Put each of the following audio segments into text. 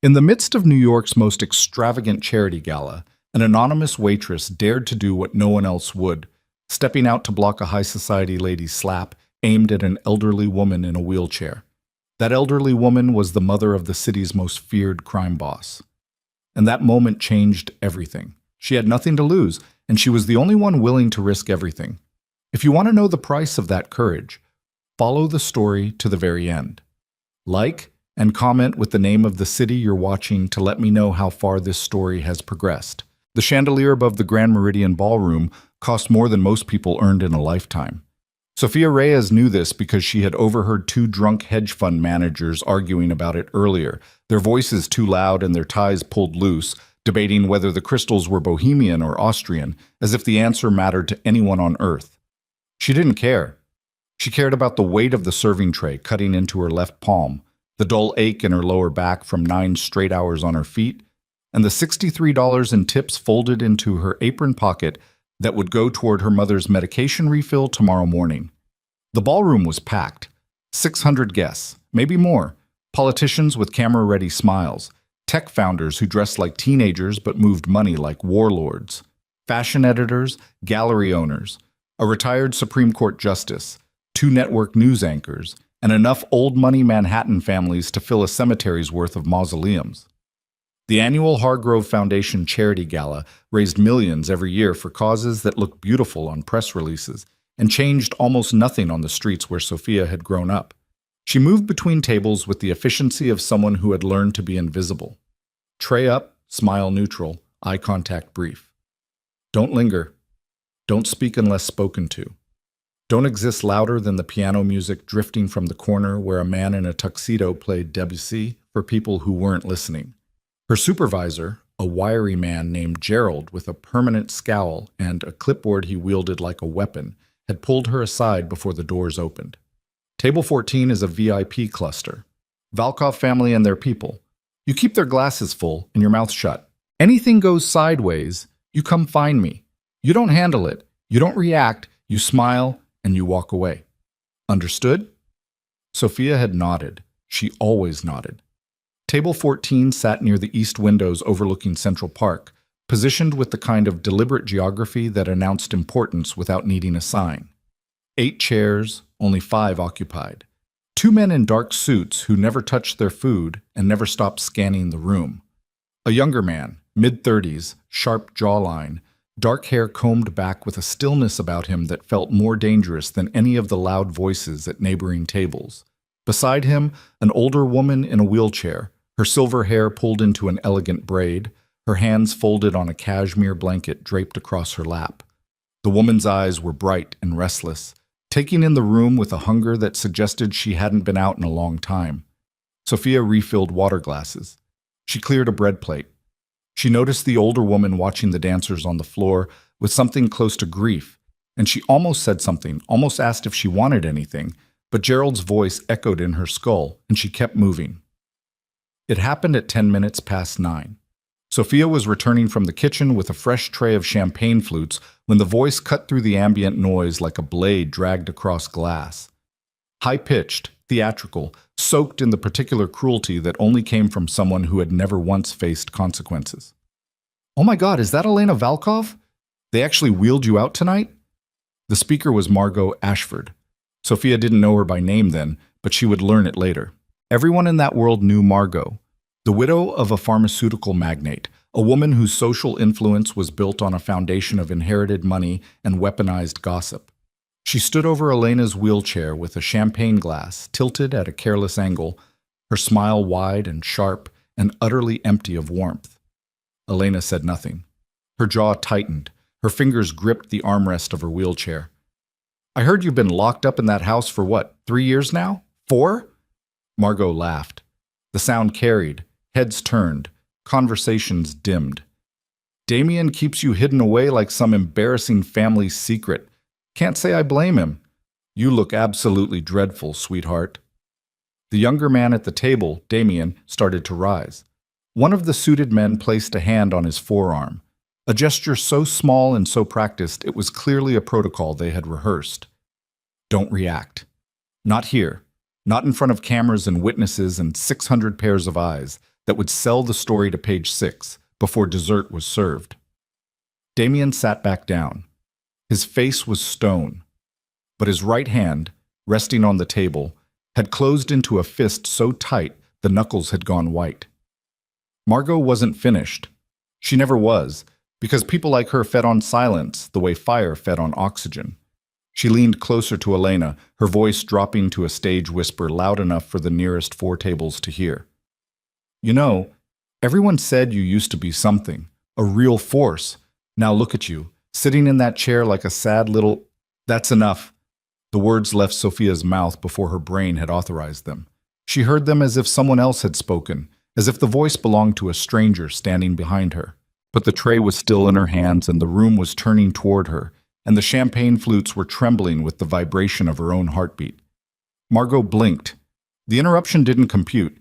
In the midst of New York's most extravagant charity gala, an anonymous waitress dared to do what no one else would, stepping out to block a high society lady's slap aimed at an elderly woman in a wheelchair. That elderly woman was the mother of the city's most feared crime boss. And that moment changed everything. She had nothing to lose, and she was the only one willing to risk everything. If you want to know the price of that courage, follow the story to the very end. Like and comment with the name of the city you're watching to let me know how far this story has progressed. The chandelier above the Grand Meridian Ballroom cost more than most people earned in a lifetime. Sofia Reyes knew this because she had overheard two drunk hedge fund managers arguing about it earlier, their voices too loud and their ties pulled loose, debating whether the crystals were Bohemian or Austrian, as if the answer mattered to anyone on Earth. She didn't care. She cared about the weight of the serving tray cutting into her left palm, the dull ache in her lower back from 9 straight hours on her feet, and the $63 in tips folded into her apron pocket that would go toward her mother's medication refill tomorrow morning. The ballroom was packed. 600 guests, maybe more, politicians with camera-ready smiles, tech founders who dressed like teenagers but moved money like warlords, fashion editors, gallery owners, a retired Supreme Court justice, 2 network news anchors, and enough old-money Manhattan families to fill a cemetery's worth of mausoleums. The annual Hargrove Foundation Charity Gala raised millions every year for causes that looked beautiful on press releases and changed almost nothing on the streets where Sofia had grown up. She moved between tables with the efficiency of someone who had learned to be invisible. Tray up, smile neutral, eye contact brief. Don't linger. Don't speak unless spoken to. Don't exist louder than the piano music drifting from the corner where a man in a tuxedo played Debussy for people who weren't listening. Her supervisor, a wiry man named Gerald with a permanent scowl and a clipboard he wielded like a weapon, had pulled her aside before the doors opened. Table 14 is a VIP cluster. Valkov family and their people. You keep their glasses full and your mouth shut. Anything goes sideways, you come find me. You don't handle it. You don't react. You smile and you walk away. Understood? Sofia had nodded. She always nodded. Table 14 sat near the east windows overlooking Central Park, positioned with the kind of deliberate geography that announced importance without needing a sign. 8 chairs, only 5 occupied. 2 men in dark suits who never touched their food and never stopped scanning the room. A younger man, mid-30s, sharp jawline, dark hair combed back with a stillness about him that felt more dangerous than any of the loud voices at neighboring tables. Beside him, an older woman in a wheelchair, her silver hair pulled into an elegant braid, her hands folded on a cashmere blanket draped across her lap. The woman's eyes were bright and restless, taking in the room with a hunger that suggested she hadn't been out in a long time. Sofia refilled water glasses. She cleared a bread plate. She noticed the older woman watching the dancers on the floor with something close to grief, and she almost said something, almost asked if she wanted anything, but Gerald's voice echoed in her skull, and she kept moving. It happened at 10 minutes past 9. Sofia was returning from the kitchen with a fresh tray of champagne flutes when the voice cut through the ambient noise like a blade dragged across glass. High-pitched, theatrical, soaked in the particular cruelty that only came from someone who had never once faced consequences. "Oh my God, is that Elena Valkov? They actually wheeled you out tonight?" The speaker was Margot Ashford. Sofia didn't know her by name then, but she would learn it later. Everyone in that world knew Margot, the widow of a pharmaceutical magnate, a woman whose social influence was built on a foundation of inherited money and weaponized gossip. She stood over Elena's wheelchair with a champagne glass tilted at a careless angle, her smile wide and sharp and utterly empty of warmth. Elena said nothing. Her jaw tightened. Her fingers gripped the armrest of her wheelchair. "I heard you've been locked up in that house for what, 3 years now? 4?" Margot laughed. The sound carried, heads turned, conversations dimmed. "Damien keeps you hidden away like some embarrassing family secret. Can't say I blame him. You look absolutely dreadful, sweetheart." The younger man at the table, Damien, started to rise. One of the suited men placed a hand on his forearm, a gesture so small and so practiced it was clearly a protocol they had rehearsed. "Don't react. Not here. Not in front of cameras and witnesses and 600 pairs of eyes. that would sell the story to page 6 before dessert was served. Damien sat back down. His face was stone, but his right hand, resting on the table, had closed into a fist so tight the knuckles had gone white. Margot wasn't finished. She never was, because people like her fed on silence the way fire fed on oxygen. She leaned closer to Elena, her voice dropping to a stage whisper loud enough for the nearest 4 tables to hear. You know, everyone said you used to be something, a real force. Now look at you, sitting in that chair like a sad little... That's enough. The words left Sophia's mouth before her brain had authorized them. She heard them as if someone else had spoken, as if the voice belonged to a stranger standing behind her. But the tray was still in her hands and the room was turning toward her, and the champagne flutes were trembling with the vibration of her own heartbeat. Margot blinked. The interruption didn't compute.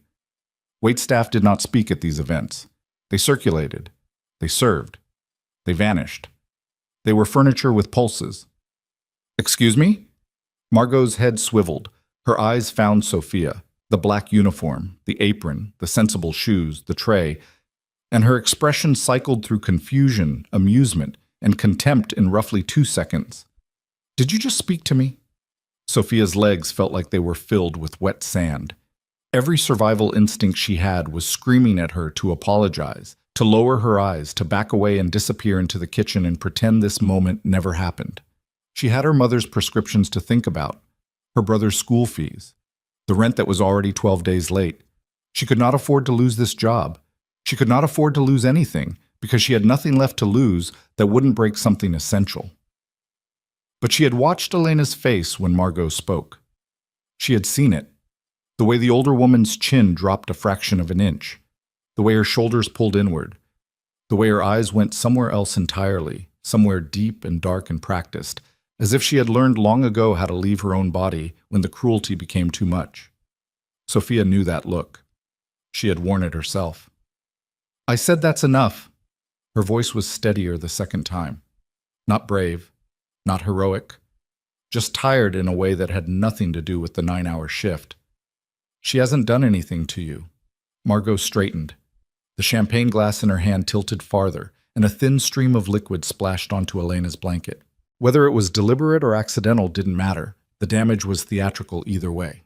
Waitstaff did not speak at these events. They circulated. They served. They vanished. They were furniture with pulses. Excuse me? Margot's head swiveled. Her eyes found Sophia, the black uniform, the apron, the sensible shoes, the tray, and her expression cycled through confusion, amusement, and contempt in roughly 2 seconds. Did you just speak to me? Sophia's legs felt like they were filled with wet sand. Every survival instinct she had was screaming at her to apologize, to lower her eyes, to back away and disappear into the kitchen and pretend this moment never happened. She had her mother's prescriptions to think about, her brother's school fees, the rent that was already 12 days late. She could not afford to lose this job. She could not afford to lose anything, because she had nothing left to lose that wouldn't break something essential. But she had watched Elena's face when Margot spoke. She had seen it. The way the older woman's chin dropped a fraction of an inch. The way her shoulders pulled inward. The way her eyes went somewhere else entirely, somewhere deep and dark and practiced, as if she had learned long ago how to leave her own body when the cruelty became too much. Sophia knew that look. She had worn it herself. I said that's enough. Her voice was steadier the second time. Not brave, not heroic, just tired in a way that had nothing to do with the 9-hour shift. She hasn't done anything to you. Margot straightened. The champagne glass in her hand tilted farther, and a thin stream of liquid splashed onto Elena's blanket. Whether it was deliberate or accidental didn't matter. The damage was theatrical either way.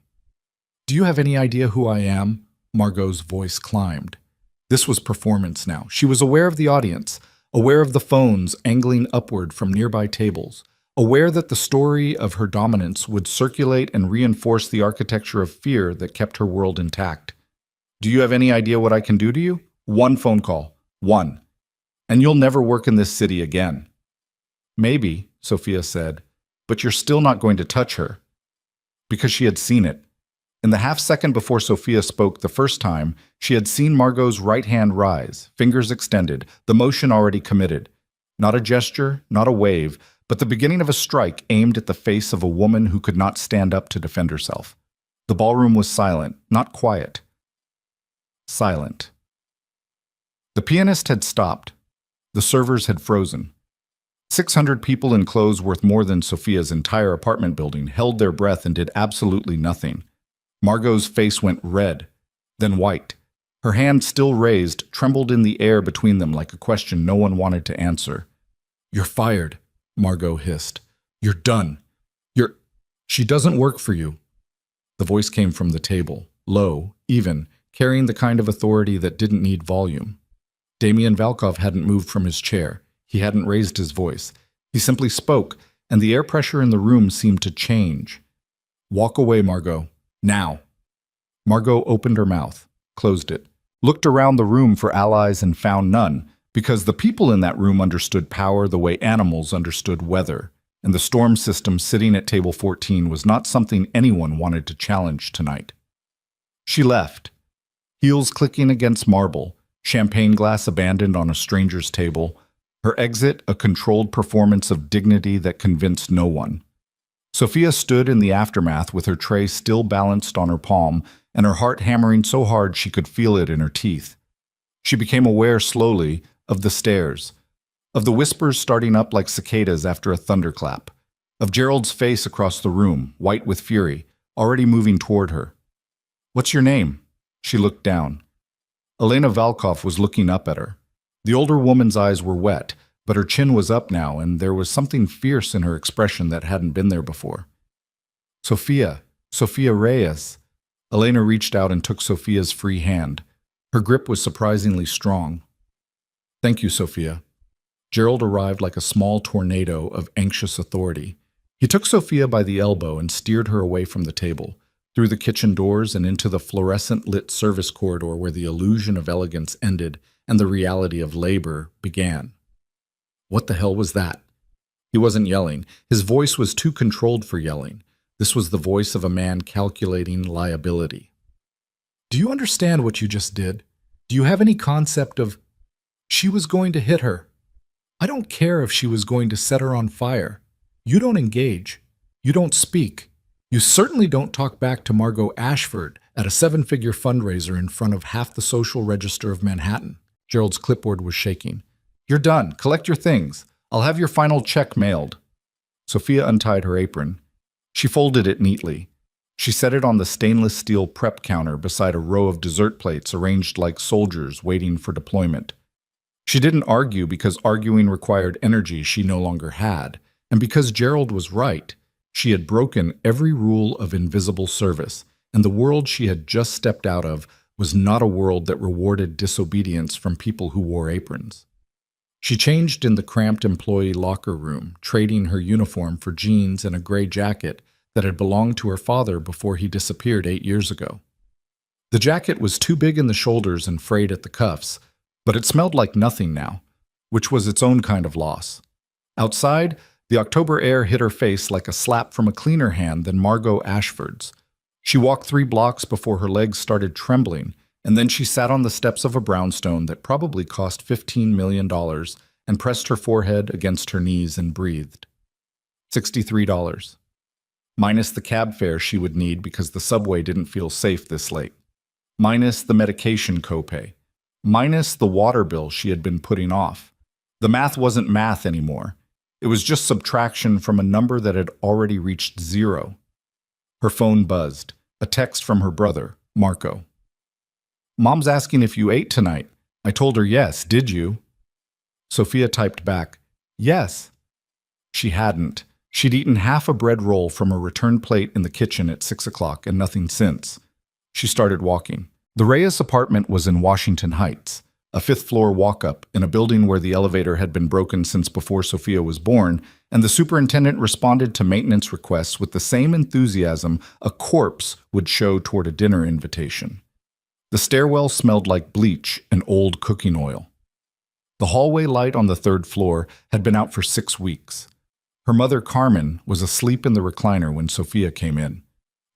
Do you have any idea who I am? Margot's voice climbed. This was performance now. She was aware of the audience, aware of the phones angling upward from nearby tables, aware that the story of her dominance would circulate and reinforce the architecture of fear that kept her world intact. Do you have any idea what I can do to you? 1 phone call. 1. And you'll never work in this city again. Maybe, Sophia said, but you're still not going to touch her. Because she had seen it. In the half-second before Sophia spoke the first time, she had seen Margot's right hand rise, fingers extended, the motion already committed. Not a gesture, not a wave, but the beginning of a strike aimed at the face of a woman who could not stand up to defend herself. The ballroom was silent, not quiet. Silent. The pianist had stopped. The servers had frozen. 600 people in clothes worth more than Sophia's entire apartment building held their breath and did absolutely nothing. Margot's face went red, then white. Her hand, still raised, trembled in the air between them like a question no one wanted to answer. You're fired, Margot hissed. You're done. She doesn't work for you. The voice came from the table, low, even, carrying the kind of authority that didn't need volume. Damien Valkov hadn't moved from his chair. He hadn't raised his voice. He simply spoke, and the air pressure in the room seemed to change. Walk away, Margot. Now. Margot opened her mouth, closed it, looked around the room for allies and found none, because the people in that room understood power the way animals understood weather, and the storm system sitting at table 14 was not something anyone wanted to challenge tonight. She left, heels clicking against marble, champagne glass abandoned on a stranger's table, her exit a controlled performance of dignity that convinced no one. Sophia stood in the aftermath with her tray still balanced on her palm and her heart hammering so hard she could feel it in her teeth. She became aware slowly of the stairs, of the whispers starting up like cicadas after a thunderclap, of Gerald's face across the room, white with fury, already moving toward her. What's your name? She looked down. Elena Valkov was looking up at her. The older woman's eyes were wet, but her chin was up now, and there was something fierce in her expression that hadn't been there before. Sophia Reyes. Elena reached out and took Sophia's free hand. Her grip was surprisingly strong. Thank you, Sophia. Gerald arrived like a small tornado of anxious authority. He took Sophia by the elbow and steered her away from the table, through the kitchen doors and into the fluorescent-lit service corridor where the illusion of elegance ended and the reality of labor began. What the hell was that? He wasn't yelling. His voice was too controlled for yelling. This was the voice of a man calculating liability. Do you understand what you just did? Do you have any concept of... She was going to hit her. I don't care if she was going to set her on fire. You don't engage. You don't speak. You certainly don't talk back to Margot Ashford at a 7-figure fundraiser in front of half the social register of Manhattan. Gerald's clipboard was shaking. You're done. Collect your things. I'll have your final check mailed. Sophia untied her apron. She folded it neatly. She set it on the stainless steel prep counter beside a row of dessert plates arranged like soldiers waiting for deployment. She didn't argue because arguing required energy she no longer had, and because Gerald was right. She had broken every rule of invisible service, and the world she had just stepped out of was not a world that rewarded disobedience from people who wore aprons. She changed in the cramped employee locker room, trading her uniform for jeans and a gray jacket that had belonged to her father before he disappeared 8 years ago. The jacket was too big in the shoulders and frayed at the cuffs, but it smelled like nothing now, which was its own kind of loss. Outside, the October air hit her face like a slap from a cleaner hand than Margot Ashford's. She walked 3 blocks before her legs started trembling, and then she sat on the steps of a brownstone that probably cost $15 million and pressed her forehead against her knees and breathed. $63. Minus the cab fare she would need because the subway didn't feel safe this late. Minus the medication copay. Minus the water bill she had been putting off. The math wasn't math anymore. It was just subtraction from a number that had already reached 0. Her phone buzzed. A text from her brother, Marco. Mom's asking if you ate tonight. I told her yes. Did you? Sophia typed back, yes. She hadn't. She'd eaten half a bread roll from a return plate in the kitchen at 6 o'clock and nothing since. She started walking. The Reyes apartment was in Washington Heights, a 5th-floor walk-up in a building where the elevator had been broken since before Sophia was born, and the superintendent responded to maintenance requests with the same enthusiasm a corpse would show toward a dinner invitation. The stairwell smelled like bleach and old cooking oil. The hallway light on the 3rd floor had been out for 6 weeks. Her mother, Carmen, was asleep in the recliner when Sophia came in.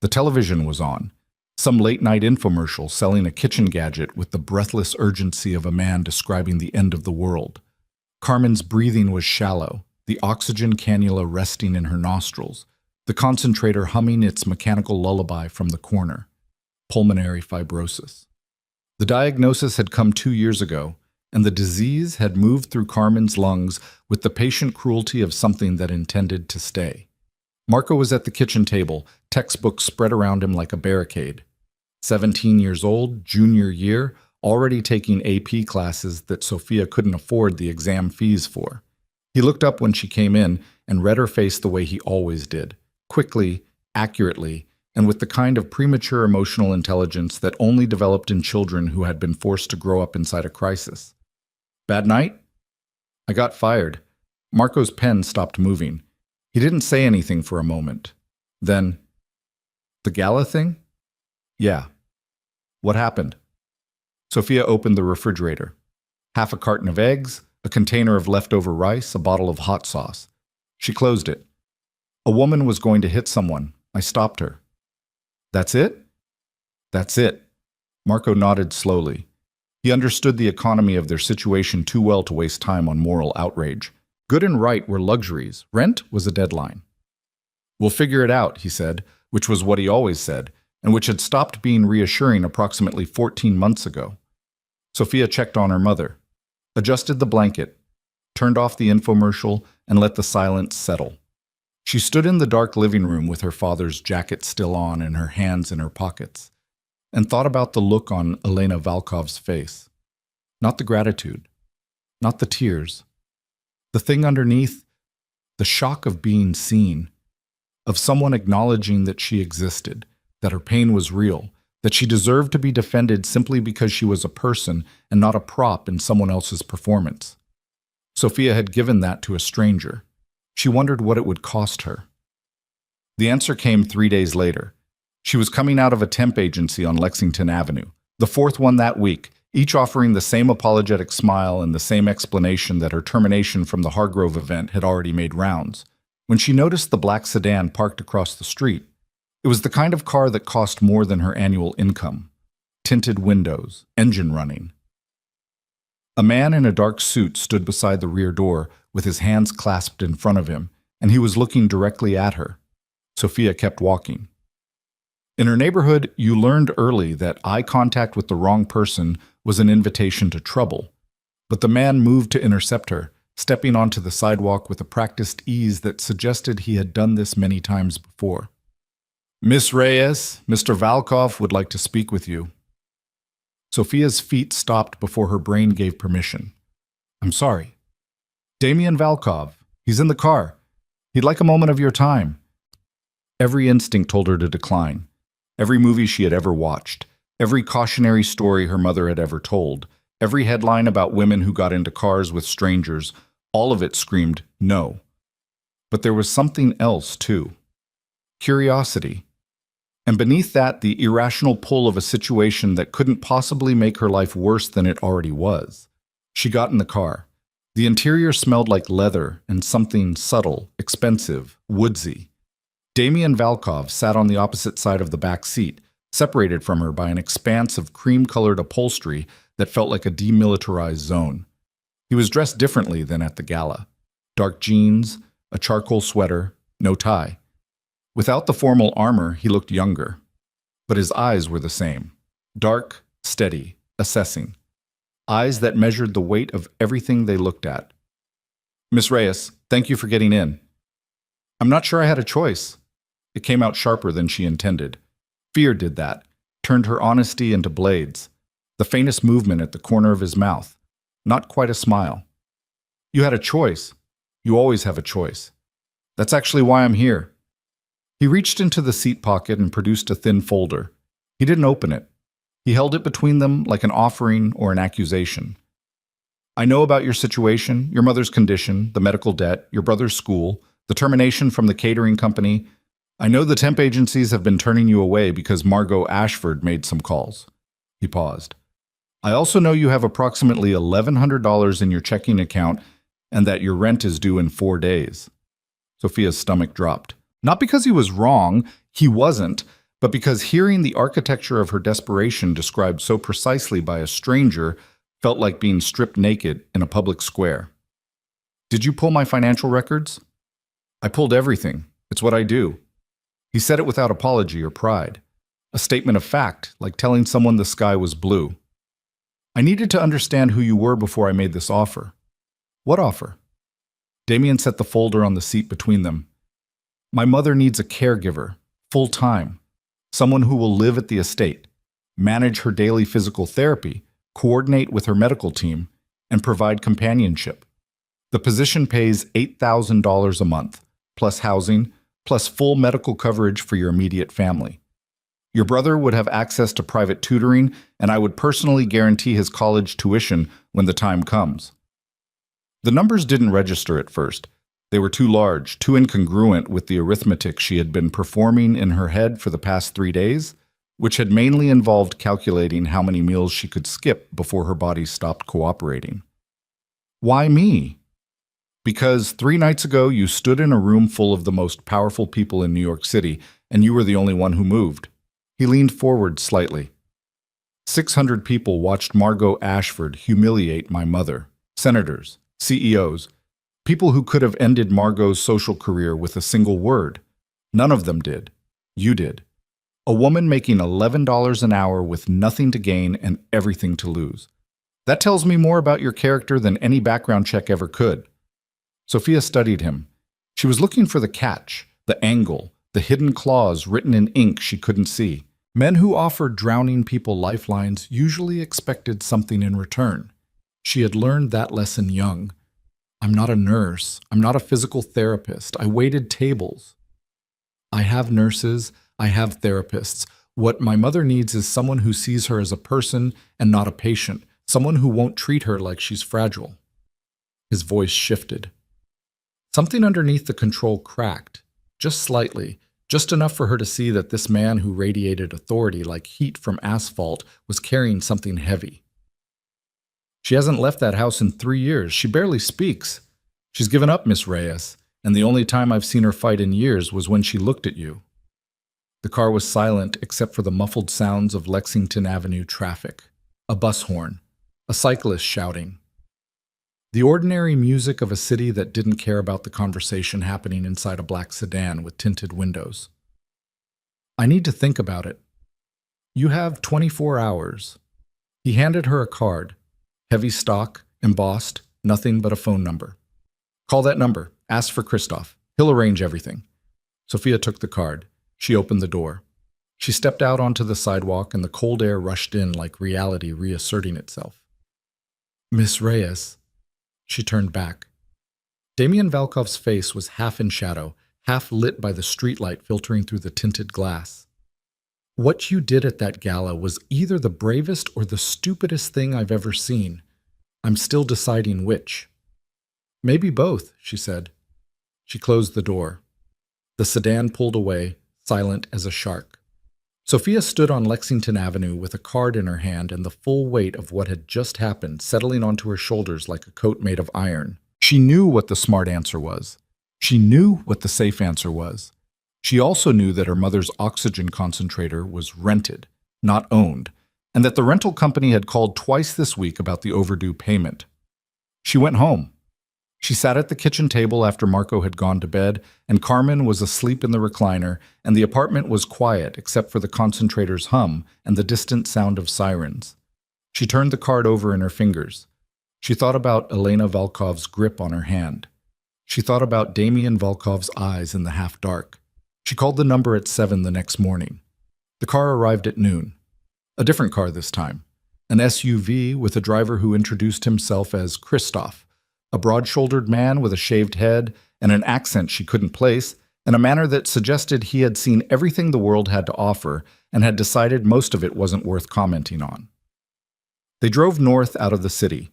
The television was on. Some late-night infomercial selling a kitchen gadget with the breathless urgency of a man describing the end of the world. Carmen's breathing was shallow, the oxygen cannula resting in her nostrils, the concentrator humming its mechanical lullaby from the corner. Pulmonary fibrosis. The diagnosis had come 2 years ago, and the disease had moved through Carmen's lungs with the patient cruelty of something that intended to stay. Marco was at the kitchen table, textbooks spread around him like a barricade. 17 years old, junior year, already taking AP classes that Sophia couldn't afford the exam fees for. He looked up when she came in and read her face the way he always did, quickly, accurately, and with the kind of premature emotional intelligence that only developed in children who had been forced to grow up inside a crisis. Bad night? I got fired. Marco's pen stopped moving. He didn't say anything for a moment. Then, the gala thing? Yeah. What happened? Sophia opened the refrigerator. Half a carton of eggs, a container of leftover rice, a bottle of hot sauce. She closed it. A woman was going to hit someone. I stopped her. That's it? That's it. Marco nodded slowly. He understood the economy of their situation too well to waste time on moral outrage. Good and right were luxuries. Rent was a deadline. We'll figure it out, he said, which was what he always said, and which had stopped being reassuring approximately 14 months ago. Sophia checked on her mother, adjusted the blanket, turned off the infomercial, and let the silence settle. She stood in the dark living room with her father's jacket still on and her hands in her pockets. and thought about the look on Elena Valkov's face. Not the gratitude, not the tears. The thing underneath, the shock of being seen, of someone acknowledging that she existed, that her pain was real, that she deserved to be defended simply because she was a person and not a prop in someone else's performance. Sophia had given that to a stranger. She wondered what it would cost her. The answer came 3 days later. She was coming out of a temp agency on Lexington Avenue, the fourth one that week, each offering the same apologetic smile and the same explanation that her termination from the Hargrove event had already made rounds. When she noticed the black sedan parked across the street, it was the kind of car that cost more than her annual income. Tinted windows, engine running. A man in a dark suit stood beside the rear door with his hands clasped in front of him, and he was looking directly at her. Sophia kept walking. In her neighborhood, you learned early that eye contact with the wrong person was an invitation to trouble. But the man moved to intercept her, stepping onto the sidewalk with a practiced ease that suggested he had done this many times before. "Miss Reyes, Mr. Valkov would like to speak with you." Sophia's feet stopped before her brain gave permission. "I'm sorry." "Damien Valkov. He's in the car. He'd like a moment of your time." Every instinct told her to decline. Every movie she had ever watched, every cautionary story her mother had ever told, every headline about women who got into cars with strangers, all of it screamed no. But there was something else, too. Curiosity. And beneath that, the irrational pull of a situation that couldn't possibly make her life worse than it already was. She got in the car. The interior smelled like leather and something subtle, expensive, woodsy. Damien Valkov sat on the opposite side of the back seat, separated from her by an expanse of cream-colored upholstery that felt like a demilitarized zone. He was dressed differently than at the gala. Dark jeans, a charcoal sweater, no tie. Without the formal armor, he looked younger. But his eyes were the same. Dark, steady, assessing. Eyes that measured the weight of everything they looked at. "Miss Reyes, thank you for getting in." "I'm not sure I had a choice." It came out sharper than she intended. Fear did that, turned her honesty into blades. The faintest movement at the corner of his mouth. Not quite a smile. "You had a choice. You always have a choice. That's actually why I'm here." He reached into the seat pocket and produced a thin folder. He didn't open it. He held it between them like an offering or an accusation. "I know about your situation, your mother's condition, the medical debt, your brother's school, the termination from the catering company. I know the temp agencies have been turning you away because Margot Ashford made some calls." He paused. "I also know you have approximately $1,100 in your checking account and that your rent is due in 4 days." Sophia's stomach dropped. Not because he was wrong, he wasn't, but because hearing the architecture of her desperation described so precisely by a stranger felt like being stripped naked in a public square. "Did you pull my financial records?" "I pulled everything. It's what I do." He said it without apology or pride. A statement of fact, like telling someone the sky was blue. "I needed to understand who you were before I made this offer." "What offer?" Damien set the folder on the seat between them. "My mother needs a caregiver, full-time, someone who will live at the estate, manage her daily physical therapy, coordinate with her medical team, and provide companionship. The position pays $8,000 a month, plus housing, plus full medical coverage for your immediate family. Your brother would have access to private tutoring, and I would personally guarantee his college tuition when the time comes." The numbers didn't register at first. They were too large, too incongruent with the arithmetic she had been performing in her head for the past 3 days, which had mainly involved calculating how many meals she could skip before her body stopped cooperating. "Why me?" "Because 3 nights ago you stood in a room full of the most powerful people in New York City, and you were the only one who moved." He leaned forward slightly. 600 people watched Margot Ashford humiliate my mother. Senators, CEOs, people who could have ended Margot's social career with a single word. None of them did. You did. A woman making $11 an hour with nothing to gain and everything to lose. That tells me more about your character than any background check ever could. Sophia studied him. She was looking for the catch, the angle, the hidden clause written in ink she couldn't see. Men who offered drowning people lifelines usually expected something in return. She had learned that lesson young. I'm not a nurse. I'm not a physical therapist. I waited tables. I have nurses. I have therapists. What my mother needs is someone who sees her as a person and not a patient, someone who won't treat her like she's fragile. His voice shifted. Something underneath the control cracked, just slightly, just enough for her to see that this man who radiated authority like heat from asphalt was carrying something heavy. She hasn't left that house in 3 years. She barely speaks. She's given up, Miss Reyes, and the only time I've seen her fight in years was when she looked at you. The car was silent except for the muffled sounds of Lexington Avenue traffic, a bus horn, a cyclist shouting. The ordinary music of a city that didn't care about the conversation happening inside a black sedan with tinted windows. I need to think about it. You have 24 hours. He handed her a card. Heavy stock, embossed, nothing but a phone number. Call that number. Ask for Christoph. He'll arrange everything. Sophia took the card. She opened the door. She stepped out onto the sidewalk and the cold air rushed in like reality reasserting itself. Miss Reyes. She turned back. Damien Valkov's face was half in shadow, half lit by the streetlight filtering through the tinted glass. What you did at that gala was either the bravest or the stupidest thing I've ever seen. I'm still deciding which. Maybe both, she said. She closed the door. The sedan pulled away, silent as a shark. Sophia stood on Lexington Avenue with a card in her hand and the full weight of what had just happened settling onto her shoulders like a coat made of iron. She knew what the smart answer was. She knew what the safe answer was. She also knew that her mother's oxygen concentrator was rented, not owned, and that the rental company had called twice this week about the overdue payment. She went home. She sat at the kitchen table after Marco had gone to bed, and Carmen was asleep in the recliner, and the apartment was quiet except for the concentrator's hum and the distant sound of sirens. She turned the card over in her fingers. She thought about Elena Valkov's grip on her hand. She thought about Damien Valkov's eyes in the half-dark. She called the number at 7 the next morning. The car arrived at noon. A different car this time. An SUV with a driver who introduced himself as Christoph, a broad-shouldered man with a shaved head and an accent she couldn't place, and a manner that suggested he had seen everything the world had to offer and had decided most of it wasn't worth commenting on. They drove north out of the city,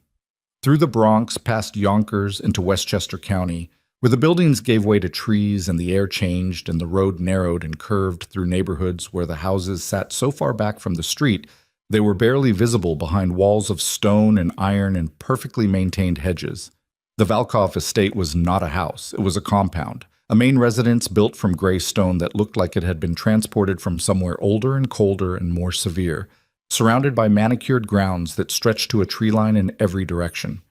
through the Bronx, past Yonkers, into Westchester County, where the buildings gave way to trees and the air changed and the road narrowed and curved through neighborhoods where the houses sat so far back from the street they were barely visible behind walls of stone and iron and perfectly maintained hedges. The Valkov estate was not a house, it was a compound, a main residence built from gray stone that looked like it had been transported from somewhere older and colder and more severe, surrounded by manicured grounds that stretched to a tree line in every direction.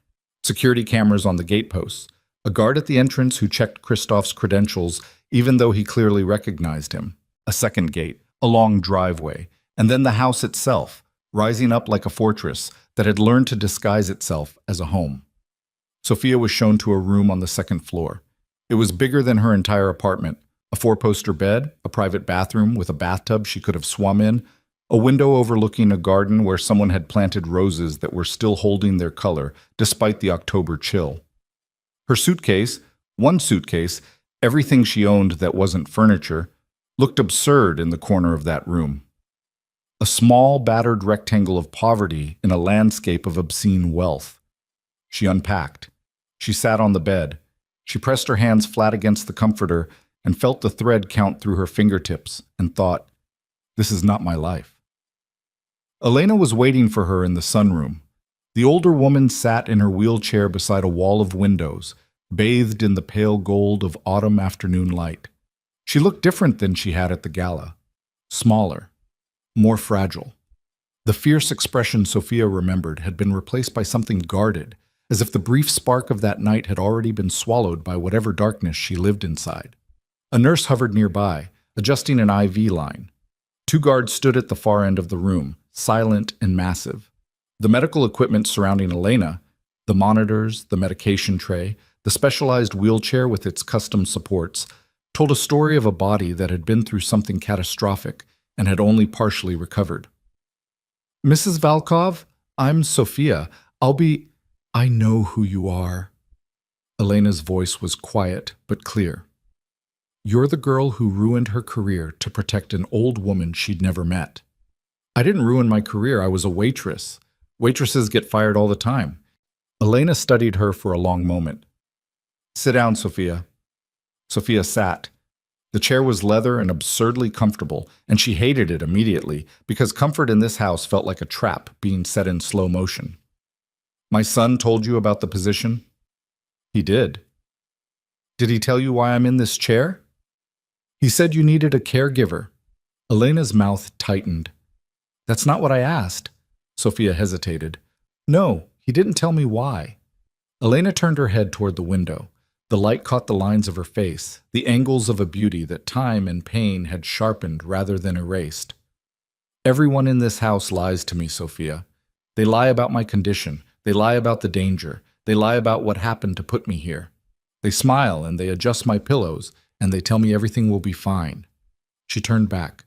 Security cameras on the gateposts, a guard at the entrance who checked Christoph's credentials even though he clearly recognized him, a second gate, a long driveway, and then the house itself, rising up like a fortress that had learned to disguise itself as a home. Sophia was shown to a room on the second floor. It was bigger than her entire apartment, a 4-poster bed, a private bathroom with a bathtub she could have swum in, a window overlooking a garden where someone had planted roses that were still holding their color despite the October chill. Her suitcase, one suitcase, everything she owned that wasn't furniture, looked absurd in the corner of that room. A small, battered rectangle of poverty in a landscape of obscene wealth. She unpacked. She sat on the bed. She pressed her hands flat against the comforter and felt the thread count through her fingertips and thought, this is not my life. Elena was waiting for her in the sunroom. The older woman sat in her wheelchair beside a wall of windows, bathed in the pale gold of autumn afternoon light. She looked different than she had at the gala. Smaller, more fragile. The fierce expression Sophia remembered had been replaced by something guarded, as if the brief spark of that night had already been swallowed by whatever darkness she lived inside. A nurse hovered nearby, adjusting an IV line. 2 guards stood at the far end of the room, silent and massive. The medical equipment surrounding Elena, the monitors, the medication tray, the specialized wheelchair with its custom supports, told a story of a body that had been through something catastrophic and had only partially recovered. Mrs. Valkov, I'm Sophia. I know who you are. Elena's voice was quiet but clear. You're the girl who ruined her career to protect an old woman she'd never met. I didn't ruin my career, I was a waitress. Waitresses get fired all the time. Elena studied her for a long moment. Sit down, Sophia. Sophia sat. The chair was leather and absurdly comfortable, and she hated it immediately because comfort in this house felt like a trap being set in slow motion. My son told you about the position? He did. Did he tell you why I'm in this chair? He said you needed a caregiver. Elena's mouth tightened. That's not what I asked. Sophia hesitated. No, he didn't tell me why. Elena turned her head toward the window. The light caught the lines of her face, the angles of a beauty that time and pain had sharpened rather than erased. Everyone in this house lies to me, Sophia. They lie about my condition. They lie about the danger. They lie about what happened to put me here. They smile and they adjust my pillows, and they tell me everything will be fine. She turned back.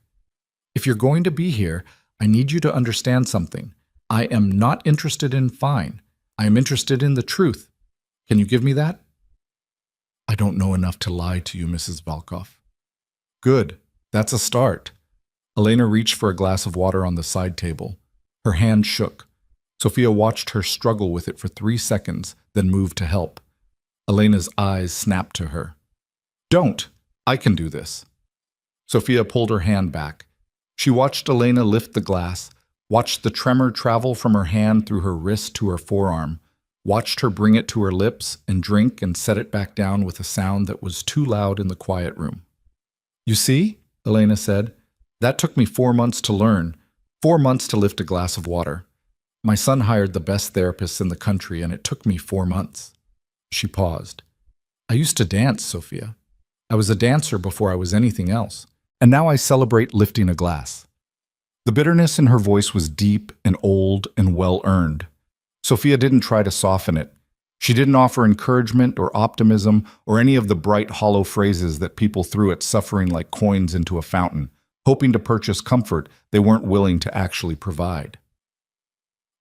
If you're going to be here, I need you to understand something. I am not interested in fine. I am interested in the truth. Can you give me that? I don't know enough to lie to you, Mrs. Valkov. Good. That's a start. Elena reached for a glass of water on the side table. Her hand shook. Sophia watched her struggle with it for 3 seconds, then moved to help. Elena's eyes snapped to her. Don't! I can do this. Sophia pulled her hand back. She watched Elena lift the glass, watched the tremor travel from her hand through her wrist to her forearm, watched her bring it to her lips and drink and set it back down with a sound that was too loud in the quiet room. You see, Elena said, that took me 4 months to learn, 4 months to lift a glass of water. My son hired the best therapists in the country, and it took me 4 months. She paused. I used to dance, Sophia. I was a dancer before I was anything else, and now I celebrate lifting a glass. The bitterness in her voice was deep and old and well-earned. Sophia didn't try to soften it. She didn't offer encouragement or optimism or any of the bright, hollow phrases that people threw at suffering like coins into a fountain, hoping to purchase comfort they weren't willing to actually provide.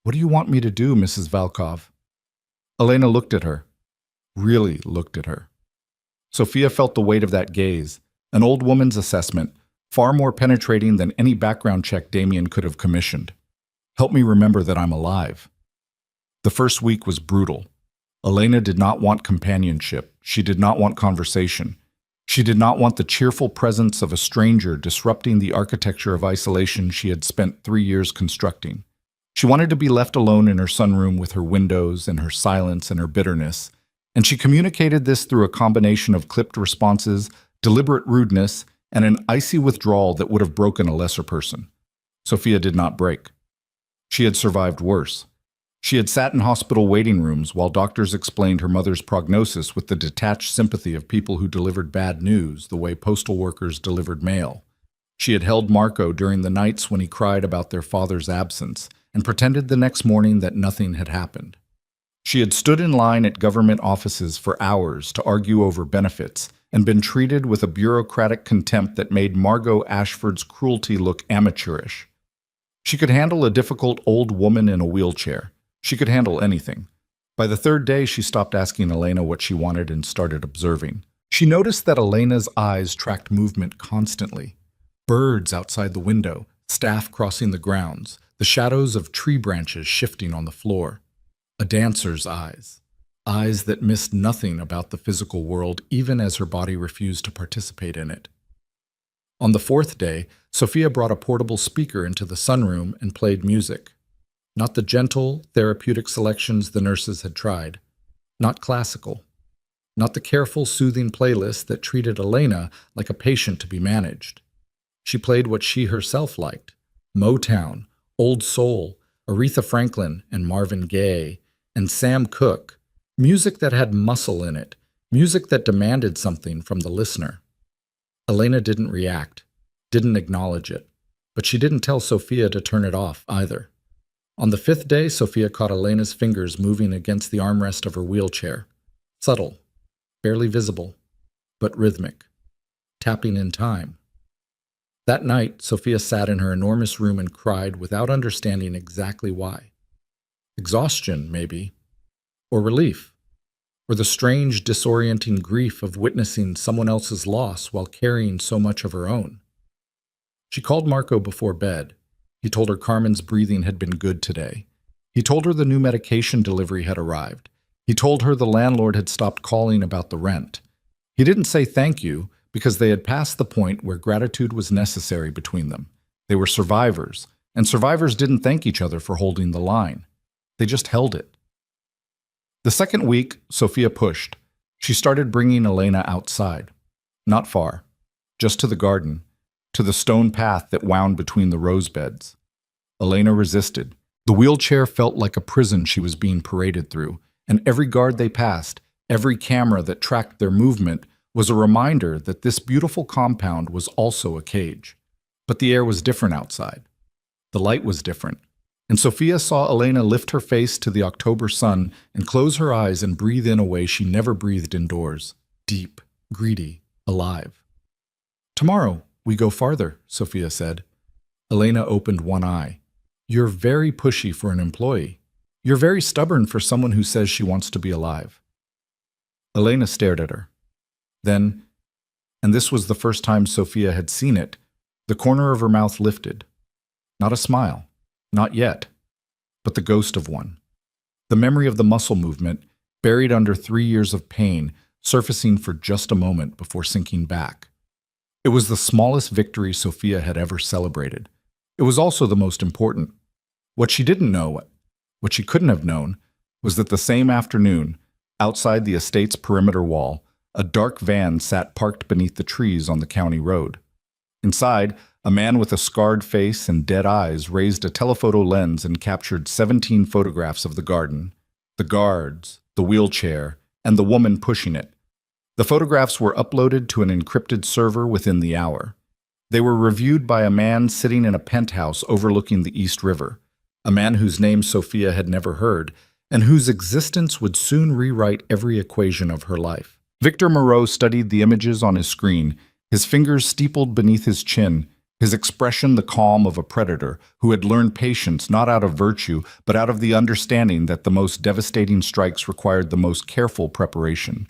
What do you want me to do, Mrs. Valkov? Elena looked at her. Really looked at her. Sophia felt the weight of that gaze, an old woman's assessment, far more penetrating than any background check Damien could have commissioned. Help me remember that I'm alive. The first week was brutal. Elena did not want companionship. She did not want conversation. She did not want the cheerful presence of a stranger disrupting the architecture of isolation she had spent 3 years constructing. She wanted to be left alone in her sunroom with her windows and her silence and her bitterness, and she communicated this through a combination of clipped responses, deliberate rudeness, and an icy withdrawal that would have broken a lesser person. Sophia did not break. She had survived worse. She had sat in hospital waiting rooms while doctors explained her mother's prognosis with the detached sympathy of people who delivered bad news the way postal workers delivered mail. She had held Marco during the nights when he cried about their father's absence and pretended the next morning that nothing had happened. She had stood in line at government offices for hours to argue over benefits and been treated with a bureaucratic contempt that made Margot Ashford's cruelty look amateurish. She could handle a difficult old woman in a wheelchair. She could handle anything. By the 3rd day, she stopped asking Elena what she wanted and started observing. She noticed that Elena's eyes tracked movement constantly. Birds outside the window, staff crossing the grounds, the shadows of tree branches shifting on the floor. A dancer's eyes. Eyes that missed nothing about the physical world even as her body refused to participate in it. On the 4th day, Sophia brought a portable speaker into the sunroom and played music. Not the gentle, therapeutic selections the nurses had tried. Not classical. Not the careful, soothing playlist that treated Elena like a patient to be managed. She played what she herself liked. Motown, Old Soul, Aretha Franklin and Marvin Gaye, and Sam Cooke. Music that had muscle in it. Music that demanded something from the listener. Elena didn't react, didn't acknowledge it, but she didn't tell Sophia to turn it off either. On the 5th day, Sophia caught Elena's fingers moving against the armrest of her wheelchair. Subtle, barely visible, but rhythmic, tapping in time. That night, Sophia sat in her enormous room and cried without understanding exactly why. Exhaustion, maybe, or relief, or the strange, disorienting grief of witnessing someone else's loss while carrying so much of her own. She called Marco before bed. He told her Carmen's breathing had been good today. He told her the new medication delivery had arrived. He told her the landlord had stopped calling about the rent. He didn't say thank you because they had passed the point where gratitude was necessary between them. They were survivors, and survivors didn't thank each other for holding the line. They just held it. The second week, Sophia pushed. She started bringing Elena outside. Not far, just to the garden, to the stone path that wound between the rose beds. Elena resisted. The wheelchair felt like a prison she was being paraded through, and every guard they passed, every camera that tracked their movement, was a reminder that this beautiful compound was also a cage. But the air was different outside. The light was different. And Sophia saw Elena lift her face to the October sun and close her eyes and breathe in a way she never breathed indoors. Deep, greedy, alive. "Tomorrow, we go farther," Sophia said. Elena opened one eye. "You're very pushy for an employee. You're very stubborn for someone who says she wants to be alive." Elena stared at her. Then, and this was the first time Sophia had seen it, the corner of her mouth lifted. Not a smile. Not yet, but the ghost of one. The memory of the muscle movement, buried under 3 years of pain, surfacing for just a moment before sinking back. It was the smallest victory Sophia had ever celebrated. It was also the most important. What she didn't know, what she couldn't have known, was that the same afternoon, outside the estate's perimeter wall, a dark van sat parked beneath the trees on the county road. Inside, a man with a scarred face and dead eyes raised a telephoto lens and captured 17 photographs of the garden, the guards, the wheelchair, and the woman pushing it. The photographs were uploaded to an encrypted server within the hour. They were reviewed by a man sitting in a penthouse overlooking the East River, a man whose name Sophia had never heard, and whose existence would soon rewrite every equation of her life. Victor Moreau studied the images on his screen, his fingers steepled beneath his chin, his expression the calm of a predator who had learned patience not out of virtue, but out of the understanding that the most devastating strikes required the most careful preparation.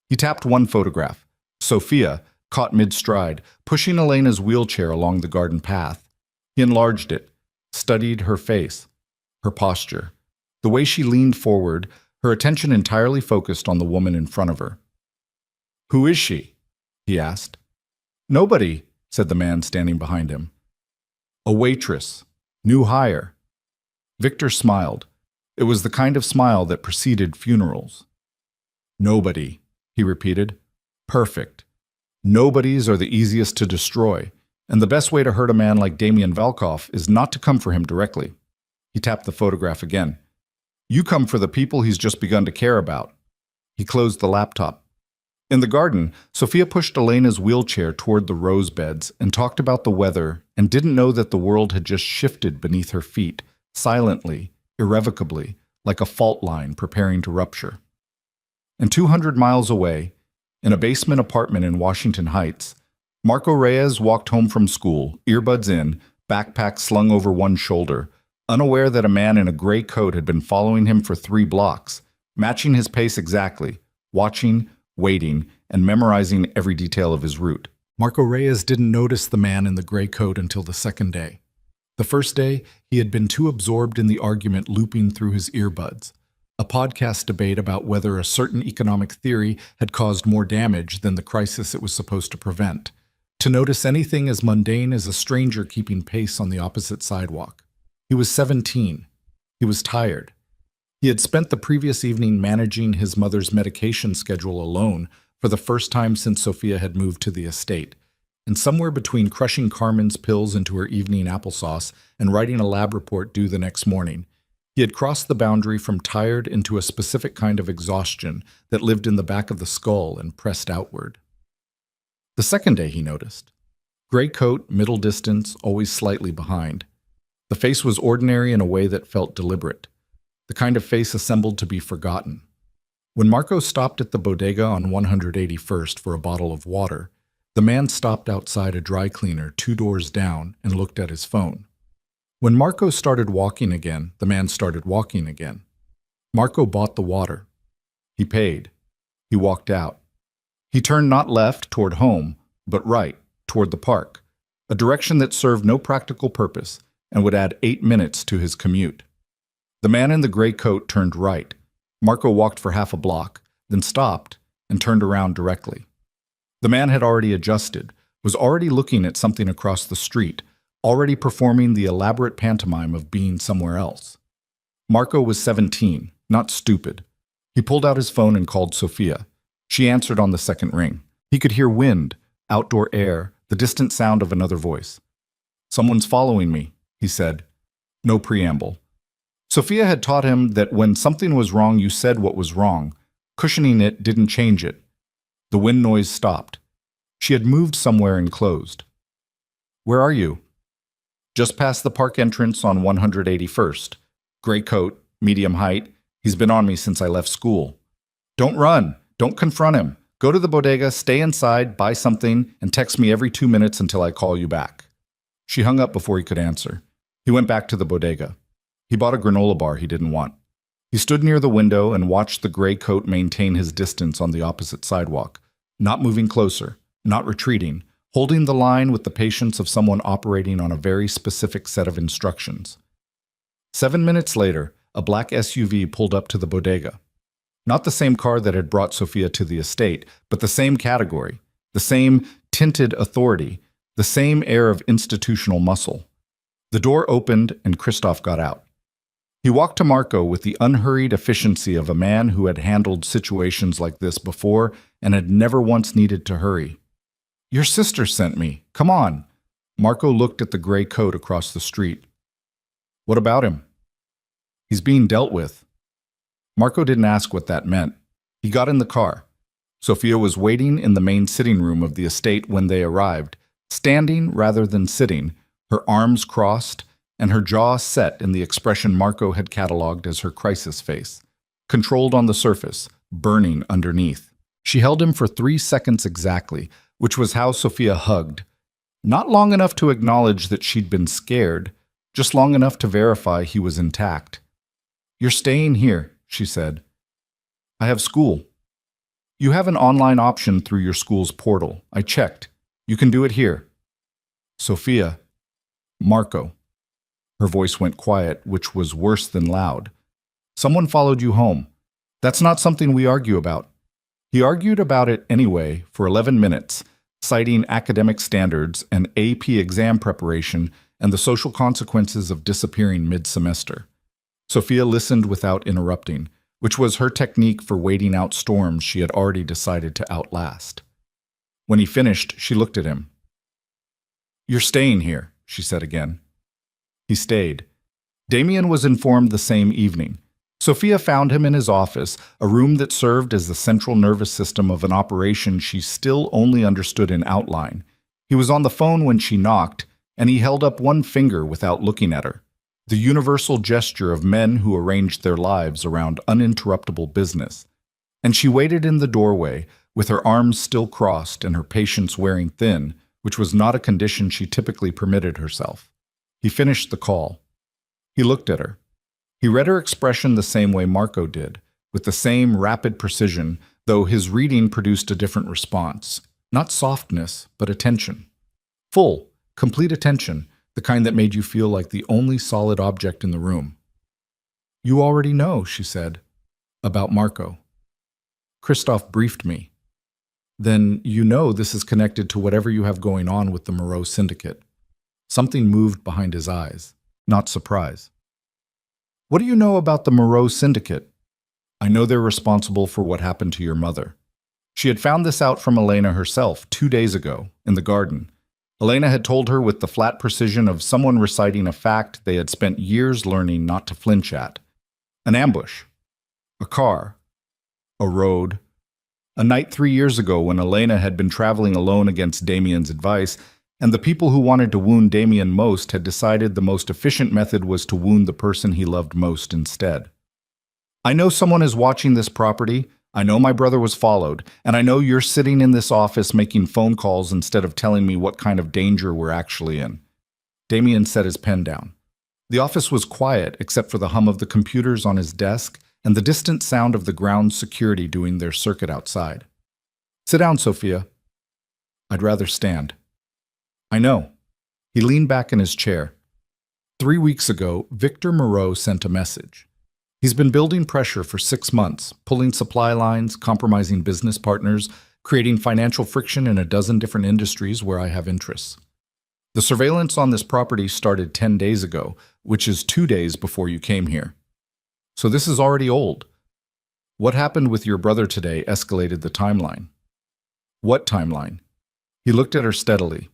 He tapped one photograph, Sophia, caught mid-stride, pushing Elena's wheelchair along the garden path. He enlarged it, studied her face, her posture, the way she leaned forward, her attention entirely focused on the woman in front of her. "Who is she?" he asked. "Nobody," said the man standing behind him. "A waitress. New hire." Victor smiled. It was the kind of smile that preceded funerals. "Nobody," he repeated. "Perfect. Nobodies are the easiest to destroy, and the best way to hurt a man like Damien Valkov is not to come for him directly." He tapped the photograph again. "You come for the people he's just begun to care about." He closed the laptop. In the garden, Sophia pushed Elena's wheelchair toward the rose beds and talked about the weather and didn't know that the world had just shifted beneath her feet, silently, irrevocably, like a fault line preparing to rupture. And 200 miles away, in a basement apartment in Washington Heights, Marco Reyes walked home from school, earbuds in, backpack slung over one shoulder, unaware that a man in a gray coat had been following him for 3 blocks, matching his pace exactly, watching, waiting, and memorizing every detail of his route. Marco Reyes didn't notice the man in the gray coat until the second day. The first day, he had been too absorbed in the argument looping through his earbuds, a podcast debate about whether a certain economic theory had caused more damage than the crisis it was supposed to prevent, to notice anything as mundane as a stranger keeping pace on the opposite sidewalk. He was 17. He was tired. He had spent the previous evening managing his mother's medication schedule alone for the first time since Sophia had moved to the estate, and somewhere between crushing Carmen's pills into her evening applesauce and writing a lab report due the next morning, he had crossed the boundary from tired into a specific kind of exhaustion that lived in the back of the skull and pressed outward. The second day, he noticed. Gray coat, middle distance, always slightly behind. The face was ordinary in a way that felt deliberate. The kind of face assembled to be forgotten. When Marco stopped at the bodega on 181st for a bottle of water, The man stopped outside a dry cleaner 2 doors down and looked at his phone. When Marco started walking again, the man started walking again. Marco bought the water. He paid. He walked out. He turned not left toward home, but right toward the park, a direction that served no practical purpose and would add 8 minutes to his commute. The man in the gray coat turned right. Marco walked for half a block, then stopped and turned around directly. The man had already adjusted, was already looking at something across the street, already performing the elaborate pantomime of being somewhere else. Marco was 17, not stupid. He pulled out his phone and called Sophia. She answered on the second ring. He could hear wind, outdoor air, the distant sound of another voice. "Someone's following me," he said. No preamble. Sophia had taught him that when something was wrong, you said what was wrong. Cushioning it didn't change it. The wind noise stopped. She had moved somewhere and closed. "Where are you?" "Just past the park entrance on 181st. Gray coat, medium height. He's been on me since I left school." "Don't run. Don't confront him. Go to the bodega, stay inside, buy something, and text me every 2 minutes until I call you back." She hung up before he could answer. He went back to the bodega. He bought a granola bar he didn't want. He stood near the window and watched the gray coat maintain his distance on the opposite sidewalk, not moving closer, not retreating, holding the line with the patience of someone operating on a very specific set of instructions. 7 minutes later, a black SUV pulled up to the bodega. Not the same car that had brought Sophia to the estate, but the same category, the same tinted authority, the same air of institutional muscle. The door opened and Christoph got out. He walked to Marco with the unhurried efficiency of a man who had handled situations like this before and had never once needed to hurry. "Your sister sent me. Come on." Marco looked at the gray coat across the street. "What about him?" "He's being dealt with." Marco didn't ask what that meant. He got in the car. Sophia was waiting in the main sitting room of the estate when they arrived, standing rather than sitting, her arms crossed, and her jaw set in the expression Marco had catalogued as her crisis face, controlled on the surface, burning underneath. She held him for 3 seconds exactly, which was how Sophia hugged. Not long enough to acknowledge that she'd been scared, just long enough to verify he was intact. "You're staying here," she said. "I have school." "You have an online option through your school's portal. I checked. You can do it here." "Sophia." "Marco." Her voice went quiet, which was worse than loud. "Someone followed you home. That's not something we argue about." He argued about it anyway for 11 minutes, citing academic standards and AP exam preparation and the social consequences of disappearing mid-semester. Sophia listened without interrupting, which was her technique for waiting out storms she had already decided to outlast. When he finished, she looked at him. "You're staying here," she said again. He stayed. Damien was informed the same evening. Sophia found him in his office, a room that served as the central nervous system of an operation she still only understood in outline. He was on the phone when she knocked, and he held up one finger without looking at her, the universal gesture of men who arranged their lives around uninterruptible business. And she waited in the doorway, with her arms still crossed and her patience wearing thin, which was not a condition she typically permitted herself. He finished the call. He looked at her. He read her expression the same way Marco did, with the same rapid precision, though his reading produced a different response. Not softness, but attention. Full, complete attention, the kind that made you feel like the only solid object in the room. "You already know," she said, "about Marco." "Christoph briefed me." "Then you know this is connected to whatever you have going on with the Moreau Syndicate." Something moved behind his eyes, not surprise. "What do you know about the Moreau Syndicate?" "I know they're responsible for what happened to your mother." She had found this out from Elena herself 2 days ago, in the garden. Elena had told her with the flat precision of someone reciting a fact they had spent years learning not to flinch at. An ambush. A car. A road. A night 3 years ago when Elena had been traveling alone against Damien's advice, and the people who wanted to wound Damien most had decided the most efficient method was to wound the person he loved most instead. "I know someone is watching this property. I know my brother was followed, and I know you're sitting in this office making phone calls instead of telling me what kind of danger we're actually in." Damien set his pen down. The office was quiet except for the hum of the computers on his desk and the distant sound of the ground security doing their circuit outside. "Sit down, Sophia." "I'd rather stand." "I know." He leaned back in his chair. 3 weeks ago, Victor Moreau sent a message. He's been building pressure for 6 months, pulling supply lines, compromising business partners, creating financial friction in a dozen different industries where I have interests. The surveillance on this property started 10 days ago, which is 2 days before you came here. So this is already old. What happened with your brother today escalated the timeline." "What timeline?" He looked at her steadily.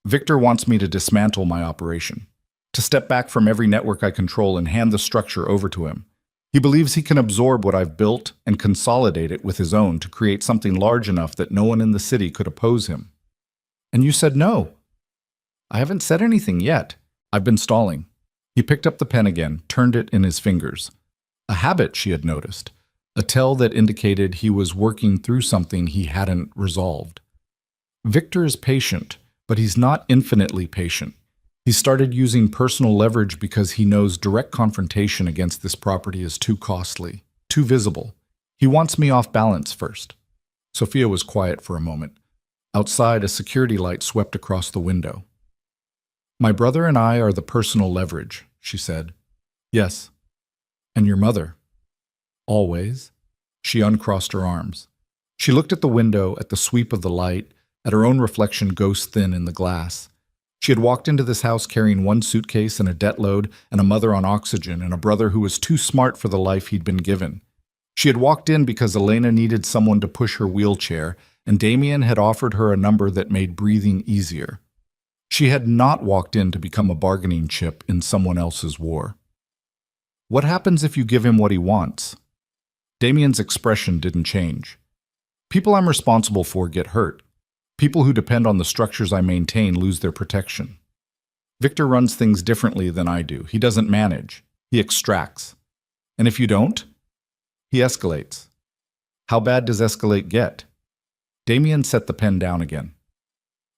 "Victor wants me to dismantle my operation, to step back from every network I control and hand the structure over to him. He believes he can absorb what I've built and consolidate it with his own to create something large enough that no one in the city could oppose him." "And you said no." "I haven't said anything yet. I've been stalling." He picked up the pen again, turned it in his fingers. A habit, she had noticed, a tell that indicated he was working through something he hadn't resolved. Victor is patient, but he's not infinitely patient. He started using personal leverage because he knows direct confrontation against this property is too costly, too visible. He wants me off balance first. Sophia was quiet for a moment. Outside, a security light swept across the window. "My brother and I are the personal leverage," she said. "Yes." "And your mother?" "Always." She uncrossed her arms. She looked at the window, at the sweep of the light, at her own reflection ghost thin in the glass. She had walked into this house carrying one suitcase and a debt load and a mother on oxygen and a brother who was too smart for the life he'd been given. She had walked in because Elena needed someone to push her wheelchair, and Damien had offered her a number that made breathing easier. She had not walked in to become a bargaining chip in someone else's war. "What happens if you give him what he wants?" Damien's expression didn't change. "People I'm responsible for get hurt. People who depend on the structures I maintain lose their protection. Victor runs things differently than I do. He doesn't manage. He extracts. And if you don't, he escalates." "How bad does escalate get?" Damien set the pen down again.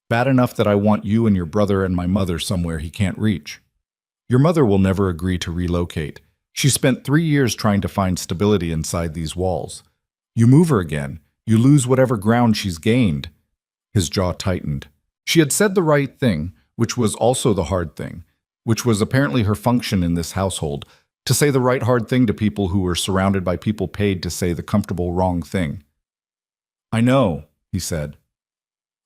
"Bad enough that I want you and your brother and my mother somewhere he can't reach. Your mother will never agree to relocate. She spent 3 years trying to find stability inside these walls. You move her again, you lose whatever ground she's gained." His jaw tightened. She had said the right thing, which was also the hard thing, which was apparently her function in this household, to say the right hard thing to people who were surrounded by people paid to say the comfortable wrong thing. "I know," he said.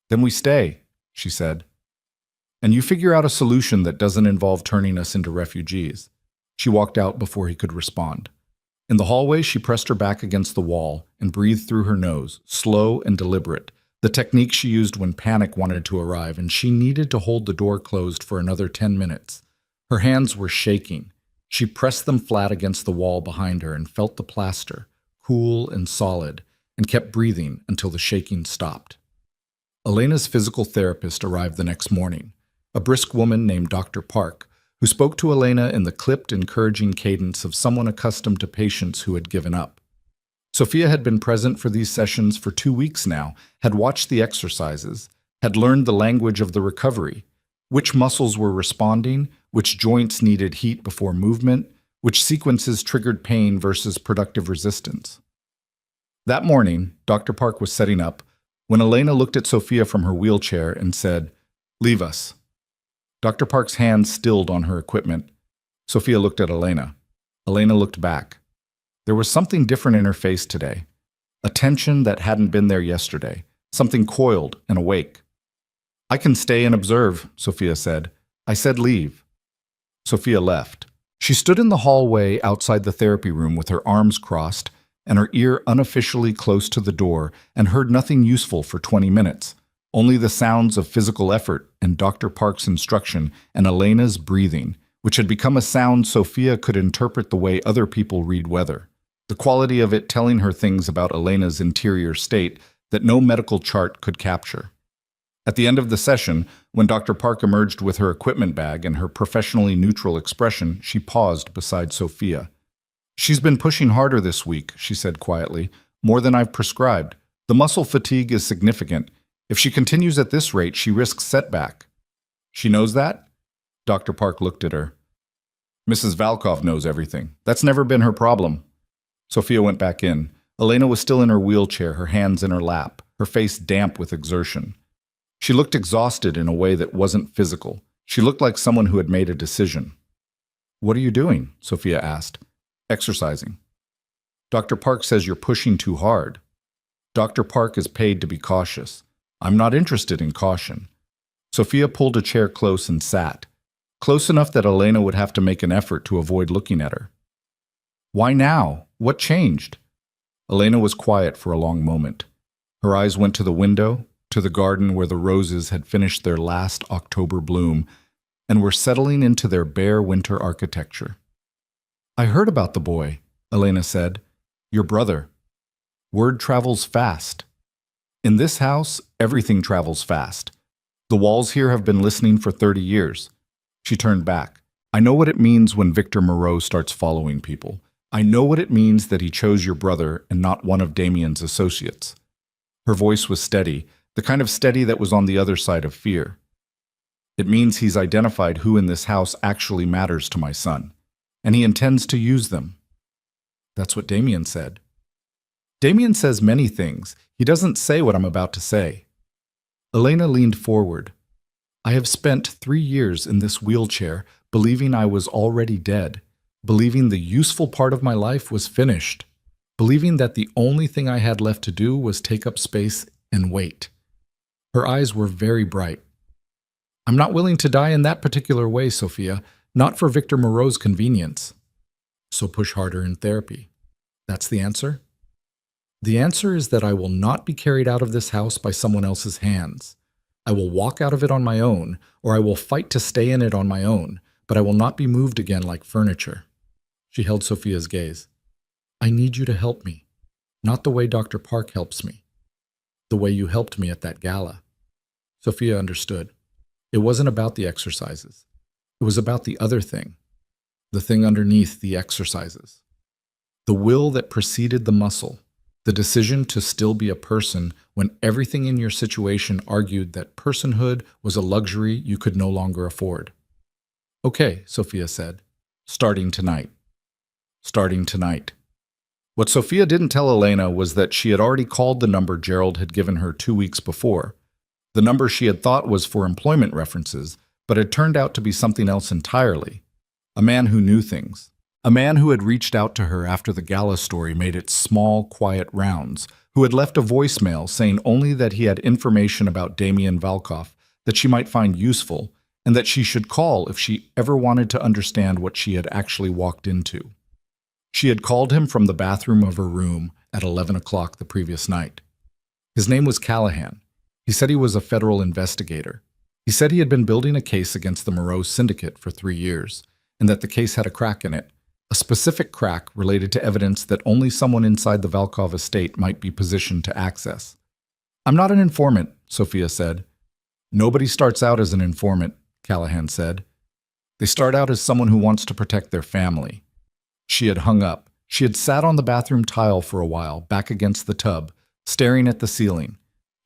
"Then we stay," she said. "And you figure out a solution that doesn't involve turning us into refugees." She walked out before he could respond. In the hallway, she pressed her back against the wall and breathed through her nose, slow and deliberate, the technique she used when panic wanted to arrive, and she needed to hold the door closed for another 10 minutes. Her hands were shaking. She pressed them flat against the wall behind her and felt the plaster, cool and solid, and kept breathing until the shaking stopped. Elena's physical therapist arrived the next morning, a brisk woman named Dr. Park, who spoke to Elena in the clipped, encouraging cadence of someone accustomed to patients who had given up. Sophia had been present for these sessions for 2 weeks now, had watched the exercises, had learned the language of the recovery, which muscles were responding, which joints needed heat before movement, which sequences triggered pain versus productive resistance. That morning, Dr. Park was setting up when Elena looked at Sophia from her wheelchair and said, "Leave us." Dr. Park's hand stilled on her equipment. Sophia looked at Elena. Elena looked back. There was something different in her face today, a tension that hadn't been there yesterday, something coiled and awake. "I can stay and observe," Sophia said. "I said leave." Sophia left. She stood in the hallway outside the therapy room with her arms crossed and her ear unofficially close to the door and heard nothing useful for 20 minutes. Only the sounds of physical effort and Dr. Park's instruction and Elena's breathing, which had become a sound Sophia could interpret the way other people read weather. The quality of it telling her things about Elena's interior state that no medical chart could capture. At the end of the session, when Dr. Park emerged with her equipment bag and her professionally neutral expression, she paused beside Sophia. "She's been pushing harder this week," she said quietly, More than I've prescribed. The muscle fatigue is significant. If she continues at this rate, she risks setback. She knows that? Dr. Park looked at her. Mrs. Valkov knows everything. That's never been her problem. Sophia went back in. Elena was still in her wheelchair, her hands in her lap, her face damp with exertion. She looked exhausted in a way that wasn't physical. She looked like someone who had made a decision. What are you doing? Sophia asked. Exercising. Dr. Park says you're pushing too hard. Dr. Park is paid to be cautious. I'm not interested in caution. Sophia pulled a chair close and sat, close enough that Elena would have to make an effort to avoid looking at her. Why now? What changed? Elena was quiet for a long moment. Her eyes went to the window, to the garden where the roses had finished their last October bloom and were settling into their bare winter architecture. I heard about the boy, Elena said. Your brother. Word travels fast. In this house, everything travels fast. The walls here have been listening for 30 years. She turned back. I know what it means when Victor Moreau starts following people. I know what it means that he chose your brother and not one of Damien's associates. Her voice was steady, the kind of steady that was on the other side of fear. It means he's identified who in this house actually matters to my son, and he intends to use them. That's what Damien said. Damien says many things. He doesn't say what I'm about to say. Elena leaned forward. I have spent 3 years in this wheelchair believing I was already dead, believing the useful part of my life was finished, believing that the only thing I had left to do was take up space and wait. Her eyes were very bright. I'm not willing to die in that particular way, Sophia, not for Victor Moreau's convenience. So push harder in therapy. That's the answer? The answer is that I will not be carried out of this house by someone else's hands. I will walk out of it on my own, or I will fight to stay in it on my own, but I will not be moved again like furniture. She held Sophia's gaze. I need you to help me, not the way Dr. Park helps me, the way you helped me at that gala. Sophia understood. It wasn't about the exercises. It was about the other thing, the thing underneath the exercises. The will that preceded the muscle, the decision to still be a person when everything in your situation argued that personhood was a luxury you could no longer afford. Okay, Sophia said, starting tonight. Starting tonight. What Sophia didn't tell Elena was that she had already called the number Gerald had given her 2 weeks before. The number she had thought was for employment references, but had turned out to be something else entirely. A man who knew things. A man who had reached out to her after the gala story made its small, quiet rounds, who had left a voicemail saying only that he had information about Damien Valkov that she might find useful, and that she should call if she ever wanted to understand what she had actually walked into. She had called him from the bathroom of her room at 11 o'clock the previous night. His name was Callahan. He said he was a federal investigator. He said he had been building a case against the Moreau syndicate for 3 years, and that the case had a crack in it, a specific crack related to evidence that only someone inside the Valkov estate might be positioned to access. I'm not an informant, Sophia said. Nobody starts out as an informant, Callahan said. They start out as someone who wants to protect their family. She had hung up. She had sat on the bathroom tile for a while, back against the tub, staring at the ceiling.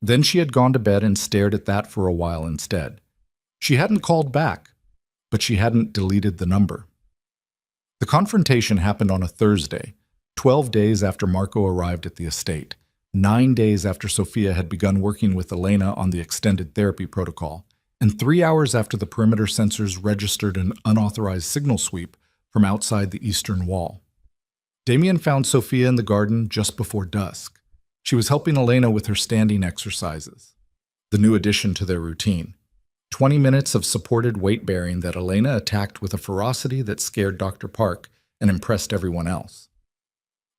Then she had gone to bed and stared at that for a while instead. She hadn't called back, but she hadn't deleted the number. The confrontation happened on a Thursday, 12 days after Marco arrived at the estate, 9 days after Sophia had begun working with Elena on the extended therapy protocol, and 3 hours after the perimeter sensors registered an unauthorized signal sweep from outside the eastern wall. Damien found Sophia in the garden just before dusk. She was helping Elena with her standing exercises, the new addition to their routine. 20 minutes of supported weight-bearing that Elena attacked with a ferocity that scared Dr. Park and impressed everyone else.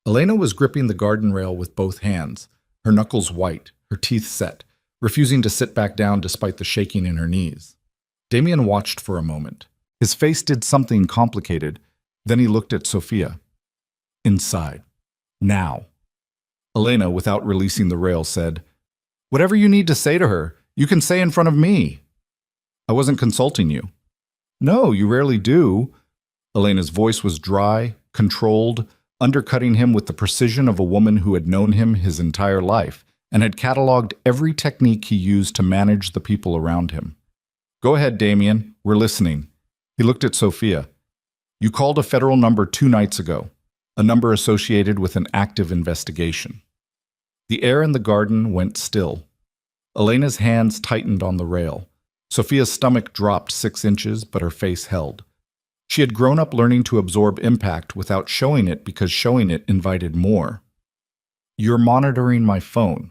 Elena was gripping the garden rail with both hands, her knuckles white, her teeth set, refusing to sit back down despite the shaking in her knees. Damien watched for a moment. His face did something complicated. Then he looked at Sophia. Inside. Now. Elena, without releasing the rail, said, Whatever you need to say to her, you can say in front of me. I wasn't consulting you. No, you rarely do. Elena's voice was dry, controlled, undercutting him with the precision of a woman who had known him his entire life and had cataloged every technique he used to manage the people around him. "Go ahead, Damien. We're listening." He looked at Sophia. "You called a federal number 2 nights ago, a number associated with an active investigation." The air in the garden went still. Elena's hands tightened on the rail. Sophia's stomach dropped 6 inches, but her face held. She had grown up learning to absorb impact without showing it because showing it invited more. "You're monitoring my phone."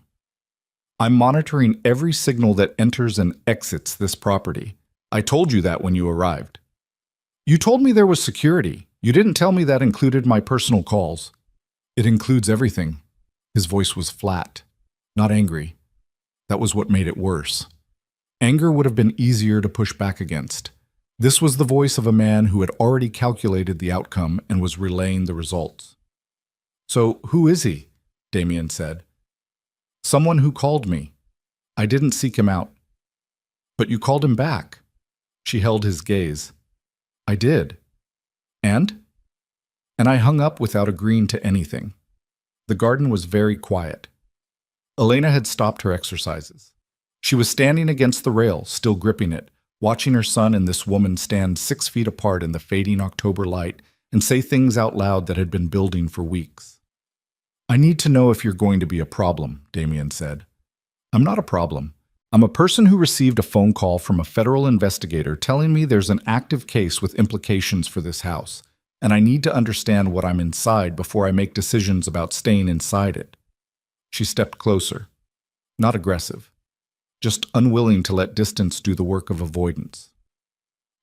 "I'm monitoring every signal that enters and exits this property. I told you that when you arrived." "You told me there was security. You didn't tell me that included my personal calls." "It includes everything." His voice was flat, not angry. That was what made it worse. Anger would have been easier to push back against. This was the voice of a man who had already calculated the outcome and was relaying the results. "So who is he?" Damien said. "Someone who called me. I didn't seek him out." "But you called him back." She held his gaze. "I did. And?" "And I hung up without agreeing to anything." The garden was very quiet. Elena had stopped her exercises. She was standing against the rail, still gripping it, watching her son and this woman stand 6 feet apart in the fading October light and say things out loud that had been building for weeks. "I need to know if you're going to be a problem," Damien said. "I'm not a problem. I'm a person who received a phone call from a federal investigator telling me there's an active case with implications for this house, and I need to understand what I'm inside before I make decisions about staying inside it." She stepped closer. Not aggressive. Just unwilling to let distance do the work of avoidance.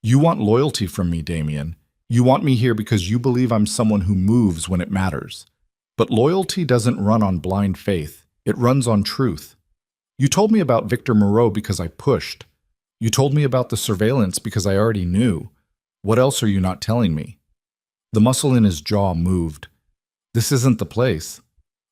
"You want loyalty from me, Damien. You want me here because you believe I'm someone who moves when it matters. But loyalty doesn't run on blind faith. It runs on truth. You told me about Victor Moreau because I pushed. You told me about the surveillance because I already knew. What else are you not telling me?" The muscle in his jaw moved. "This isn't the place.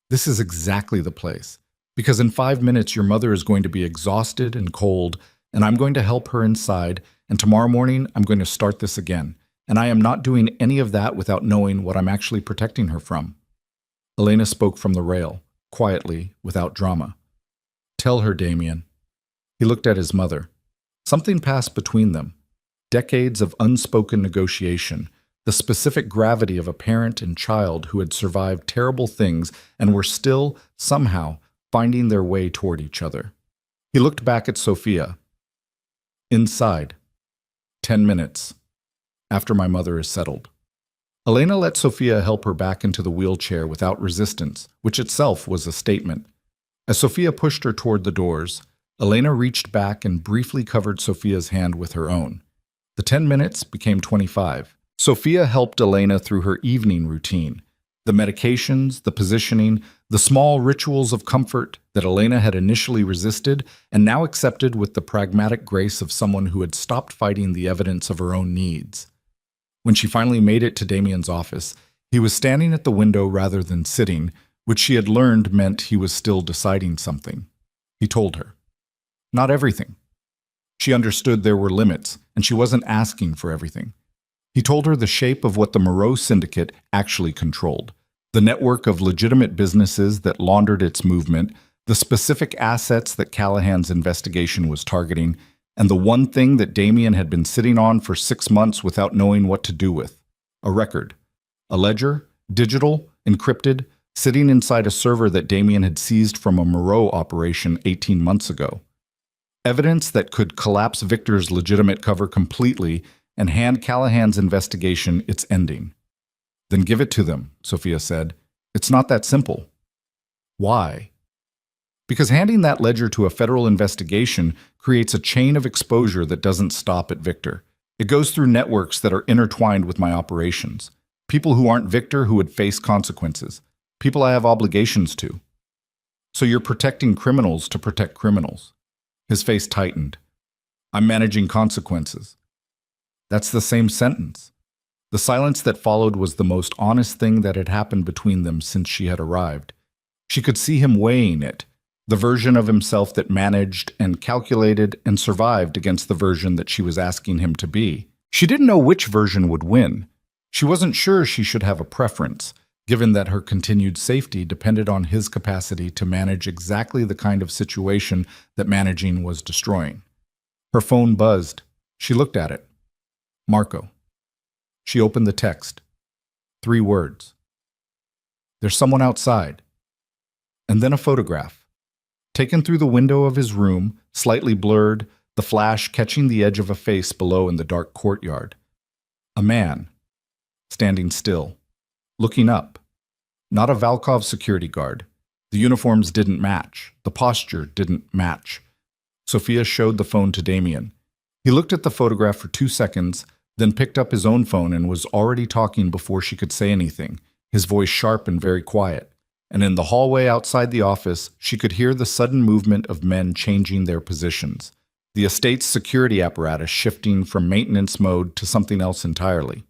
This is exactly the place. Because in 5 minutes your mother is going to be exhausted and cold, and I'm going to help her inside, and tomorrow morning I'm going to start this again. And I am not doing any of that without knowing what I'm actually protecting her from." Elena spoke from the rail, quietly, without drama. "Tell her, Damien." He looked at his mother. Something passed between them. Decades of unspoken negotiation, the specific gravity of a parent and child who had survived terrible things and were still, somehow, finding their way toward each other. He looked back at Sophia. "Inside. 10 minutes. After my mother is settled." Elena let Sophia help her back into the wheelchair without resistance, which itself was a statement. As Sophia pushed her toward the doors, Elena reached back and briefly covered Sophia's hand with her own. The 10 minutes became 25. Sophia helped Elena through her evening routine. The medications, the positioning, the small rituals of comfort that Elena had initially resisted and now accepted with the pragmatic grace of someone who had stopped fighting the evidence of her own needs. When she finally made it to Damien's office, he was standing at the window rather than sitting, which she had learned meant he was still deciding something. He told her. Not everything. She understood there were limits, and she wasn't asking for everything. He told her the shape of what the Moreau Syndicate actually controlled, the network of legitimate businesses that laundered its movement, the specific assets that Callahan's investigation was targeting, and the one thing that Damien had been sitting on for 6 months without knowing what to do with, a record. A ledger, digital, encrypted, sitting inside a server that Damien had seized from a Moreau operation 18 months ago. Evidence that could collapse Victor's legitimate cover completely and hand Callahan's investigation its ending. Then give it to them, Sophia said. It's not that simple. Why? Because handing that ledger to a federal investigation creates a chain of exposure that doesn't stop at Victor. It goes through networks that are intertwined with my operations. People who aren't Victor who would face consequences. People I have obligations to. So you're protecting criminals to protect criminals. His face tightened. I'm managing consequences. That's the same sentence. The silence that followed was the most honest thing that had happened between them since she had arrived. She could see him weighing it, the version of himself that managed and calculated and survived against the version that she was asking him to be. She didn't know which version would win. She wasn't sure she should have a preference. given that her continued safety depended on his capacity to manage exactly the kind of situation that managing was destroying. Her phone buzzed. She looked at it. Marco. She opened the text. 3 words. There's someone outside. And then a photograph. Taken through the window of his room, slightly blurred, the flash catching the edge of a face below in the dark courtyard. A man, standing still, looking up. Not a Valkov security guard. The uniforms didn't match. The posture didn't match. Sophia showed the phone to Damien. He looked at the photograph for 2 seconds, then picked up his own phone and was already talking before she could say anything, his voice sharp and very quiet. And in the hallway outside the office, she could hear the sudden movement of men changing their positions, the estate's security apparatus shifting from maintenance mode to something else entirely.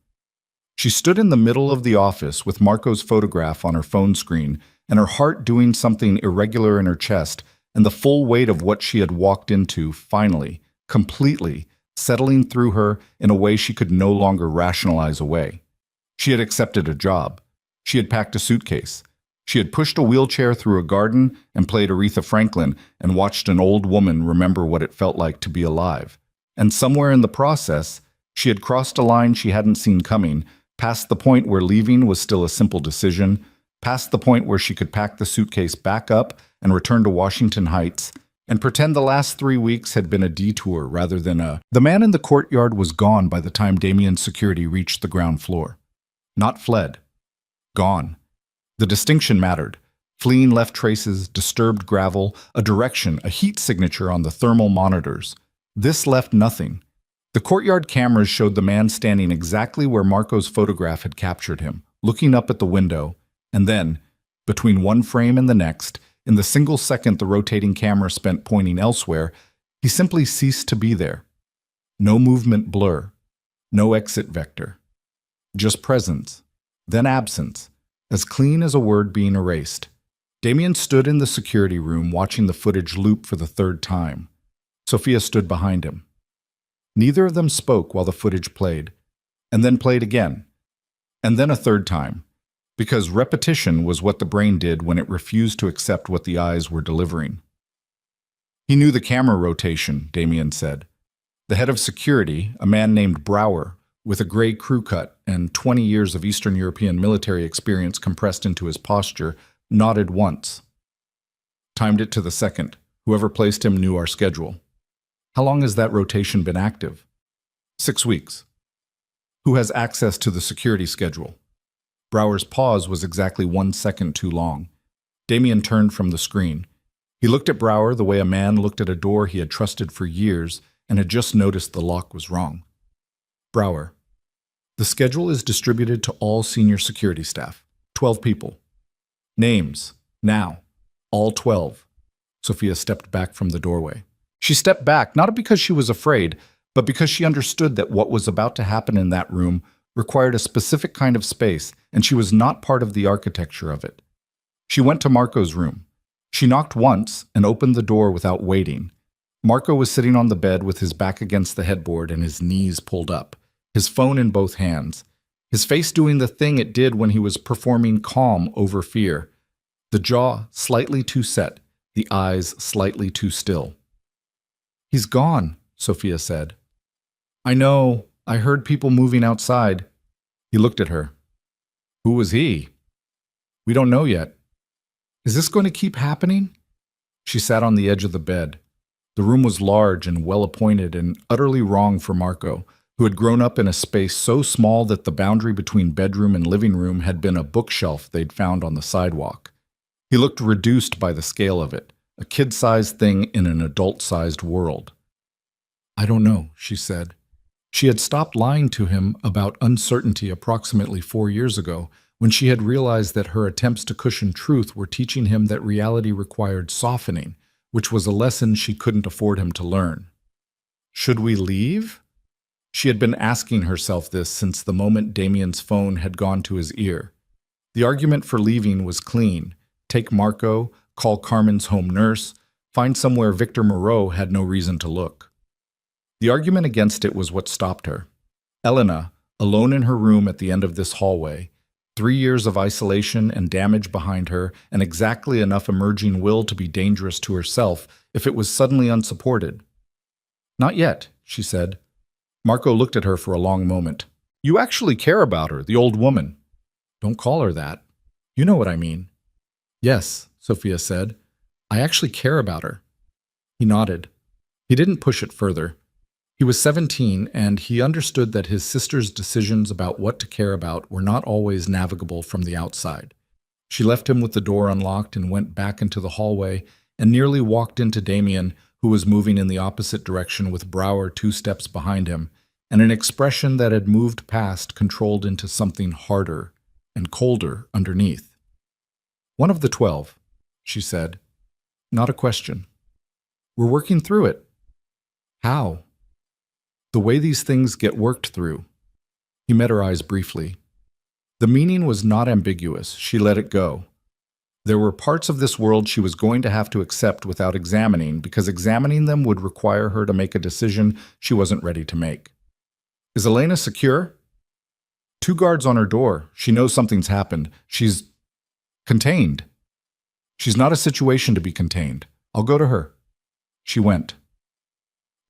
She stood in the middle of the office with Marco's photograph on her phone screen and her heart doing something irregular in her chest and the full weight of what she had walked into finally, completely, settling through her in a way she could no longer rationalize away. She had accepted a job. She had packed a suitcase. She had pushed a wheelchair through a garden and played Aretha Franklin and watched an old woman remember what it felt like to be alive. And somewhere in the process, she had crossed a line she hadn't seen coming, past the point where leaving was still a simple decision, past the point where she could pack the suitcase back up and return to Washington Heights, and pretend the last 3 weeks had been a detour rather than a... The man in the courtyard was gone by the time Damien's security reached the ground floor. Not fled. Gone. The distinction mattered. Fleeing left traces, disturbed gravel, a direction, a heat signature on the thermal monitors. This left nothing. The courtyard cameras showed the man standing exactly where Marco's photograph had captured him, looking up at the window, and then, between one frame and the next, in the single second the rotating camera spent pointing elsewhere, he simply ceased to be there. No movement blur. No exit vector. Just presence. Then absence. As clean as a word being erased. Damien stood in the security room watching the footage loop for the 3rd time. Sophia stood behind him. Neither of them spoke while the footage played, and then played again, and then a 3rd time, because repetition was what the brain did when it refused to accept what the eyes were delivering. He knew the camera rotation, Damien said. The head of security, a man named Brower, with a gray crew cut and 20 years of Eastern European military experience compressed into his posture, nodded once. Timed it to the second. Whoever placed him knew our schedule. How long has that rotation been active? 6 weeks. Who has access to the security schedule? Brower's pause was exactly 1 second too long. Damien turned from the screen. He looked at Brower the way a man looked at a door he had trusted for years and had just noticed the lock was wrong. Brower. The schedule is distributed to all senior security staff. 12 people. Names. Now. All 12. Sophia stepped back from the doorway. She stepped back not because she was afraid, but because she understood that what was about to happen in that room required a specific kind of space, and she was not part of the architecture of it. She went to Marco's room. She knocked once and opened the door without waiting. Marco was sitting on the bed with his back against the headboard and his knees pulled up, his phone in both hands, his face doing the thing it did when he was performing calm over fear, the jaw slightly too set, the eyes slightly too still. "He's gone," Sophia said. "I know. I heard people moving outside." He looked at her. "Who was he?" "We don't know yet." "Is this going to keep happening?" She sat on the edge of the bed. The room was large and well-appointed and utterly wrong for Marco, who had grown up in a space so small that the boundary between bedroom and living room had been a bookshelf they'd found on the sidewalk. He looked reduced by the scale of it, a kid-sized thing in an adult-sized world. "I don't know," she said. She had stopped lying to him about uncertainty approximately 4 years ago, when she had realized that her attempts to cushion truth were teaching him that reality required softening, which was a lesson she couldn't afford him to learn. Should we leave? She had been asking herself this since the moment Damien's phone had gone to his ear. The argument for leaving was clean. Take Marco, call Carmen's home nurse, find somewhere Victor Moreau had no reason to look. The argument against it was what stopped her. Elena, alone in her room at the end of this hallway, 3 years of isolation and damage behind her, and exactly enough emerging will to be dangerous to herself if it was suddenly unsupported. Not yet, she said. Marco looked at her for a long moment. You actually care about her, the old woman. Don't call her that. You know what I mean. Yes, Sophia said. I actually care about her. He nodded. He didn't push it further. He was 17, and he understood that his sister's decisions about what to care about were not always navigable from the outside. She left him with the door unlocked and went back into the hallway and nearly walked into Damien, who was moving in the opposite direction with Brower 2 steps behind him, and an expression that had moved past controlled into something harder and colder underneath. One of the 12, she said. Not a question. We're working through it. How? The way these things get worked through. He met her eyes briefly. The meaning was not ambiguous. She let it go. There were parts of this world she was going to have to accept without examining, because examining them would require her to make a decision she wasn't ready to make. Is Elena secure? 2 guards on her door. She knows something's happened. She's contained. She's not a situation to be contained. I'll go to her. She went.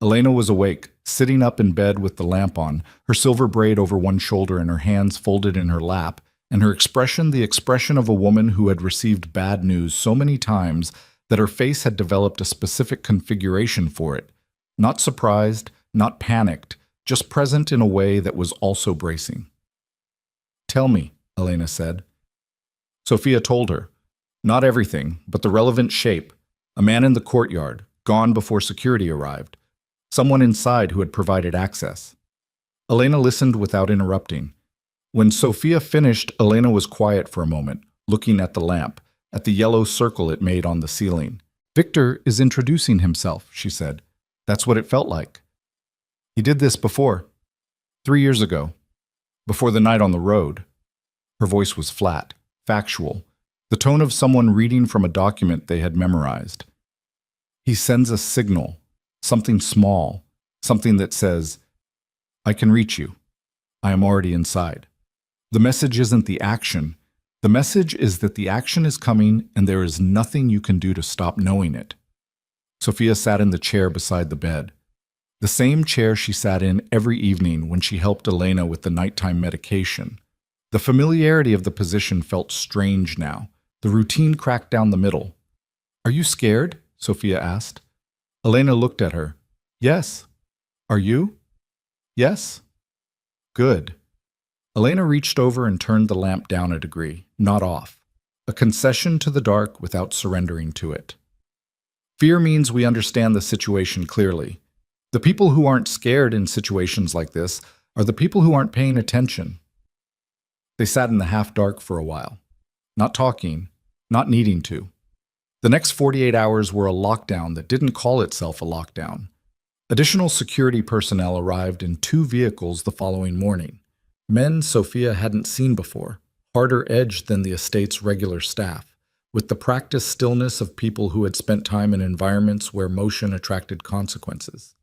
Elena was awake, sitting up in bed with the lamp on, her silver braid over one shoulder and her hands folded in her lap, and her expression the expression of a woman who had received bad news so many times that her face had developed a specific configuration for it. Not surprised, not panicked, just present in a way that was also bracing. Tell me, Elena said. Sophia told her. Not everything, but the relevant shape. A man in the courtyard, gone before security arrived. Someone inside who had provided access. Elena listened without interrupting. When Sophia finished, Elena was quiet for a moment, looking at the lamp, at the yellow circle it made on the ceiling. Victor is introducing himself, she said. That's what it felt like. He did this before. 3 years ago. Before the night on the road. Her voice was flat, factual, the tone of someone reading from a document they had memorized. He sends a signal. Something small, something that says, I can reach you. I am already inside. The message isn't the action. The message is that the action is coming and there is nothing you can do to stop knowing it. Sophia sat in the chair beside the bed. The same chair she sat in every evening when she helped Elena with the nighttime medication. The familiarity of the position felt strange now. The routine cracked down the middle. Are you scared? Sophia asked. Elena looked at her. Yes. Are you? Yes. Good. Elena reached over and turned the lamp down a degree, not off. A concession to the dark without surrendering to it. Fear means we understand the situation clearly. The people who aren't scared in situations like this are the people who aren't paying attention. They sat in the half-dark for a while, not talking, not needing to. The next 48 hours were a lockdown that didn't call itself a lockdown. Additional security personnel arrived in 2 vehicles the following morning. Men Sophia hadn't seen before, harder edged than the estate's regular staff, with the practiced stillness of people who had spent time in environments where motion attracted consequences.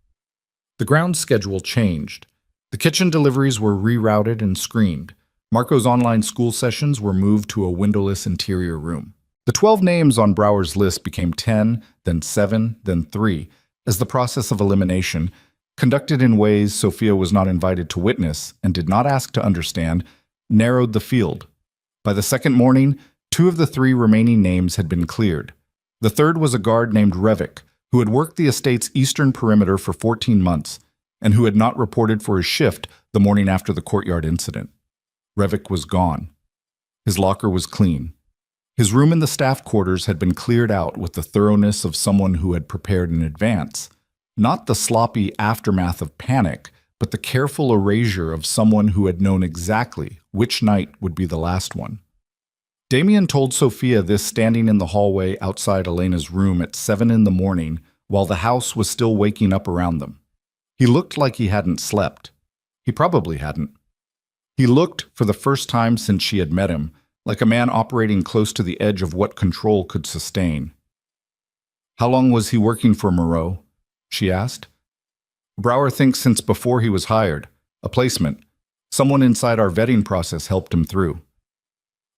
The ground schedule changed. The kitchen deliveries were rerouted and screened. Marco's online school sessions were moved to a windowless interior room. The 12 names on Brower's list became 10, then 7, then 3, as the process of elimination, conducted in ways Sophia was not invited to witness and did not ask to understand, narrowed the field. By the second morning, 2 of the 3 remaining names had been cleared. The third was a guard named Revik, who had worked the estate's eastern perimeter for 14 months and who had not reported for his shift the morning after the courtyard incident. Revik was gone. His locker was clean. His room in the staff quarters had been cleared out with the thoroughness of someone who had prepared in advance. Not the sloppy aftermath of panic, but the careful erasure of someone who had known exactly which night would be the last one. Damien told Sophia this standing in the hallway outside Elena's room at 7 in the morning while the house was still waking up around them. He looked like he hadn't slept. He probably hadn't. He looked, for the first time since she had met him, like a man operating close to the edge of what control could sustain. How long was he working for Moreau? She asked. Brower thinks since before he was hired. A placement. Someone inside our vetting process helped him through.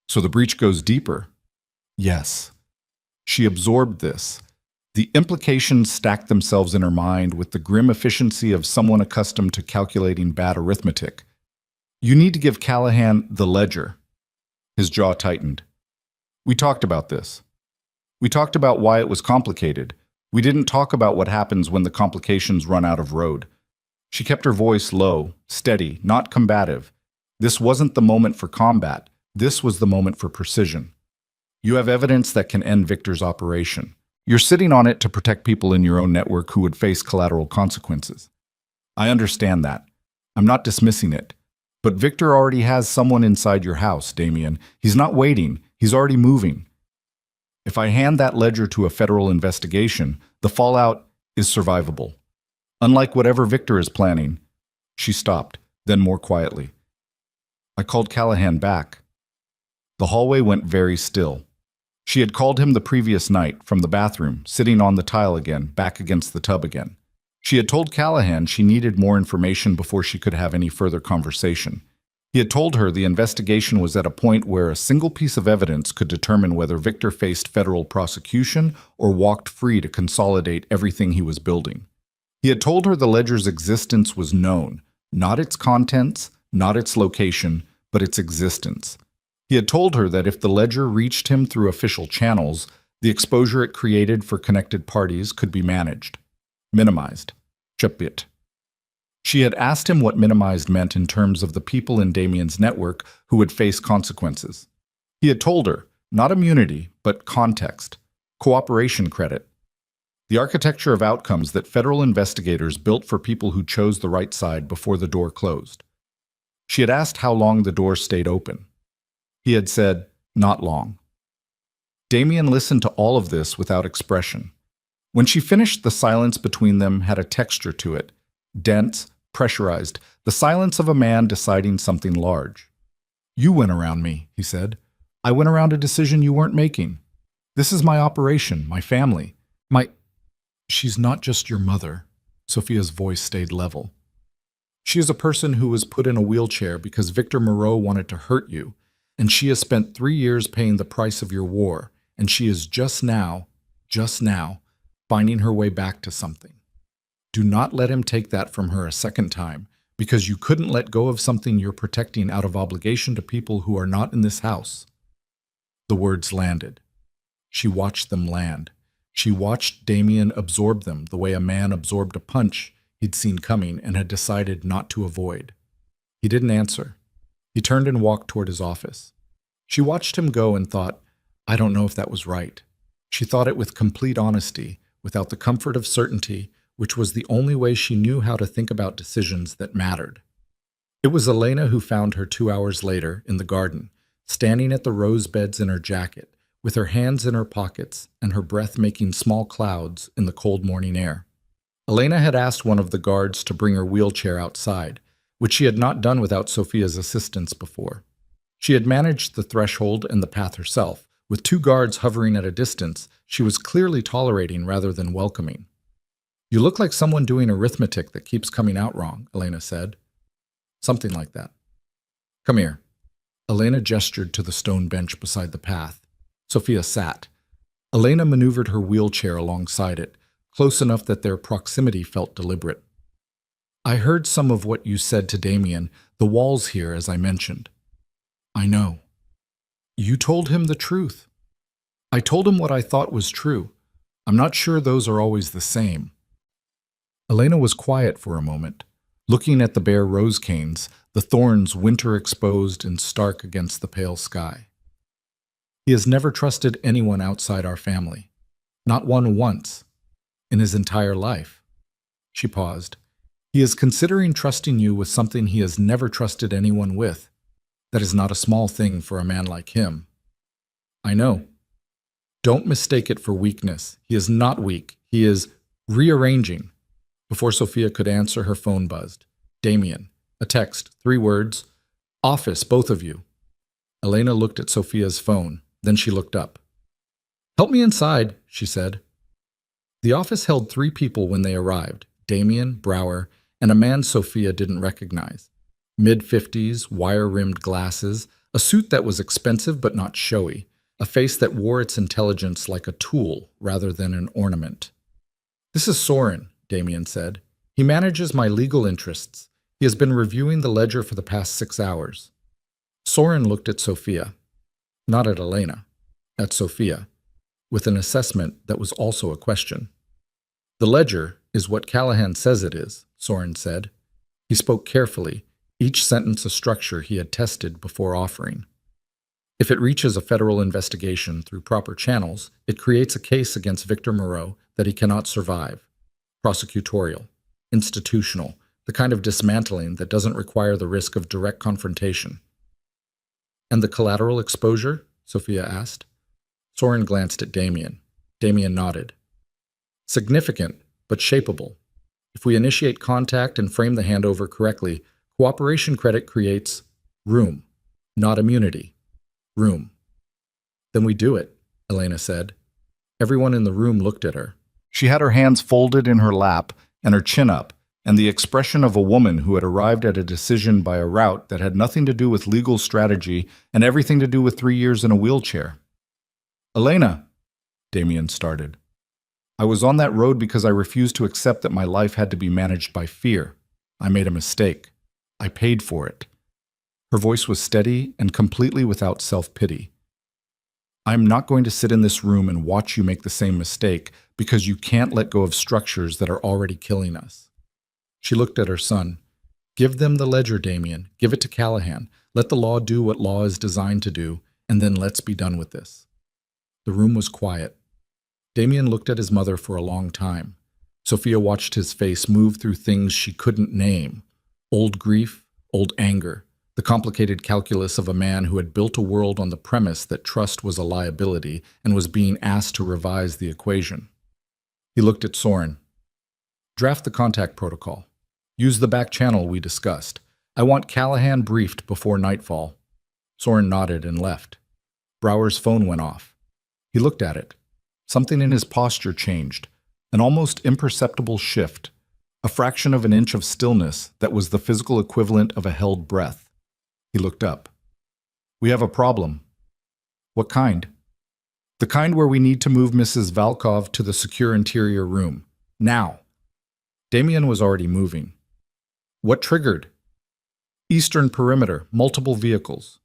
So the breach goes deeper. Yes. She absorbed this. The implications stacked themselves in her mind with the grim efficiency of someone accustomed to calculating bad arithmetic. You need to give Callahan the ledger. His jaw tightened. We talked about this. We talked about why it was complicated. We didn't talk about what happens when the complications run out of road. She kept her voice low, steady, not combative. This wasn't the moment for combat. This was the moment for precision. You have evidence that can end Victor's operation. You're sitting on it to protect people in your own network who would face collateral consequences. I understand that. I'm not dismissing it. But Victor already has someone inside your house, Damien. He's not waiting. He's already moving. If I hand that ledger to a federal investigation, the fallout is survivable. Unlike whatever Victor is planning. She stopped, then more quietly. I called Callahan back. The hallway went very still. She had called him the previous night, from the bathroom, sitting on the tile again, back against the tub again. She had told Callahan she needed more information before she could have any further conversation. He had told her the investigation was at a point where a single piece of evidence could determine whether Victor faced federal prosecution or walked free to consolidate everything he was building. He had told her the ledger's existence was known, not its contents, not its location, but its existence. He had told her that if the ledger reached him through official channels, the exposure it created for connected parties could be managed. Minimized. Chapit. She had asked him what minimized meant in terms of the people in Damien's network who would face consequences. He had told her, not immunity, but context, cooperation credit. The architecture of outcomes that federal investigators built for people who chose the right side before the door closed. She had asked how long the door stayed open. He had said, not long. Damien listened to all of this without expression. When she finished, the silence between them had a texture to it, dense, pressurized, the silence of a man deciding something large. You went around me, he said. I went around a decision you weren't making. This is my operation, my family, my... She's not just your mother. Sophia's voice stayed level. She is a person who was put in a wheelchair because Victor Moreau wanted to hurt you, and she has spent 3 years paying the price of your war, and she is just now, finding her way back to something. Do not let him take that from her a second time, because you couldn't let go of something you're protecting out of obligation to people who are not in this house. The words landed. She watched them land. She watched Damien absorb them the way a man absorbed a punch he'd seen coming and had decided not to avoid. He didn't answer. He turned and walked toward his office. She watched him go and thought, I don't know if that was right. She thought it with complete honesty, without the comfort of certainty, which was the only way she knew how to think about decisions that mattered. It was Elena who found her 2 hours later in the garden, standing at the rose beds in her jacket, with her hands in her pockets and her breath making small clouds in the cold morning air. Elena had asked one of the guards to bring her wheelchair outside, which she had not done without Sophia's assistance before. She had managed the threshold and the path herself. With 2 guards hovering at a distance, she was clearly tolerating rather than welcoming. You look like someone doing arithmetic that keeps coming out wrong, Elena said. Something like that. Come here. Elena gestured to the stone bench beside the path. Sophia sat. Elena maneuvered her wheelchair alongside it, close enough that their proximity felt deliberate. I heard some of what you said to Damien, the walls here, as I mentioned. I know. You told him the truth. I told him what I thought was true. I'm not sure those are always the same. Elena was quiet for a moment, looking at the bare rose canes, the thorns winter exposed and stark against the pale sky. He has never trusted anyone outside our family. Not one once. In his entire life. She paused. He is considering trusting you with something he has never trusted anyone with. That is not a small thing for a man like him. I know. Don't mistake it for weakness. He is not weak. He is rearranging. Before Sophia could answer, her phone buzzed. Damien. A text. 3 words. Office, both of you. Elena looked at Sophia's phone. Then she looked up. Help me inside, she said. The office held 3 people when they arrived, Damien, Brower, and a man Sophia didn't recognize. Mid-50s, wire-rimmed glasses, A suit that was expensive but not showy. A face that wore its intelligence like a tool rather than an ornament. "This is Soren," Damien said. "He manages my legal interests. He has been reviewing the ledger for the past 6 hours." Soren looked at Sophia. Not at Elena. At Sophia. With an assessment that was also a question. "The ledger is what Callahan says it is," Soren said. He spoke carefully, each sentence a structure he had tested before offering. "If it reaches a federal investigation through proper channels, it creates a case against Victor Moreau that he cannot survive. Prosecutorial, institutional, the kind of dismantling that doesn't require the risk of direct confrontation." "And the collateral exposure?" Sophia asked. Soren glanced at Damien. Damien nodded. "Significant, but shapeable. If we initiate contact and frame the handover correctly, cooperation credit creates room, not immunity. Room." "Then we do it," Elena said. Everyone in the room looked at her. She had her hands folded in her lap and her chin up, and the expression of a woman who had arrived at a decision by a route that had nothing to do with legal strategy and everything to do with 3 years in a wheelchair. "Elena," Damien started. "I was on that road because I refused to accept that my life had to be managed by fear. I made a mistake. I paid for it." Her voice was steady and completely without self-pity. "I am not going to sit in this room and watch you make the same mistake because you can't let go of structures that are already killing us." She looked at her son. "Give them the ledger, Damien. Give it to Callahan. Let the law do what law is designed to do, and then let's be done with this." The room was quiet. Damien looked at his mother for a long time. Sophia watched his face move through things she couldn't name. Old grief, old anger, the complicated calculus of a man who had built a world on the premise that trust was a liability and was being asked to revise the equation. He looked at Soren. "Draft the contact protocol. Use the back channel we discussed. I want Callahan briefed before nightfall." Soren nodded and left. Brower's phone went off. He looked at it. Something in his posture changed, an almost imperceptible shift, a fraction of an inch of stillness that was the physical equivalent of a held breath. He looked up. "We have a problem." "What kind?" "The kind where we need to move Mrs. Valkov to the secure interior room. Now." Damien was already moving. "What triggered?" "Eastern perimeter, multiple vehicles."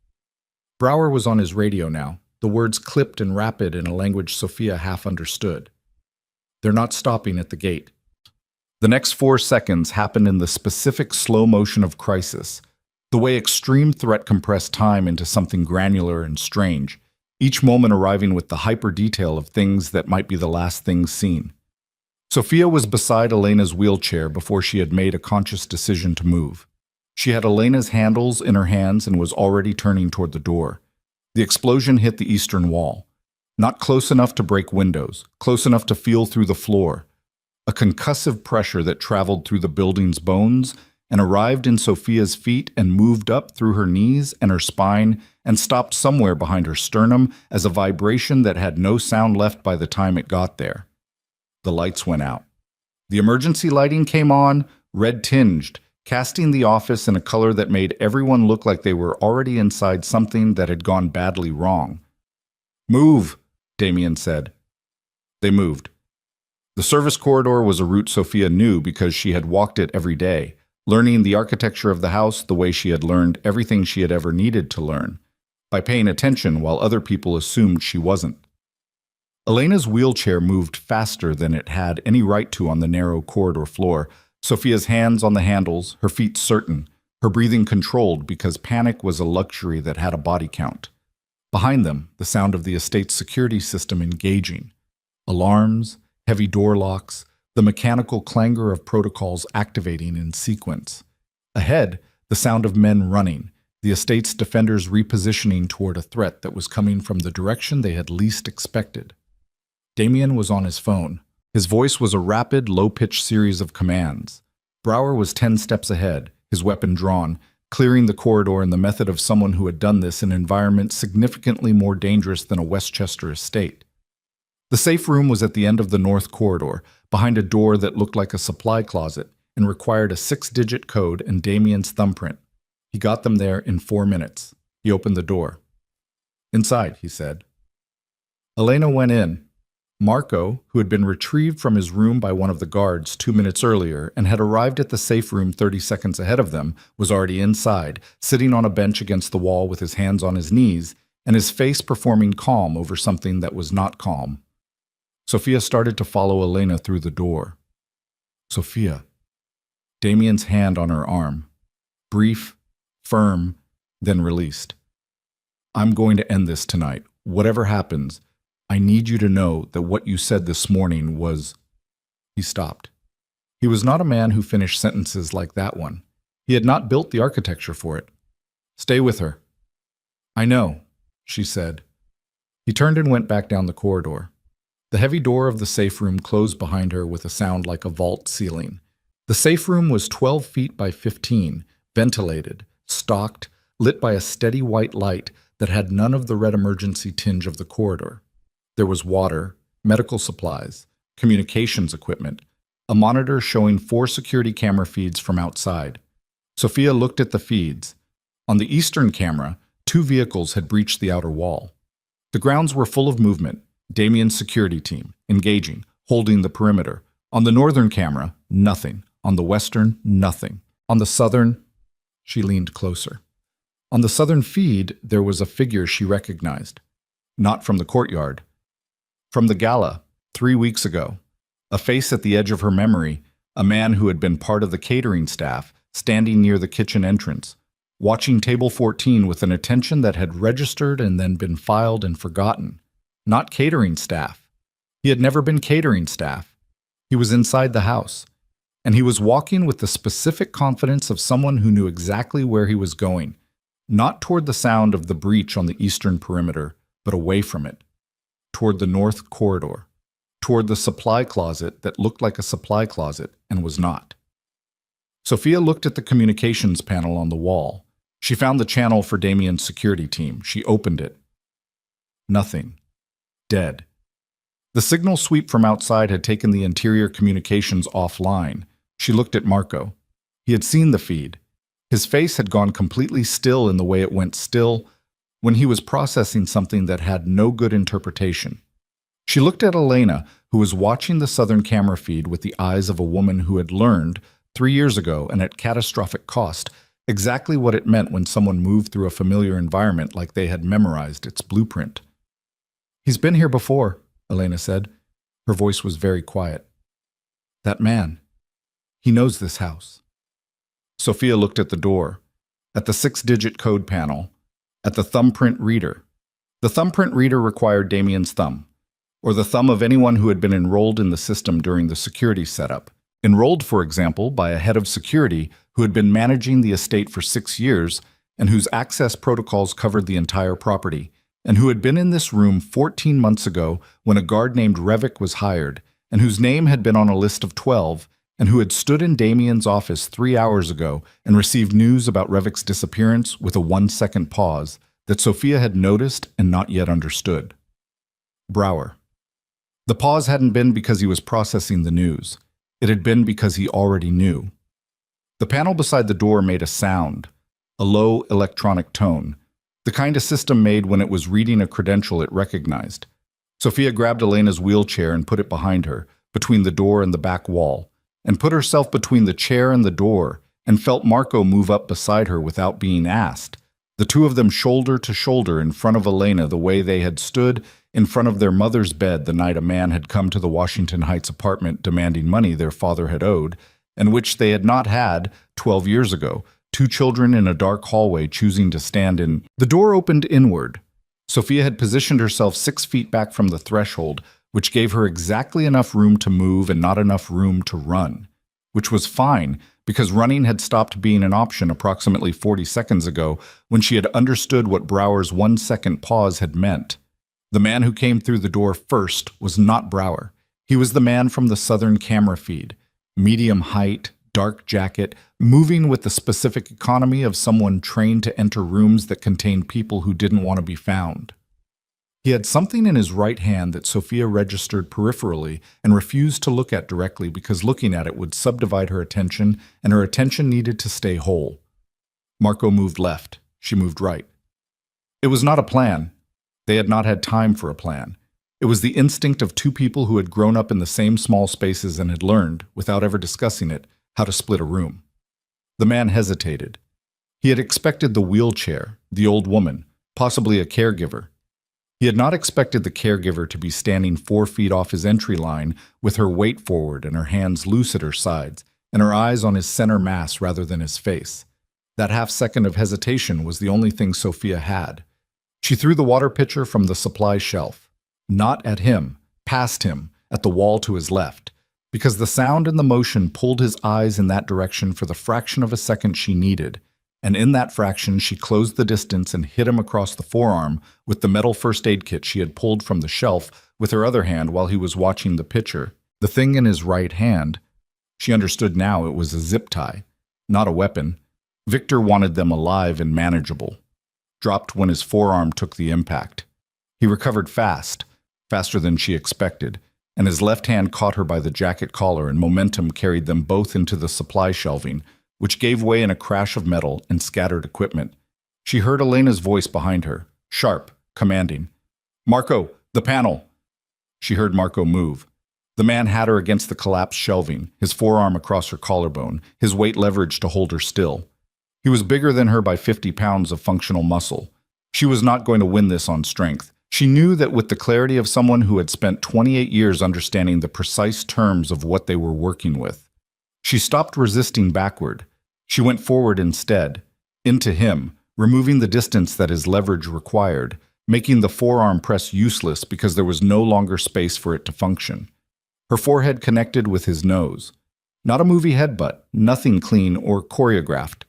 Brower was on his radio now, the words clipped and rapid in a language Sophia half understood. "They're not stopping at the gate." The next 4 seconds happened in the specific slow motion of crisis, the way extreme threat compressed time into something granular and strange, each moment arriving with the hyper-detail of things that might be the last things seen. Sophia was beside Elena's wheelchair before she had made a conscious decision to move. She had Elena's handles in her hands and was already turning toward the door. The explosion hit the eastern wall. Not close enough to break windows, close enough to feel through the floor. A concussive pressure that traveled through the building's bones and arrived in Sophia's feet and moved up through her knees and her spine and stopped somewhere behind her sternum as a vibration that had no sound left by the time it got there. The lights went out. The emergency lighting came on, red-tinged, casting the office in a color that made everyone look like they were already inside something that had gone badly wrong. "Move," Damien said. They moved. The service corridor was a route Sophia knew because she had walked it every day, learning the architecture of the house the way she had learned everything she had ever needed to learn, by paying attention while other people assumed she wasn't. Elena's wheelchair moved faster than it had any right to on the narrow corridor floor, Sophia's hands on the handles, her feet certain, her breathing controlled because panic was a luxury that had a body count. Behind them, the sound of the estate's security system engaging. Alarms, heavy door locks, the mechanical clangor of protocols activating in sequence. Ahead, the sound of men running, the estate's defenders repositioning toward a threat that was coming from the direction they had least expected. Damien was on his phone. His voice was a rapid, low-pitched series of commands. Brower was 10 steps ahead, his weapon drawn, clearing the corridor in the method of someone who had done this in an environment significantly more dangerous than a Westchester estate. The safe room was at the end of the north corridor, behind a door that looked like a supply closet and required a 6-digit code and Damien's thumbprint. He got them there in 4 minutes. He opened the door. "Inside," he said. Elena went in. Marco, who had been retrieved from his room by one of the guards 2 minutes earlier and had arrived at the safe room 30 seconds ahead of them, was already inside, sitting on a bench against the wall with his hands on his knees and his face performing calm over something that was not calm. Sophia started to follow Elena through the door. "Sophia." Damien's hand on her arm. Brief, firm, then released. "I'm going to end this tonight. Whatever happens, I need you to know that what you said this morning was—" He stopped. He was not a man who finished sentences like that one. He had not built the architecture for it. "Stay with her." "I know," she said. He turned and went back down the corridor. The heavy door of the safe room closed behind her with a sound like a vault ceiling. The safe room was 12 feet by 15, ventilated, stocked, lit by a steady white light that had none of the red emergency tinge of the corridor. There was water, medical supplies, communications equipment, a monitor showing 4 security camera feeds from outside. Sophia looked at the feeds. On the eastern camera, 2 vehicles had breached the outer wall. The grounds were full of movement. Damien's security team, engaging, holding the perimeter. On the northern camera, nothing. On the western, nothing. On the southern, she leaned closer. On the southern feed, there was a figure she recognized. Not from the courtyard. From the gala, 3 weeks ago. A face at the edge of her memory, a man who had been part of the catering staff, standing near the kitchen entrance, watching table 14 with an attention that had registered and then been filed and forgotten. Not catering staff. He had never been catering staff. He was inside the house. And he was walking with the specific confidence of someone who knew exactly where he was going, not toward the sound of the breach on the eastern perimeter, but away from it, toward the north corridor, toward the supply closet that looked like a supply closet and was not. Sophia looked at the communications panel on the wall. She found the channel for Damien's security team. She opened it. Nothing. Dead. The signal sweep from outside had taken the interior communications offline. She looked at Marco. He had seen the feed. His face had gone completely still in the way it went still when he was processing something that had no good interpretation. She looked at Elena, who was watching the southern camera feed with the eyes of a woman who had learned, 3 years ago and at catastrophic cost, exactly what it meant when someone moved through a familiar environment like they had memorized its blueprint. "He's been here before," Elena said. Her voice was very quiet. "That man. He knows this house." Sophia looked at the door, at the 6-digit code panel, at the thumbprint reader. The thumbprint reader required Damien's thumb, or the thumb of anyone who had been enrolled in the system during the security setup. Enrolled, for example, by a head of security who had been managing the estate for 6 years and whose access protocols covered the entire property, and who had been in this room 14 months ago when a guard named Revik was hired, and whose name had been on a list of 12, and who had stood in Damien's office 3 hours ago and received news about Revik's disappearance with a 1-second pause that Sophia had noticed and not yet understood. Brower. The pause hadn't been because he was processing the news. It had been because he already knew. The panel beside the door made a sound, a low electronic tone, the kind a system made when it was reading a credential it recognized. Sophia grabbed Elena's wheelchair and put it behind her, between the door and the back wall, and put herself between the chair and the door, and felt Marco move up beside her without being asked, the two of them shoulder to shoulder in front of Elena the way they had stood in front of their mother's bed the night a man had come to the Washington Heights apartment demanding money their father had owed, and which they had not had 12 years ago, 2 children in a dark hallway choosing to stand in. The door opened inward. Sophia had positioned herself 6 feet back from the threshold, which gave her exactly enough room to move and not enough room to run, which was fine because running had stopped being an option approximately 40 seconds ago when she had understood what Brower's 1-second pause had meant. The man who came through the door first was not Brower. He was the man from the southern camera feed, medium height, dark jacket, moving with the specific economy of someone trained to enter rooms that contained people who didn't want to be found. He had something in his right hand that Sophia registered peripherally and refused to look at directly because looking at it would subdivide her attention, and her attention needed to stay whole. Marco moved left. She moved right. It was not a plan. They had not had time for a plan. It was the instinct of two people who had grown up in the same small spaces and had learned, without ever discussing it, how to split a room. The man hesitated. He had expected the wheelchair, the old woman, possibly a caregiver. He had not expected the caregiver to be standing 4 feet off his entry line with her weight forward and her hands loose at her sides, and her eyes on his center mass rather than his face. That half-second of hesitation was the only thing Sophia had. She threw the water pitcher from the supply shelf. Not at him, past him, at the wall to his left, because the sound and the motion pulled his eyes in that direction for the fraction of a second she needed, and in that fraction she closed the distance and hit him across the forearm with the metal first aid kit she had pulled from the shelf with her other hand while he was watching the pitcher. The thing in his right hand, she understood now it was a zip tie, not a weapon. Victor wanted them alive and manageable. Dropped when his forearm took the impact. He recovered fast, faster than she expected, and his left hand caught her by the jacket collar and momentum carried them both into the supply shelving, which gave way in a crash of metal and scattered equipment. She heard Elena's voice behind her, sharp, commanding. "Marco, the panel!" She heard Marco move. The man had her against the collapsed shelving, his forearm across her collarbone, his weight leveraged to hold her still. He was bigger than her by 50 pounds of functional muscle. She was not going to win this on strength. She knew that with the clarity of someone who had spent 28 years understanding the precise terms of what they were working with. She stopped resisting backward. She went forward instead, into him, removing the distance that his leverage required, making the forearm press useless because there was no longer space for it to function. Her forehead connected with his nose. Not a movie headbutt, nothing clean or choreographed.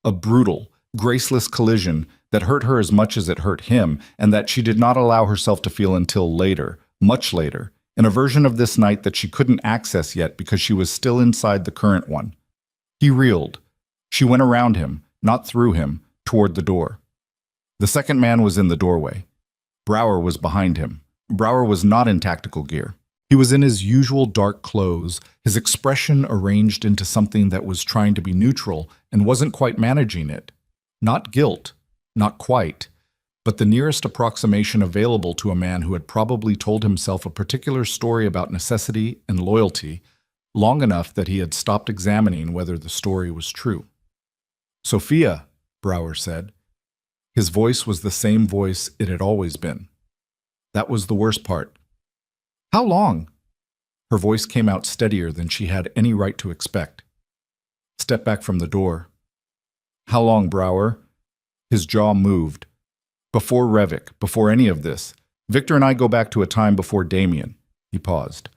A brutal, graceless collision that hurt her as much as it hurt him, and that she did not allow herself to feel until later, much later, in a version of this night that she couldn't access yet because she was still inside the current one. He reeled. She went around him, not through him, toward the door. The second man was in the doorway. Brower was behind him. Brower was not in tactical gear. He was in his usual dark clothes, his expression arranged into something that was trying to be neutral and wasn't quite managing it. Not guilt, not quite, but the nearest approximation available to a man who had probably told himself a particular story about necessity and loyalty long enough that he had stopped examining whether the story was true. "Sophia," Brower said. His voice was the same voice it had always been. That was the worst part. "How long?" Her voice came out steadier than she had any right to expect. Step back from the door. "How long, Brower?" His jaw moved. "Before Revik, before any of this. Victor and I go back to a time before Damien." He paused.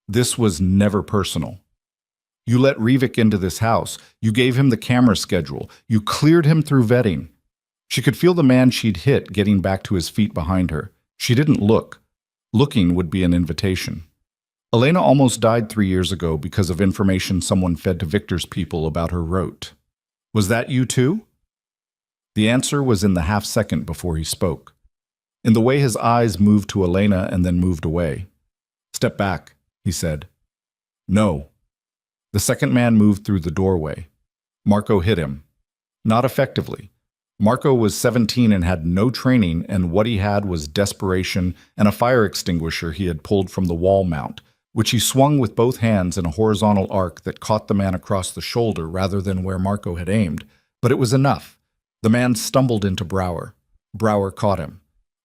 "This was never personal. You let Revik into this house. You gave him the camera schedule. You cleared him through vetting." She could feel the man she'd hit getting back to his feet behind her. She didn't look. Looking would be an invitation. Elena almost died 3 years ago because of information someone fed to Victor's people about her rote. Was that you too? The answer was in the half-second before he spoke. In the way his eyes moved to Elena and then moved away. "Step back," he said. "No." The second man moved through the doorway. Marco hit him. Not effectively. Marco was 17 and had no training, and what he had was desperation and a fire extinguisher he had pulled from the wall mount, which he swung with both hands in a horizontal arc that caught the man across the shoulder rather than where Marco had aimed. But it was enough. The man stumbled into Brower. Brower caught him.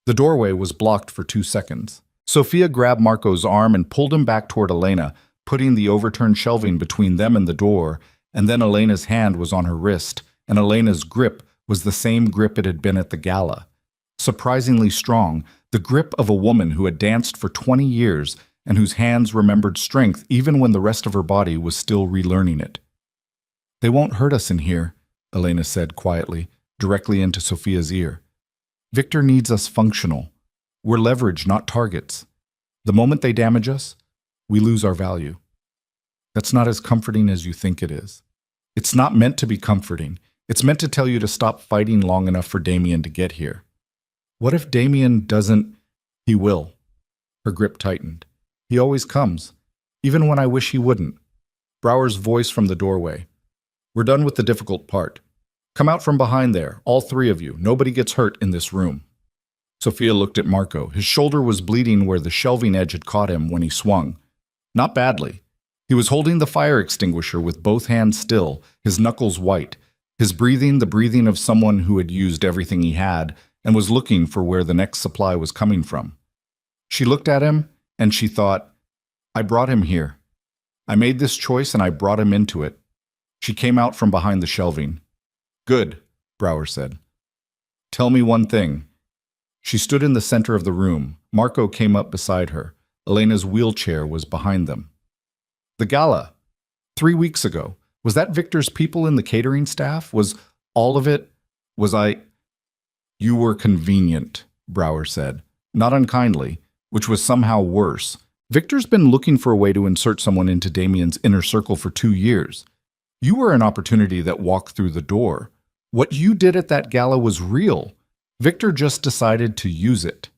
The doorway was blocked for 2 seconds. Sophia grabbed Marco's arm and pulled him back toward Elena, putting the overturned shelving between them and the door, and then Elena's hand was on her wrist, and Elena's grip was the same grip it had been at the gala. Surprisingly strong, the grip of a woman who had danced for 20 years and whose hands remembered strength even when the rest of her body was still relearning it. "They won't hurt us in here," Elena said quietly, directly into Sophia's ear. "Victor needs us functional. We're leverage, not targets. The moment they damage us, we lose our value." That's not as comforting as you think it is. It's not meant to be comforting. It's meant to tell you to stop fighting long enough for Damien to get here. What if Damien doesn't? He will. Her grip tightened. He always comes, even when I wish he wouldn't. Brower's voice from the doorway. "We're done with the difficult part. Come out from behind there, all three of you. Nobody gets hurt in this room. Sophia looked at Marco. His shoulder was bleeding where the shelving edge had caught him when he swung. Not badly. He was holding the fire extinguisher with both hands still, his knuckles white, his breathing the breathing of someone who had used everything he had and was looking for where the next supply was coming from. She looked at him, and she thought, I brought him here. I made this choice and I brought him into it. She came out from behind the shelving. Good, Brower said. Tell me one thing. She stood in the center of the room. Marco came up beside her. Elena's wheelchair was behind them. The gala. 3 weeks ago. Was that Victor's people in the catering staff? Was all of it? Was I? You were convenient, Brower said. Not unkindly, which was somehow worse. Victor's been looking for a way to insert someone into Damien's inner circle for 2 years. You were an opportunity that walked through the door. What you did at that gala was real. Victor just decided to use it.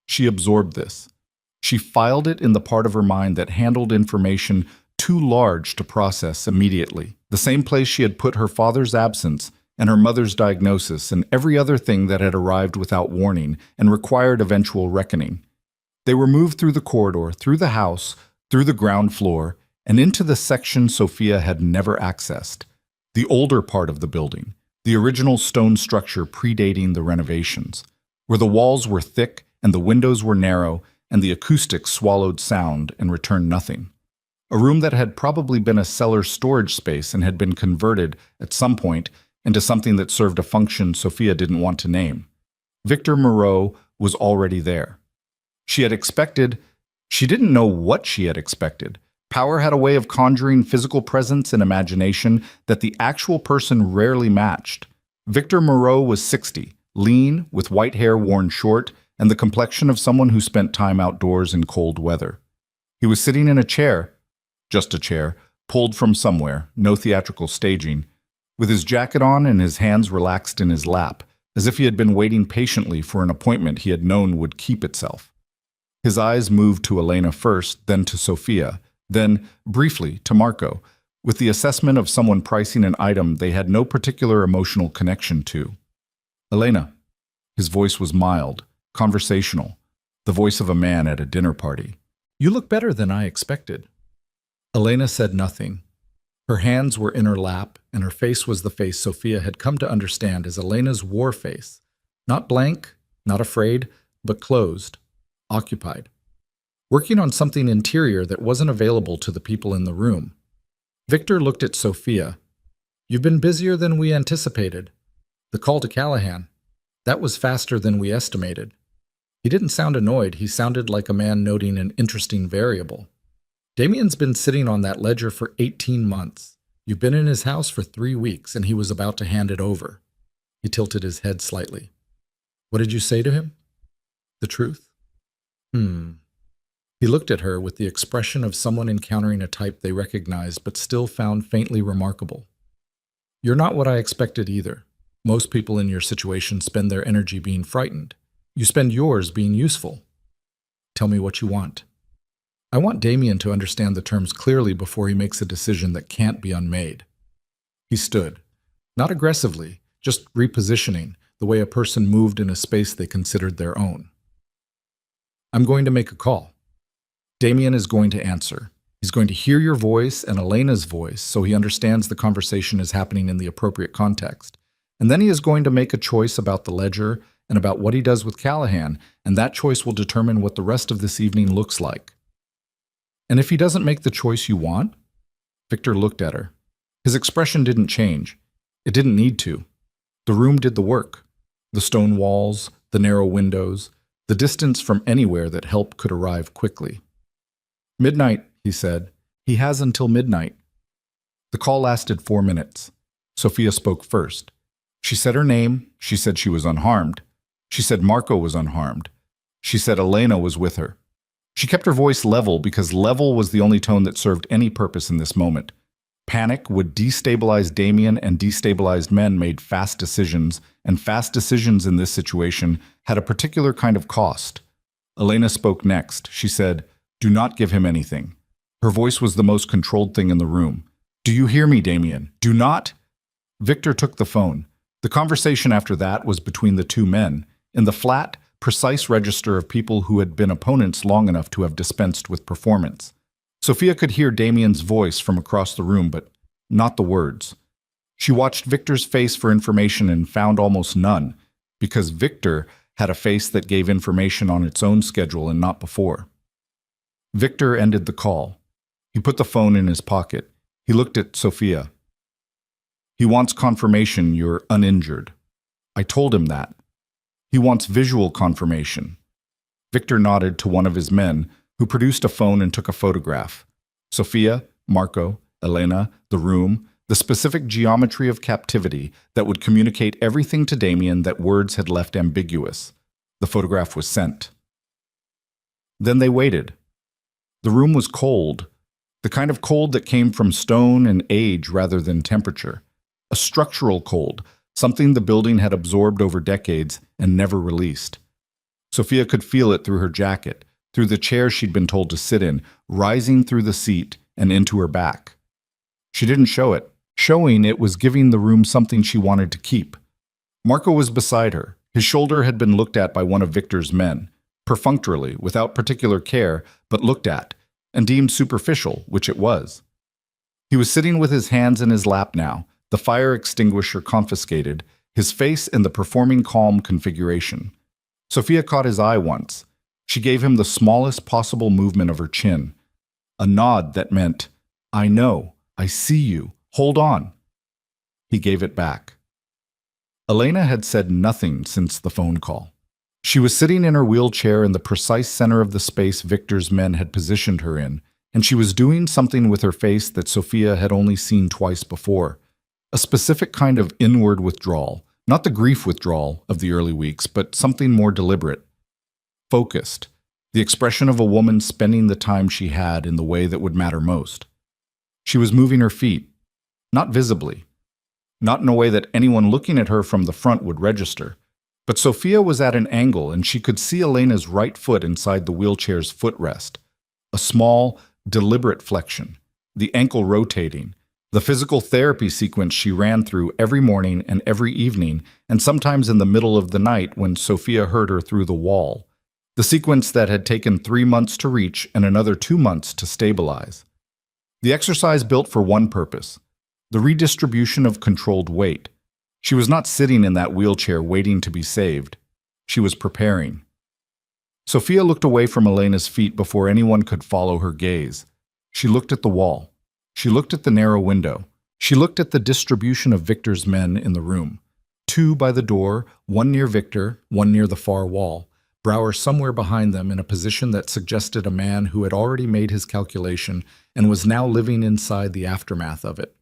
She absorbed this. She filed it in the part of her mind that handled information too large to process immediately. The same place she had put her father's absence and her mother's diagnosis and every other thing that had arrived without warning and required eventual reckoning. They were moved through the corridor, through the house, through the ground floor, and into the section Sophia had never accessed, the older part of the building, the original stone structure predating the renovations, where the walls were thick and the windows were narrow and the acoustics swallowed sound and returned nothing. A room that had probably been a cellar storage space and had been converted, at some point, into something that served a function Sophia didn't want to name. Victor Moreau was already there. She didn't know what she had expected. Power had a way of conjuring physical presence and imagination that the actual person rarely matched. Victor Moreau was 60, lean, with white hair worn short, and the complexion of someone who spent time outdoors in cold weather. He was sitting in a chair, just a chair, pulled from somewhere, no theatrical staging, with his jacket on and his hands relaxed in his lap, as if he had been waiting patiently for an appointment he had known would keep itself. His eyes moved to Elena first, then to Sophia, then, briefly, to Marco, with the assessment of someone pricing an item they had no particular emotional connection to. Elena. His voice was mild, conversational, the voice of a man at a dinner party. You look better than I expected. Elena said nothing. Her hands were in her lap, and her face was the face Sophia had come to understand as Elena's war face. Not blank, not afraid, but closed, occupied. Working on something interior that wasn't available to the people in the room. Victor looked at Sophia. You've been busier than we anticipated. The call to Callahan. That was faster than we estimated. He didn't sound annoyed. He sounded like a man noting an interesting variable. Damien's been sitting on that ledger for 18 months. You've been in his house for 3 weeks, and he was about to hand it over. He tilted his head slightly. What did you say to him? The truth? He looked at her with the expression of someone encountering a type they recognized but still found faintly remarkable. You're not what I expected either. Most people in your situation spend their energy being frightened. You spend yours being useful. Tell me what you want. I want Damien to understand the terms clearly before he makes a decision that can't be unmade. He stood, not aggressively, just repositioning, the way a person moved in a space they considered their own. I'm going to make a call. Damien is going to answer. He's going to hear your voice and Elena's voice so he understands the conversation is happening in the appropriate context. And then he is going to make a choice about the ledger and about what he does with Callahan, and that choice will determine what the rest of this evening looks like. And if he doesn't make the choice you want? Victor looked at her. His expression didn't change. It didn't need to. The room did the work. The stone walls, the narrow windows, the distance from anywhere that help could arrive quickly. Midnight, he said. He has until midnight. The call lasted 4 minutes. Sophia spoke first. She said her name. She said she was unharmed. She said Marco was unharmed. She said Elena was with her. She kept her voice level because level was the only tone that served any purpose in this moment. Panic would destabilize Damien, and destabilized men made fast decisions, and fast decisions in this situation had a particular kind of cost. Elena spoke next. She said, "Do not give him anything." Her voice was the most controlled thing in the room. "Do you hear me, Damien? Do not?" Victor took the phone. The conversation after that was between the two men, in the flat, precise register of people who had been opponents long enough to have dispensed with performance. Sophia could hear Damien's voice from across the room, but not the words. She watched Victor's face for information and found almost none, because Victor had a face that gave information on its own schedule and not before. Victor ended the call. He put the phone in his pocket. He looked at Sophia. He wants confirmation you're uninjured. I told him that. He wants visual confirmation. Victor nodded to one of his men, who produced a phone and took a photograph. Sophia, Marco, Elena, the room, the specific geometry of captivity that would communicate everything to Damien that words had left ambiguous. The photograph was sent. Then they waited. The room was cold, the kind of cold that came from stone and age rather than temperature. A structural cold, something the building had absorbed over decades and never released. Sophia could feel it through her jacket, through the chair she'd been told to sit in, rising through the seat and into her back. She didn't show it. Showing it was giving the room something she wanted to keep. Marco was beside her. His shoulder had been looked at by one of Victor's men, perfunctorily, without particular care, but looked at, and deemed superficial, which it was. He was sitting with his hands in his lap now, the fire extinguisher confiscated, his face in the performing calm configuration. Sophia caught his eye once. She gave him the smallest possible movement of her chin. A nod that meant, I know, I see you, hold on. He gave it back. Elena had said nothing since the phone call. She was sitting in her wheelchair in the precise center of the space Victor's men had positioned her in, and she was doing something with her face that Sophia had only seen twice before. A specific kind of inward withdrawal, not the grief withdrawal of the early weeks, but something more deliberate. Focused, the expression of a woman spending the time she had in the way that would matter most. She was moving her feet, not visibly, not in a way that anyone looking at her from the front would register. But Sophia was at an angle and she could see Elena's right foot inside the wheelchair's footrest. A small, deliberate flexion, the ankle rotating, the physical therapy sequence she ran through every morning and every evening, and sometimes in the middle of the night when Sophia heard her through the wall. The sequence that had taken 3 months to reach and another 2 months to stabilize. The exercise built for one purpose, the redistribution of controlled weight. She was not sitting in that wheelchair waiting to be saved. She was preparing. Sophia looked away from Elena's feet before anyone could follow her gaze. She looked at the wall. She looked at the narrow window. She looked at the distribution of Victor's men in the room. 2 by the door, 1 near Victor, 1 near the far wall. Brower somewhere behind them in a position that suggested a man who had already made his calculation and was now living inside the aftermath of it.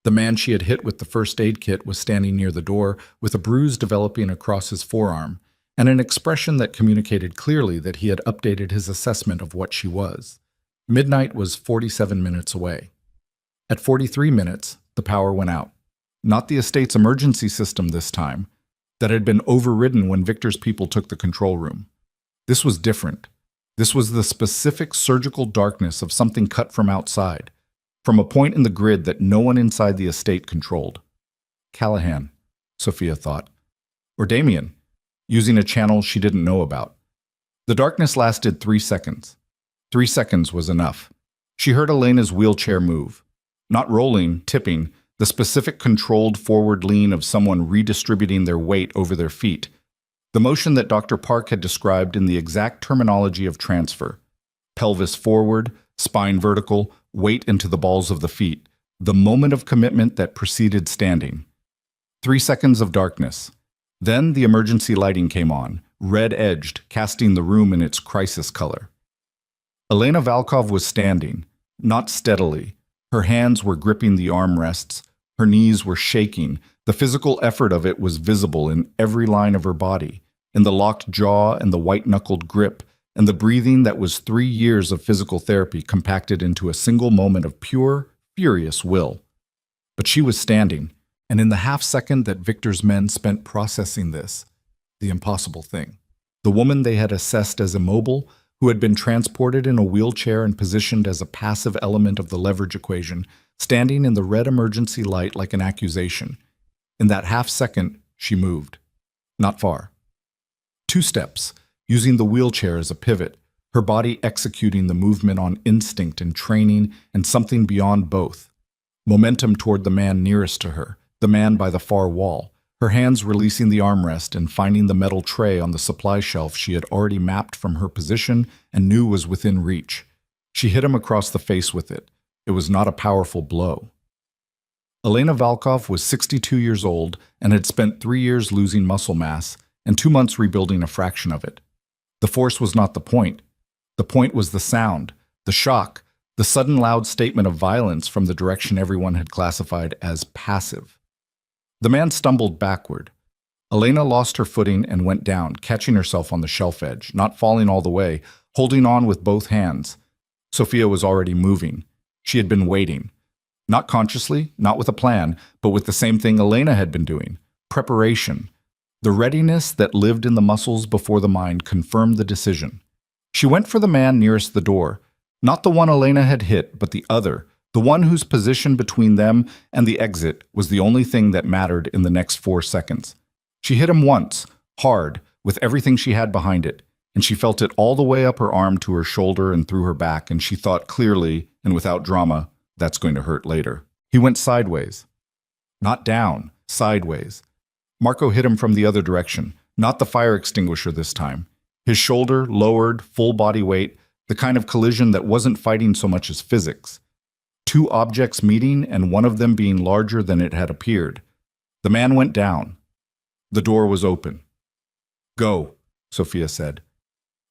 The man she had hit with the first aid kit was standing near the door with a bruise developing across his forearm and an expression that communicated clearly that he had updated his assessment of what she was. Midnight was 47 minutes away. At 43 minutes, the power went out. Not the estate's emergency system this time, that had been overridden when Victor's people took the control room. This was different. This was the specific surgical darkness of something cut from outside, from a point in the grid that no one inside the estate controlled. Callahan, Sophia thought. Or Damien, using a channel she didn't know about. The darkness lasted 3 seconds. 3 seconds was enough. She heard Elena's wheelchair move. Not rolling, tipping, the specific controlled forward lean of someone redistributing their weight over their feet. The motion that Dr. Park had described in the exact terminology of transfer. Pelvis forward, spine vertical, weight into the balls of the feet. The moment of commitment that preceded standing. 3 seconds of darkness. Then the emergency lighting came on, red-edged, casting the room in its crisis color. Elena Valkov was standing, not steadily. Her hands were gripping the armrests. Her knees were shaking. The physical effort of it was visible in every line of her body, in the locked jaw and the white-knuckled grip, and the breathing that was 3 years of physical therapy compacted into a single moment of pure, furious will. But she was standing, and in the half-second that Victor's men spent processing this, the impossible thing, the woman they had assessed as immobile, who had been transported in a wheelchair and positioned as a passive element of the leverage equation, standing in the red emergency light like an accusation. In that half-second, she moved. Not far. 2 steps, using the wheelchair as a pivot, her body executing the movement on instinct and training and something beyond both. Momentum toward the man nearest to her, the man by the far wall, her hands releasing the armrest and finding the metal tray on the supply shelf she had already mapped from her position and knew was within reach. She hit him across the face with it. It was not a powerful blow. Elena Valkov was 62 years old and had spent 3 years losing muscle mass and 2 months rebuilding a fraction of it. The force was not the point. The point was the sound, the shock, the sudden loud statement of violence from the direction everyone had classified as passive. The man stumbled backward. Elena lost her footing and went down, catching herself on the shelf edge, not falling all the way, holding on with both hands. Sophia was already moving. She had been waiting. Not consciously, not with a plan, but with the same thing Elena had been doing. Preparation. The readiness that lived in the muscles before the mind confirmed the decision. She went for the man nearest the door. Not the one Elena had hit, but the other, the one whose position between them and the exit was the only thing that mattered in the next 4 seconds. She hit him once, hard, with everything she had behind it, and she felt it all the way up her arm to her shoulder and through her back, and she thought clearly and without drama, that's going to hurt later. He went sideways. Not down, sideways. Marco hit him from the other direction, not the fire extinguisher this time. His shoulder lowered, full body weight, the kind of collision that wasn't fighting so much as physics. 2 objects meeting and one of them being larger than it had appeared. The man went down. The door was open. "Go," Sophia said.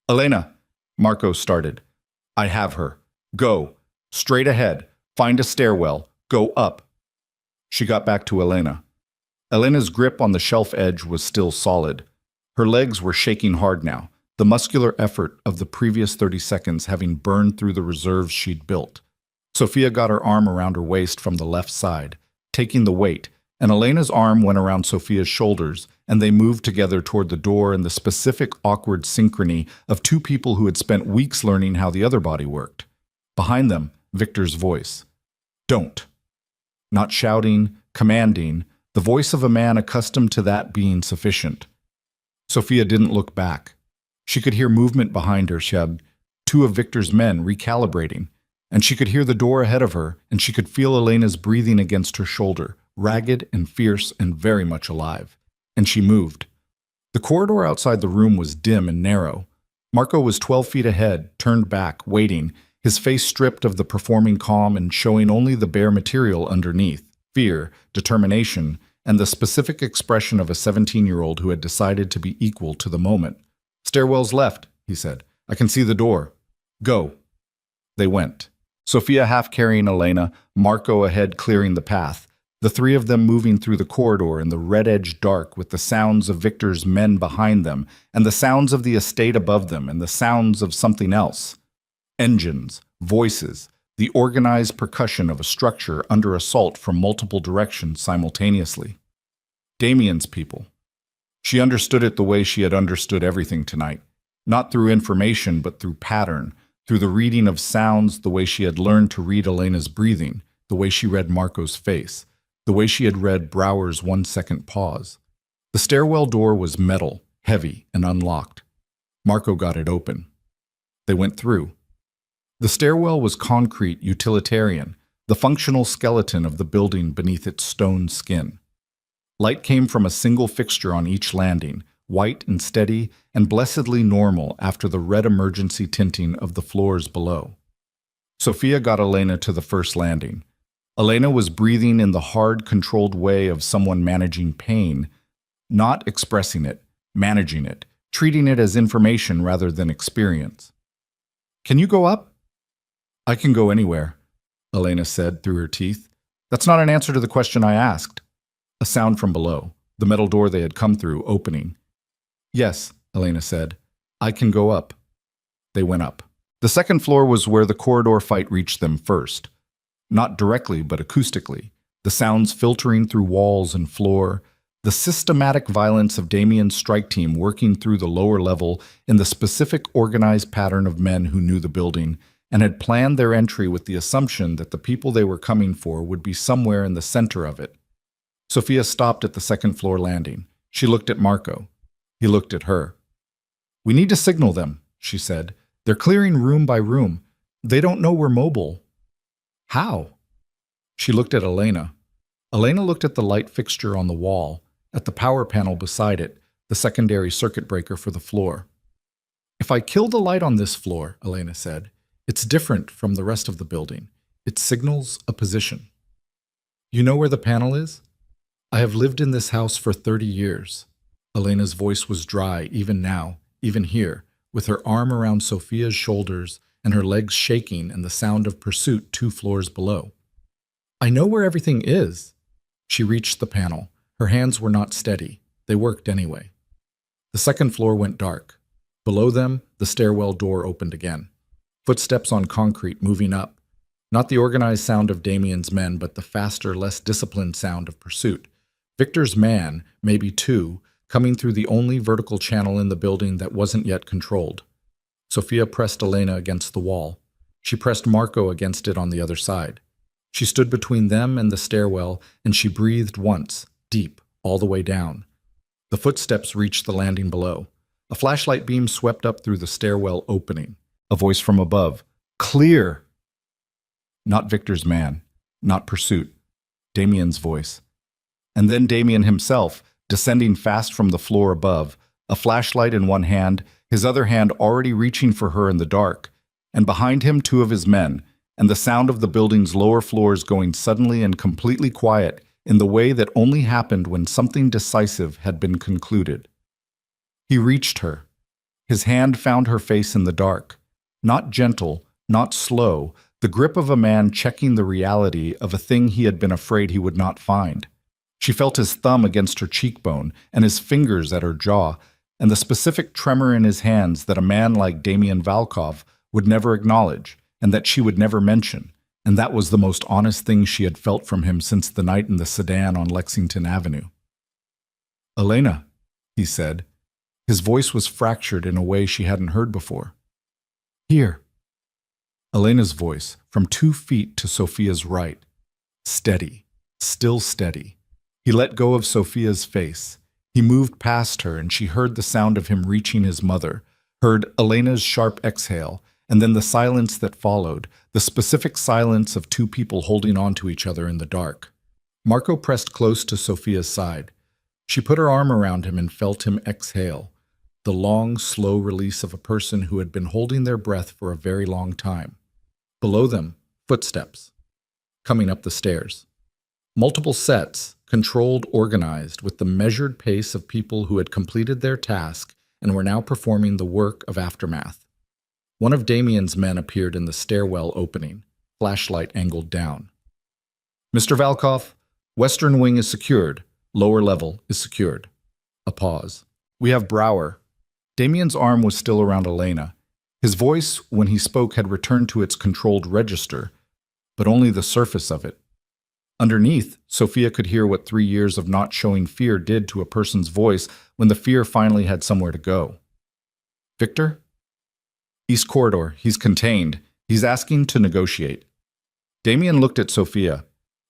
"Elena," Marco started. "I have her. Go. Straight ahead. Find a stairwell. Go up." She got back to Elena. Elena's grip on the shelf edge was still solid. Her legs were shaking hard now, the muscular effort of the previous 30 seconds having burned through the reserves she'd built. Sophia got her arm around her waist from the left side, taking the weight, and Elena's arm went around Sophia's shoulders, and they moved together toward the door in the specific awkward synchrony of 2 people who had spent weeks learning how the other body worked. Behind them, Victor's voice. "Don't." Not shouting, commanding, the voice of a man accustomed to that being sufficient. Sophia didn't look back. She could hear movement behind her, 2 of Victor's men recalibrating, and she could hear the door ahead of her, and she could feel Elena's breathing against her shoulder, ragged and fierce and very much alive. And she moved. The corridor outside the room was dim and narrow. Marco was 12 feet ahead, turned back, waiting, his face stripped of the performing calm and showing only the bare material underneath, fear, determination, and the specific expression of a 17-year-old who had decided to be equal to the moment. "Stairwell's left," he said. "I can see the door. Go." They went. Sophia half carrying Elena, Marco ahead clearing the path, the 3 of them moving through the corridor in the red-edged dark with the sounds of Victor's men behind them, and the sounds of the estate above them, and the sounds of something else. Engines, voices, the organized percussion of a structure under assault from multiple directions simultaneously. Damien's people. She understood it the way she had understood everything tonight, not through information but through pattern, through the reading of sounds, the way she had learned to read Elena's breathing, the way she read Marco's face, the way she had read Brower's 1-second pause. The stairwell door was metal, heavy, and unlocked. Marco got it open. They went through. The stairwell was concrete, utilitarian, the functional skeleton of the building beneath its stone skin. Light came from a single fixture on each landing, white and steady and blessedly normal after the red emergency tinting of the floors below. Sophia got Elena to the first landing. Elena was breathing in the hard, controlled way of someone managing pain, not expressing it, managing it, treating it as information rather than experience. "Can you go up?" "I can go anywhere," Elena said through her teeth. "That's not an answer to the question I asked." A sound from below, the metal door they had come through, opening. "Yes," Elena said. "I can go up." They went up. The second floor was where the corridor fight reached them first. Not directly, but acoustically, the sounds filtering through walls and floor, the systematic violence of Damien's strike team working through the lower level in the specific organized pattern of men who knew the building and had planned their entry with the assumption that the people they were coming for would be somewhere in the center of it. Sophia stopped at the second-floor landing. She looked at Marco. He looked at her. "We need to signal them," she said. "They're clearing room by room. They don't know we're mobile." "How?" She looked at Elena. Elena looked at the light fixture on the wall, at the power panel beside it, the secondary circuit breaker for the floor. "If I kill the light on this floor," Elena said, "it's different from the rest of the building. It signals a position." "You know where the panel is?" "I have lived in this house for 30 years. Elena's voice was dry, even now, even here, with her arm around Sophia's shoulders and her legs shaking and the sound of pursuit 2 floors below. "I know where everything is." She reached the panel. Her hands were not steady. They worked anyway. The second floor went dark. Below them, the stairwell door opened again. Footsteps on concrete moving up. Not the organized sound of Damien's men, but the faster, less disciplined sound of pursuit. Victor's man, maybe 2, coming through the only vertical channel in the building that wasn't yet controlled. Sophia pressed Elena against the wall. She pressed Marco against it on the other side. She stood between them and the stairwell, and she breathed once, deep, all the way down. The footsteps reached the landing below. A flashlight beam swept up through the stairwell opening. A voice from above. "Clear!" Not Victor's man. Not pursuit. Damien's voice. And then Damien himself, descending fast from the floor above, a flashlight in one hand, his other hand already reaching for her in the dark, and behind him 2 of his men, and the sound of the building's lower floors going suddenly and completely quiet in the way that only happened when something decisive had been concluded. He reached her. His hand found her face in the dark. Not gentle, not slow, the grip of a man checking the reality of a thing he had been afraid he would not find. She felt his thumb against her cheekbone and his fingers at her jaw, and the specific tremor in his hands that a man like Damien Valkov would never acknowledge, and that she would never mention, and that was the most honest thing she had felt from him since the night in the sedan on Lexington Avenue. "Elena," he said. His voice was fractured in a way she hadn't heard before. "Here." Elena's voice, from 2 feet to Sophia's right. Steady, still steady. He let go of Sophia's face. He moved past her, and she heard the sound of him reaching his mother, heard Elena's sharp exhale, and then the silence that followed, the specific silence of 2 people holding on to each other in the dark. Marco pressed close to Sophia's side. She put her arm around him and felt him exhale, the long, slow release of a person who had been holding their breath for a very long time. Below them, footsteps, coming up the stairs. Multiple sets, controlled, organized, with the measured pace of people who had completed their task and were now performing the work of aftermath. One of Damien's men appeared in the stairwell opening, flashlight angled down. "Mr. Valkov, western wing is secured. Lower level is secured." A pause. "We have Brower." Damien's arm was still around Elena. His voice, when he spoke, had returned to its controlled register, but only the surface of it. Underneath, Sophia could hear what 3 years of not showing fear did to a person's voice when the fear finally had somewhere to go. "Victor?" "East corridor. He's contained. He's asking to negotiate." Damien looked at Sophia.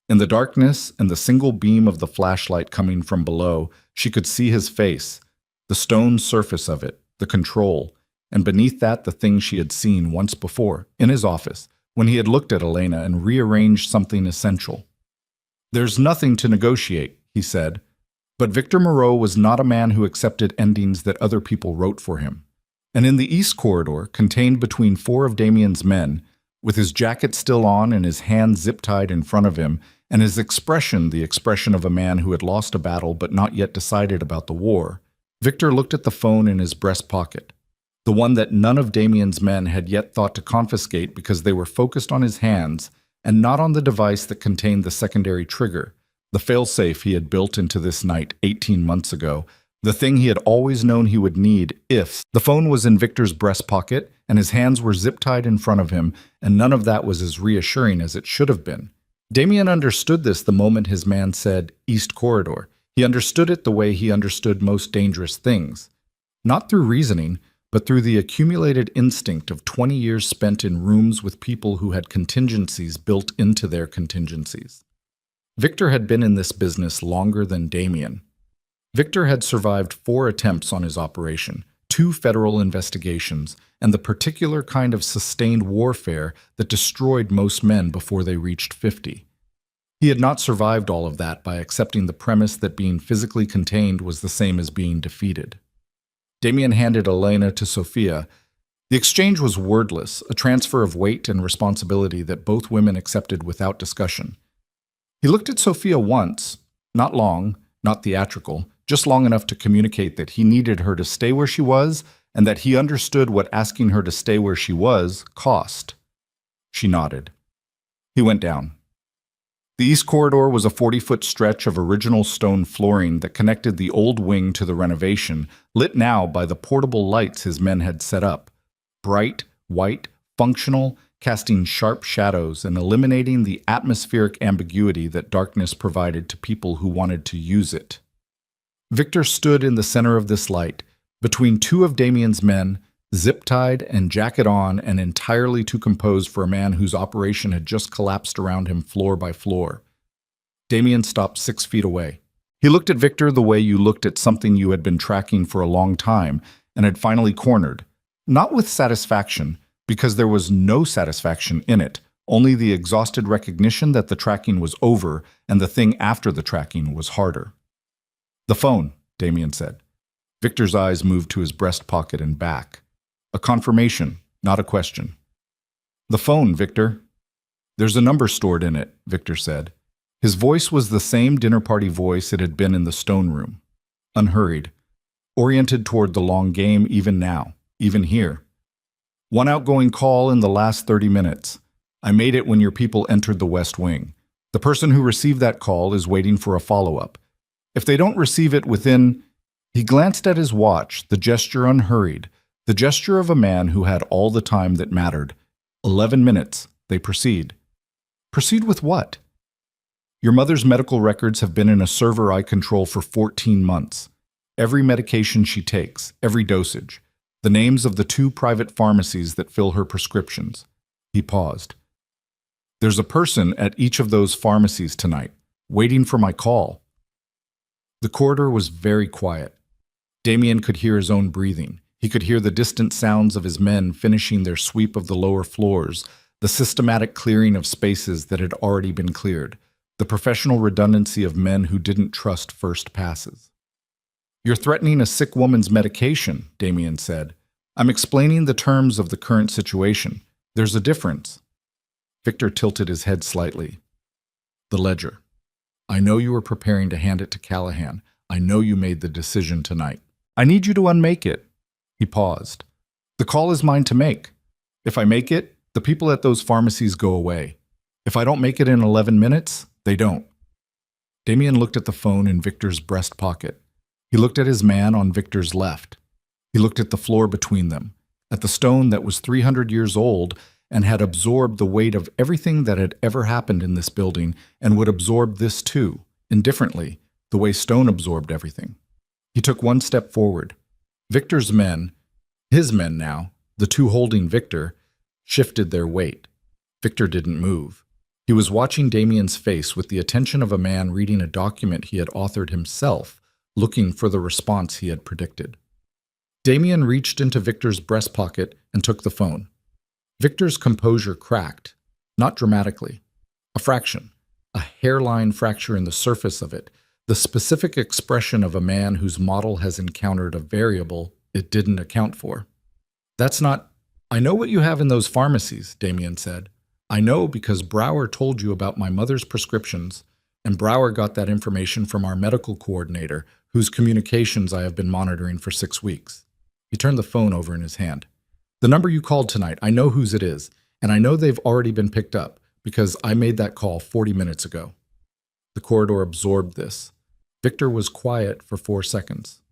In the darkness and the single beam of the flashlight coming from below, she could see his face, the stone surface of it, the control, and beneath that the thing she had seen once before, in his office, when he had looked at Elena and rearranged something essential. "There's nothing to negotiate," he said. But Victor Moreau was not a man who accepted endings that other people wrote for him. And in the east corridor, contained between 4 of Damien's men, with his jacket still on and his hands zip-tied in front of him, and his expression the expression of a man who had lost a battle but not yet decided about the war, Victor looked at the phone in his breast pocket, the one that none of Damien's men had yet thought to confiscate because they were focused on his hands and not on the device that contained the secondary trigger, the failsafe he had built into this night 18 months ago, the thing he had always known he would need if. The phone was in Victor's breast pocket, and his hands were zip-tied in front of him, and none of that was as reassuring as it should have been. Damien understood this the moment his man said, "East Corridor." He understood it the way he understood most dangerous things. Not through reasoning, but through the accumulated instinct of 20 years spent in rooms with people who had contingencies built into their contingencies. Victor had been in this business longer than Damien. Victor had survived 4 attempts on his operation, 2 federal investigations, and the particular kind of sustained warfare that destroyed most men before they reached 50. He had not survived all of that by accepting the premise that being physically contained was the same as being defeated. Damien handed Elena to Sophia. The exchange was wordless, a transfer of weight and responsibility that both women accepted without discussion. He looked at Sophia once, not long, not theatrical, just long enough to communicate that he needed her to stay where she was and that he understood what asking her to stay where she was cost. She nodded. He went down. The east corridor was a 40-foot stretch of original stone flooring that connected the old wing to the renovation, lit now by the portable lights his men had set up. Bright, white, functional, casting sharp shadows and eliminating the atmospheric ambiguity that darkness provided to people who wanted to use it. Victor stood in the center of this light, between 2 of Damien's men, zip-tied and jacket on and entirely too composed for a man whose operation had just collapsed around him floor by floor. Damien stopped 6 feet away. He looked at Victor the way you looked at something you had been tracking for a long time and had finally cornered, not with satisfaction, because there was no satisfaction in it, only the exhausted recognition that the tracking was over and the thing after the tracking was harder. "The phone," Damien said. Victor's eyes moved to his breast pocket and back. A confirmation, not a question. "The phone, Victor." "There's a number stored in it," Victor said. His voice was the same dinner party voice it had been in the stone room. Unhurried, oriented toward the long game even now, even here. "One outgoing call in the last 30 minutes. I made it when your people entered the West Wing. The person who received that call is waiting for a follow-up. If they don't receive it within—" He glanced at his watch, the gesture unhurried, the gesture of a man who had all the time that mattered. 11 minutes, they proceed. Proceed with what? "Your mother's medical records have been in a server I control for 14 months. Every medication she takes, every dosage. The names of the 2 private pharmacies that fill her prescriptions." He paused. "There's a person at each of those pharmacies tonight, waiting for my call." The corridor was very quiet. Damien could hear his own breathing. He could hear the distant sounds of his men finishing their sweep of the lower floors, the systematic clearing of spaces that had already been cleared, the professional redundancy of men who didn't trust first passes. "You're threatening a sick woman's medication," Damien said. "I'm explaining the terms of the current situation. There's a difference." Victor tilted his head slightly. "The ledger. I know you were preparing to hand it to Callahan. I know you made the decision tonight. I need you to unmake it." He paused. "The call is mine to make. If I make it, the people at those pharmacies go away. If I don't make it in 11 minutes, they don't." Damien looked at the phone in Victor's breast pocket. He looked at his man on Victor's left. He looked at the floor between them, at the stone that was 300 years old and had absorbed the weight of everything that had ever happened in this building and would absorb this too, indifferently, the way stone absorbed everything. He took 1 step forward. Victor's men, his men now, the 2 holding Victor, shifted their weight. Victor didn't move. He was watching Damien's face with the attention of a man reading a document he had authored himself, looking for the response he had predicted. Damien reached into Victor's breast pocket and took the phone. Victor's composure cracked, not dramatically. A fraction, a hairline fracture in the surface of it, the specific expression of a man whose model has encountered a variable it didn't account for. "That's not— I know what you have in those pharmacies," Damien said. "I know because Brower told you about my mother's prescriptions, and Brower got that information from our medical coordinator, whose communications I have been monitoring for 6 weeks." He turned the phone over in his hand. "The number you called tonight, I know whose it is, and I know they've already been picked up, because I made that call 40 minutes ago." The corridor absorbed this. Victor was quiet for 4 seconds.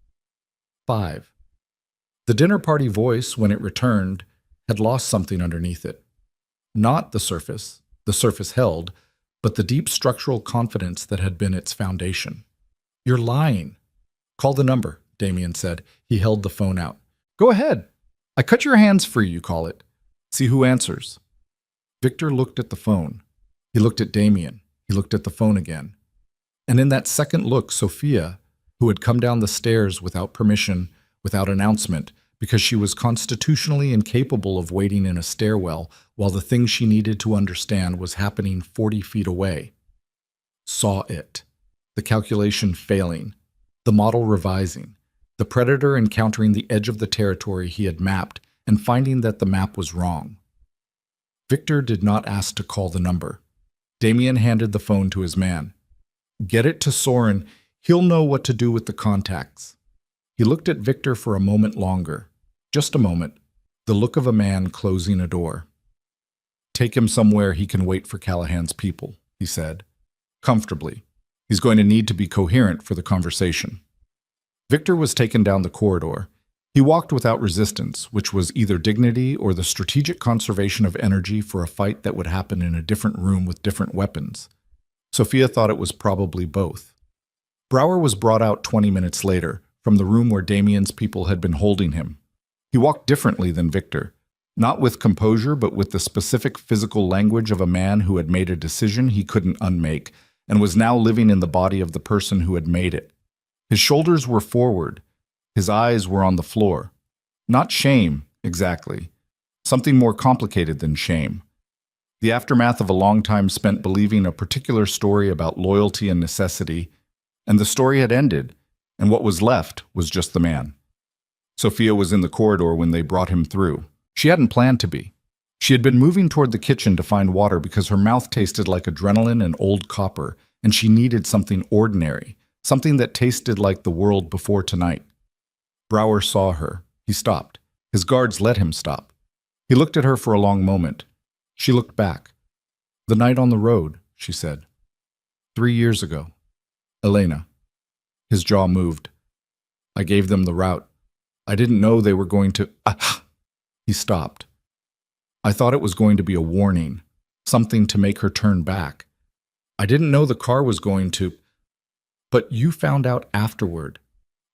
5. The dinner party voice, when it returned, had lost something underneath it. Not the surface held, but the deep structural confidence that had been its foundation. "You're lying." "Call the number," Damien said. He held the phone out. "Go ahead. I cut your hands free, you call it. See who answers." Victor looked at the phone. He looked at Damien. He looked at the phone again. And in that second look, Sophia, who had come down the stairs without permission, without announcement, because she was constitutionally incapable of waiting in a stairwell while the thing she needed to understand was happening 40 feet away, saw it. The calculation failing, the model revising, the predator encountering the edge of the territory he had mapped and finding that the map was wrong. Victor did not ask to call the number. Damien handed the phone to his man. Get it to Soren. He'll know what to do with the contacts. He looked at Victor for a moment longer. Just a moment. The look of a man closing a door. Take him somewhere he can wait for Callahan's people, he said. Comfortably. He's going to need to be coherent for the conversation. Victor was taken down the corridor. He walked without resistance, which was either dignity or the strategic conservation of energy for a fight that would happen in a different room with different weapons. Sophia thought it was probably both. Brower was brought out 20 minutes later, from the room where Damien's people had been holding him. He walked differently than Victor, not with composure but with the specific physical language of a man who had made a decision he couldn't unmake and was now living in the body of the person who had made it. His shoulders were forward. His eyes were on the floor. Not shame, exactly. Something more complicated than shame. The aftermath of a long time spent believing a particular story about loyalty and necessity, and the story had ended, and what was left was just the man. Sophia was in the corridor when they brought him through. She hadn't planned to be. She had been moving toward the kitchen to find water because her mouth tasted like adrenaline and old copper, and she needed something ordinary, something that tasted like the world before tonight. Brower saw her. He stopped. His guards let him stop. He looked at her for a long moment. She looked back. The night on the road, she said. 3 years ago. Elena. His jaw moved. I gave them the route. I didn't know they were going to... He stopped. I thought it was going to be a warning, something to make her turn back. I didn't know the car was going to... But you found out afterward.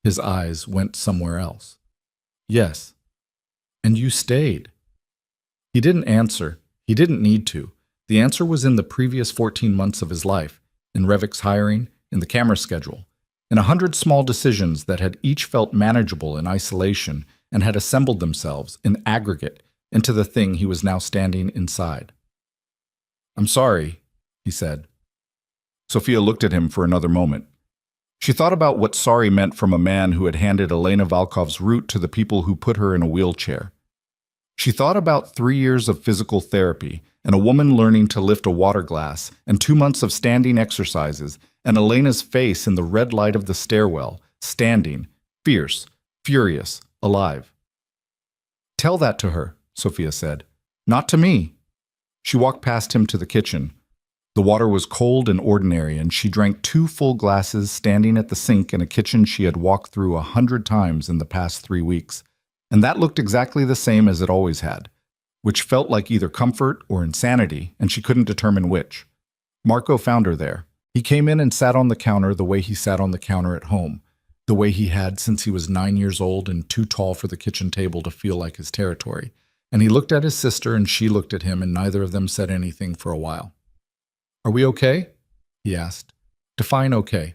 His eyes went somewhere else. Yes. And you stayed. He didn't answer. He didn't need to. The answer was in the previous 14 months of his life, in Revik's hiring, in the camera schedule, in 100 small decisions that had each felt manageable in isolation and had assembled themselves, in aggregate, into the thing he was now standing inside. I'm sorry, he said. Sophia looked at him for another moment. She thought about what sorry meant from a man who had handed Elena Valkov's route to the people who put her in a wheelchair. She thought about 3 years of physical therapy and a woman learning to lift a water glass and 2 months of standing exercises and Elena's face in the red light of the stairwell, standing, fierce, furious, alive. Tell that to her, Sophia said. Not to me. She walked past him to the kitchen. The water was cold and ordinary, and she drank 2 full glasses standing at the sink in a kitchen she had walked through 100 times in the past 3 weeks. And that looked exactly the same as it always had, which felt like either comfort or insanity, and she couldn't determine which. Marco found her there. He came in and sat on the counter the way he sat on the counter at home, the way he had since he was 9 years old and too tall for the kitchen table to feel like his territory. And he looked at his sister and she looked at him, and neither of them said anything for a while. Are we okay? He asked. Define okay.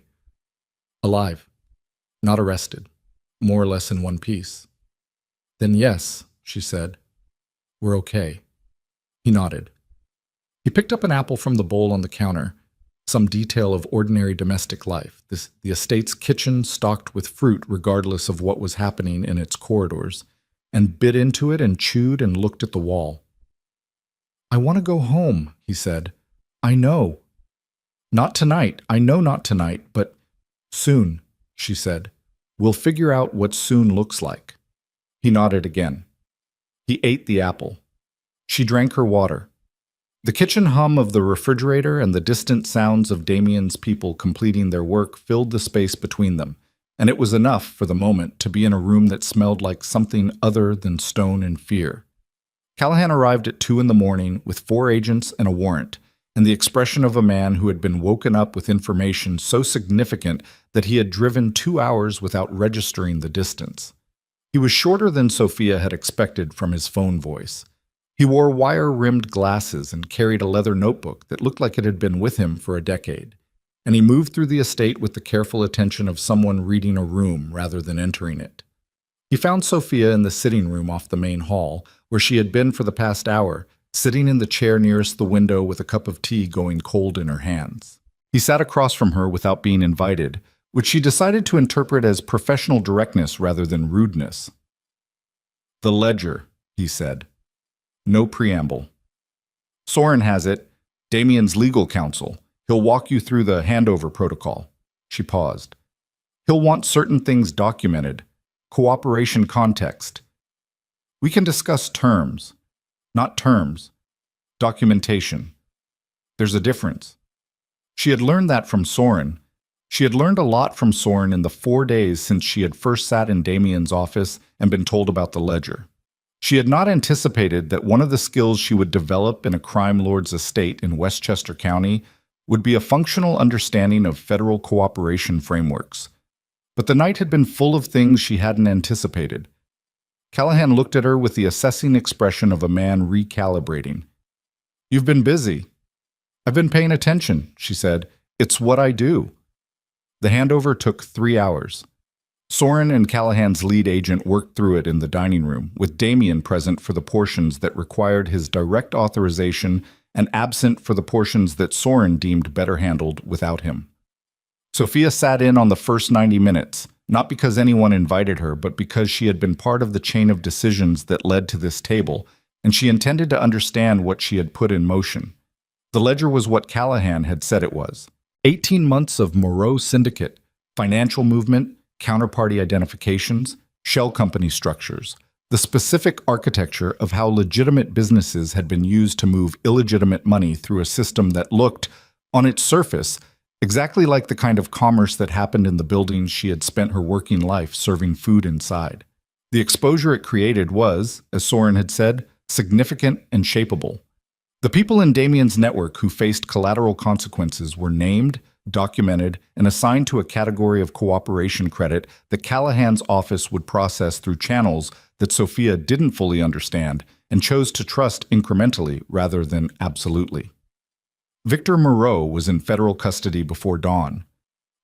Alive. Not arrested. More or less in one piece. Then yes, she said. We're okay. He nodded. He picked up an apple from the bowl on the counter, some detail of ordinary domestic life, the estate's kitchen stocked with fruit regardless of what was happening in its corridors, and bit into it and chewed and looked at the wall. I want to go home, he said. I know. Not tonight. I know not tonight, but soon, she said. We'll figure out what soon looks like. He nodded again. He ate the apple. She drank her water. The kitchen hum of the refrigerator and the distant sounds of Damien's people completing their work filled the space between them, and it was enough for the moment to be in a room that smelled like something other than stone and fear. Callahan arrived at 2 a.m. with 4 agents and a warrant, and the expression of a man who had been woken up with information so significant that he had driven 2 hours without registering the distance. He was shorter than Sophia had expected from his phone voice. He wore wire-rimmed glasses and carried a leather notebook that looked like it had been with him for a decade. and he moved through the estate with the careful attention of someone reading a room rather than entering it. He found Sophia in the sitting room off the main hall, where she had been for the past hour, sitting in the chair nearest the window with a cup of tea going cold in her hands. He sat across from her without being invited, which she decided to interpret as professional directness rather than rudeness. "The ledger," he said. No preamble. "Soren has it. Damien's legal counsel. He'll walk you through the handover protocol." She paused. "He'll want certain things documented. Cooperation context. We can discuss terms. Not terms. Documentation. There's a difference." She had learned that from Soren. She had learned a lot from Soren in the 4 days since she had first sat in Damien's office and been told about the ledger. She had not anticipated that one of the skills she would develop in a crime lord's estate in Westchester County would be a functional understanding of federal cooperation frameworks. But the night had been full of things she hadn't anticipated. Callahan looked at her with the assessing expression of a man recalibrating. "You've been busy." "I've been paying attention," she said. "It's what I do." The handover took 3 hours. Soren and Callahan's lead agent worked through it in the dining room, with Damien present for the portions that required his direct authorization and absent for the portions that Soren deemed better handled without him. Sophia sat in on the first 90 minutes, not because anyone invited her, but because she had been part of the chain of decisions that led to this table, and she intended to understand what she had put in motion. The ledger was what Callahan had said it was. 18 months of Moreau syndicate, financial movement, counterparty identifications, shell company structures, the specific architecture of how legitimate businesses had been used to move illegitimate money through a system that looked, on its surface, exactly like the kind of commerce that happened in the buildings she had spent her working life serving food inside. The exposure it created was, as Soren had said, significant and shapeable. The people in Damien's network who faced collateral consequences were named, documented, and assigned to a category of cooperation credit that Callahan's office would process through channels that Sophia didn't fully understand and chose to trust incrementally rather than absolutely. Victor Moreau was in federal custody before dawn.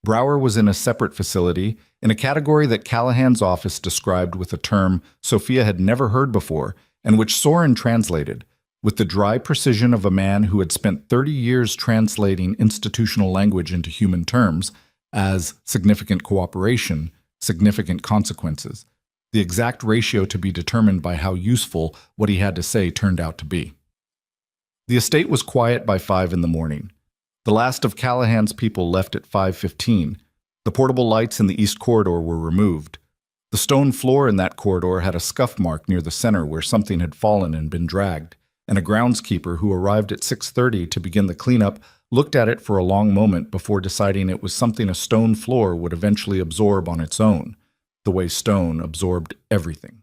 Brower was in a separate facility, in a category that Callahan's office described with a term Sophia had never heard before and which Soren translated, with the dry precision of a man who had spent 30 years translating institutional language into human terms, as significant cooperation, significant consequences, the exact ratio to be determined by how useful what he had to say turned out to be. The estate was quiet by 5 in the morning. The last of Callahan's people left at 5:15. The portable lights in the east corridor were removed. The stone floor in that corridor had a scuff mark near the center where something had fallen and been dragged, and a groundskeeper who arrived at 6:30 to begin the cleanup looked at it for a long moment before deciding it was something a stone floor would eventually absorb on its own, the way stone absorbed everything.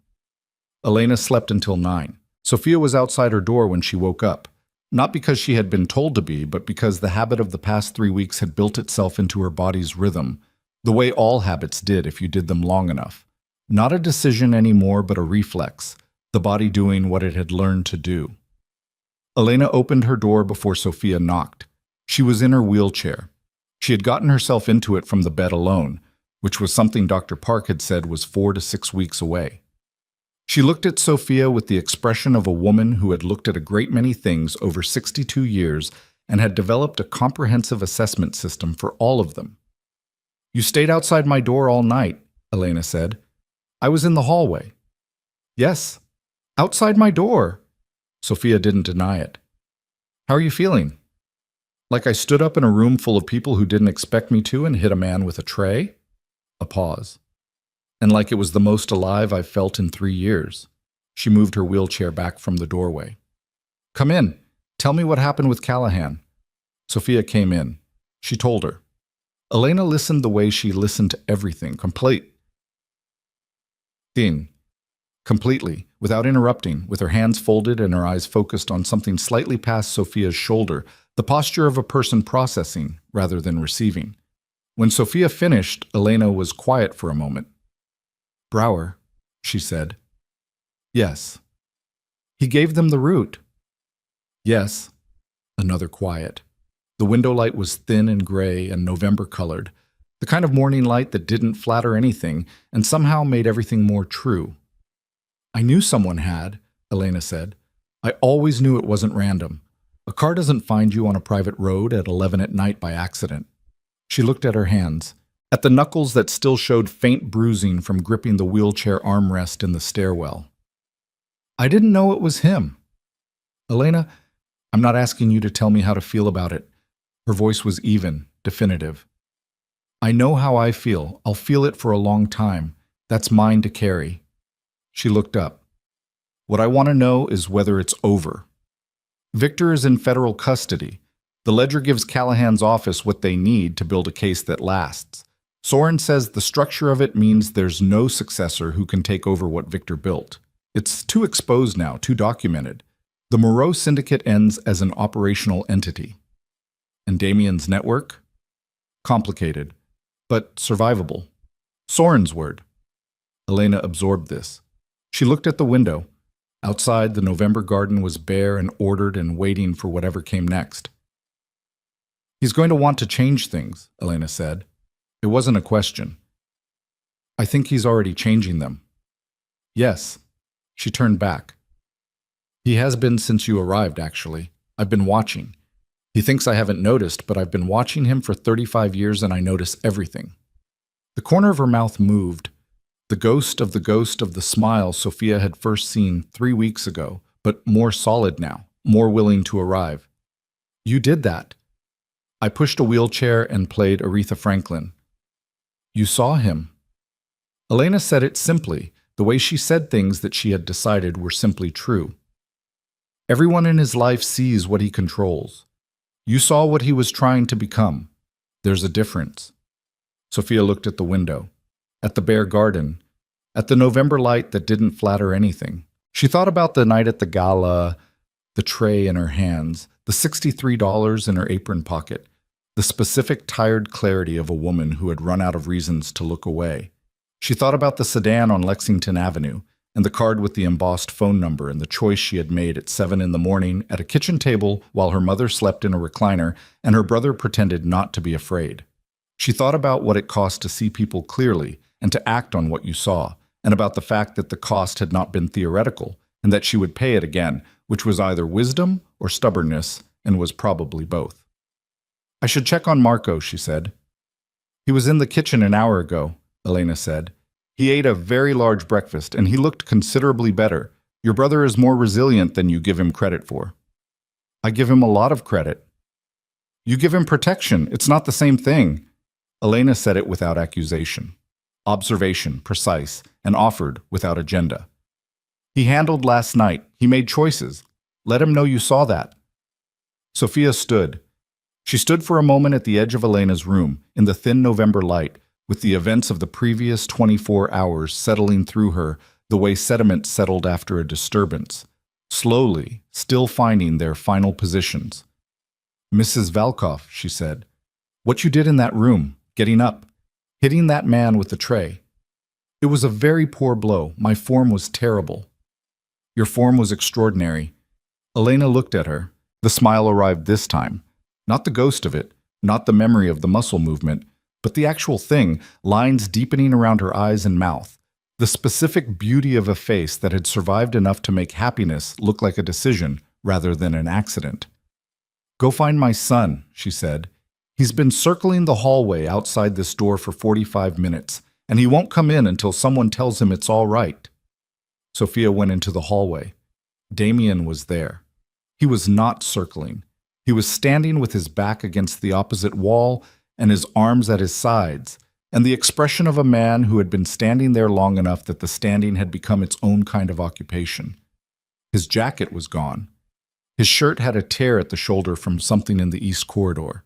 Elena slept until 9. Sophia was outside her door when she woke up, not because she had been told to be, but because the habit of the past 3 weeks had built itself into her body's rhythm, the way all habits did if you did them long enough. Not a decision anymore, but a reflex, the body doing what it had learned to do. Elena opened her door before Sophia knocked. She was in her wheelchair. She had gotten herself into it from the bed alone, which was something Dr. Park had said was 4 to 6 weeks away. She looked at Sophia with the expression of a woman who had looked at a great many things over 62 years and had developed a comprehensive assessment system for all of them. "You stayed outside my door all night," Elena said. "I was in the hallway." "Yes, outside my door." Sophia didn't deny it. "How are you feeling?" "Like I stood up in a room full of people who didn't expect me to and hit a man with a tray?" A pause. "And like it was the most alive I've felt in 3 years." She moved her wheelchair back from the doorway. "Come in. Tell me what happened with Callahan." Sophia came in. She told her. Elena listened the way she listened to everything, completely, without interrupting, with her hands folded and her eyes focused on something slightly past Sophia's shoulder, the posture of a person processing rather than receiving. When Sophia finished, Elena was quiet for a moment. "Brower," she said. "Yes." "He gave them the route." "Yes." Another quiet. The window light was thin and gray and November-colored, the kind of morning light that didn't flatter anything and somehow made everything more true. "I knew someone had," Elena said. "I always knew it wasn't random. A car doesn't find you on a private road at 11 at night by accident." She looked at her hands, at the knuckles that still showed faint bruising from gripping the wheelchair armrest in the stairwell. "I didn't know it was him." "Elena, I'm not asking you to tell me how to feel about it." Her voice was even, definitive. "I know how I feel. I'll feel it for a long time. That's mine to carry." She looked up. "What I want to know is whether it's over." "Victor is in federal custody. The ledger gives Callahan's office what they need to build a case that lasts. Soren says the structure of it means there's no successor who can take over what Victor built. It's too exposed now, too documented. The Moreau Syndicate ends as an operational entity. And Damien's network? Complicated, but survivable. Soren's word." Elena absorbed this. She looked at the window. Outside, the November garden was bare and ordered and waiting for whatever came next. "He's going to want to change things," Elena said. It wasn't a question. "I think he's already changing them." "Yes." She turned back. "He has been since you arrived, actually. I've been watching. He thinks I haven't noticed, but I've been watching him for 35 years and I notice everything." The corner of her mouth moved, the ghost of the smile Sophia had first seen 3 weeks ago, but more solid now, more willing to arrive. "You did that." "I pushed a wheelchair and played Aretha Franklin." "You saw him." Elena said it simply, the way she said things that she had decided were simply true. "Everyone in his life sees what he controls. You saw what he was trying to become. There's a difference." Sophia looked at the window, at the bare garden, at the November light that didn't flatter anything. She thought about the night at the gala, the tray in her hands, the $63 in her apron pocket, the specific tired clarity of a woman who had run out of reasons to look away. She thought about the sedan on Lexington Avenue, and the card with the embossed phone number and the choice she had made at 7 in the morning at a kitchen table while her mother slept in a recliner and her brother pretended not to be afraid. She thought about what it cost to see people clearly and to act on what you saw, and about the fact that the cost had not been theoretical and that she would pay it again, which was either wisdom or stubbornness, and was probably both. "I should check on Marco," she said. "He was in the kitchen an hour ago," Elena said. "He ate a very large breakfast, and he looked considerably better. Your brother is more resilient than you give him credit for." "I give him a lot of credit." "You give him protection. It's not the same thing." Elena said it without accusation. Observation, precise, and offered without agenda. "He handled last night. He made choices. Let him know you saw that." Sophia stood. She stood for a moment at the edge of Elena's room, in the thin November light, with the events of the previous 24 hours settling through her the way sediment settled after a disturbance, slowly, still finding their final positions. "Mrs. Valkov," she said, "what you did in that room, getting up, hitting that man with the tray. It was a very poor blow. My form was terrible." "Your form was extraordinary." Elena looked at her. The smile arrived this time. Not the ghost of it, not the memory of the muscle movement, but the actual thing, lines deepening around her eyes and mouth, the specific beauty of a face that had survived enough to make happiness look like a decision rather than an accident. "Go find my son," she said. "He's been circling the hallway outside this door for 45 minutes, and he won't come in until someone tells him it's all right." Sophia went into the hallway. Damien was there. He was not circling. He was standing with his back against the opposite wall and his arms at his sides, and the expression of a man who had been standing there long enough that the standing had become its own kind of occupation. His jacket was gone. His shirt had a tear at the shoulder from something in the east corridor.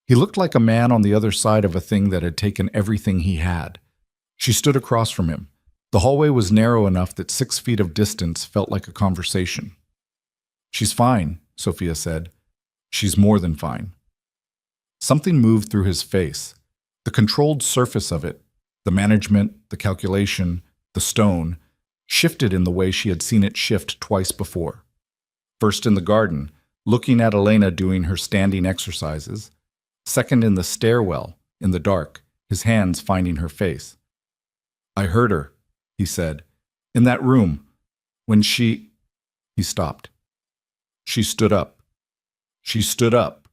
He looked like a man on the other side of a thing that had taken everything he had. She stood across from him. The hallway was narrow enough that 6 feet of distance felt like a conversation. "She's fine," Sophia said. "She's more than fine." Something moved through his face. The controlled surface of it, the management, the calculation, the stone, shifted in the way she had seen it shift twice before. First in the garden, looking at Elena doing her standing exercises. Second in the stairwell, in the dark, his hands finding her face. I heard her, he said. In that room. When she... He stopped. She stood up. She stood up.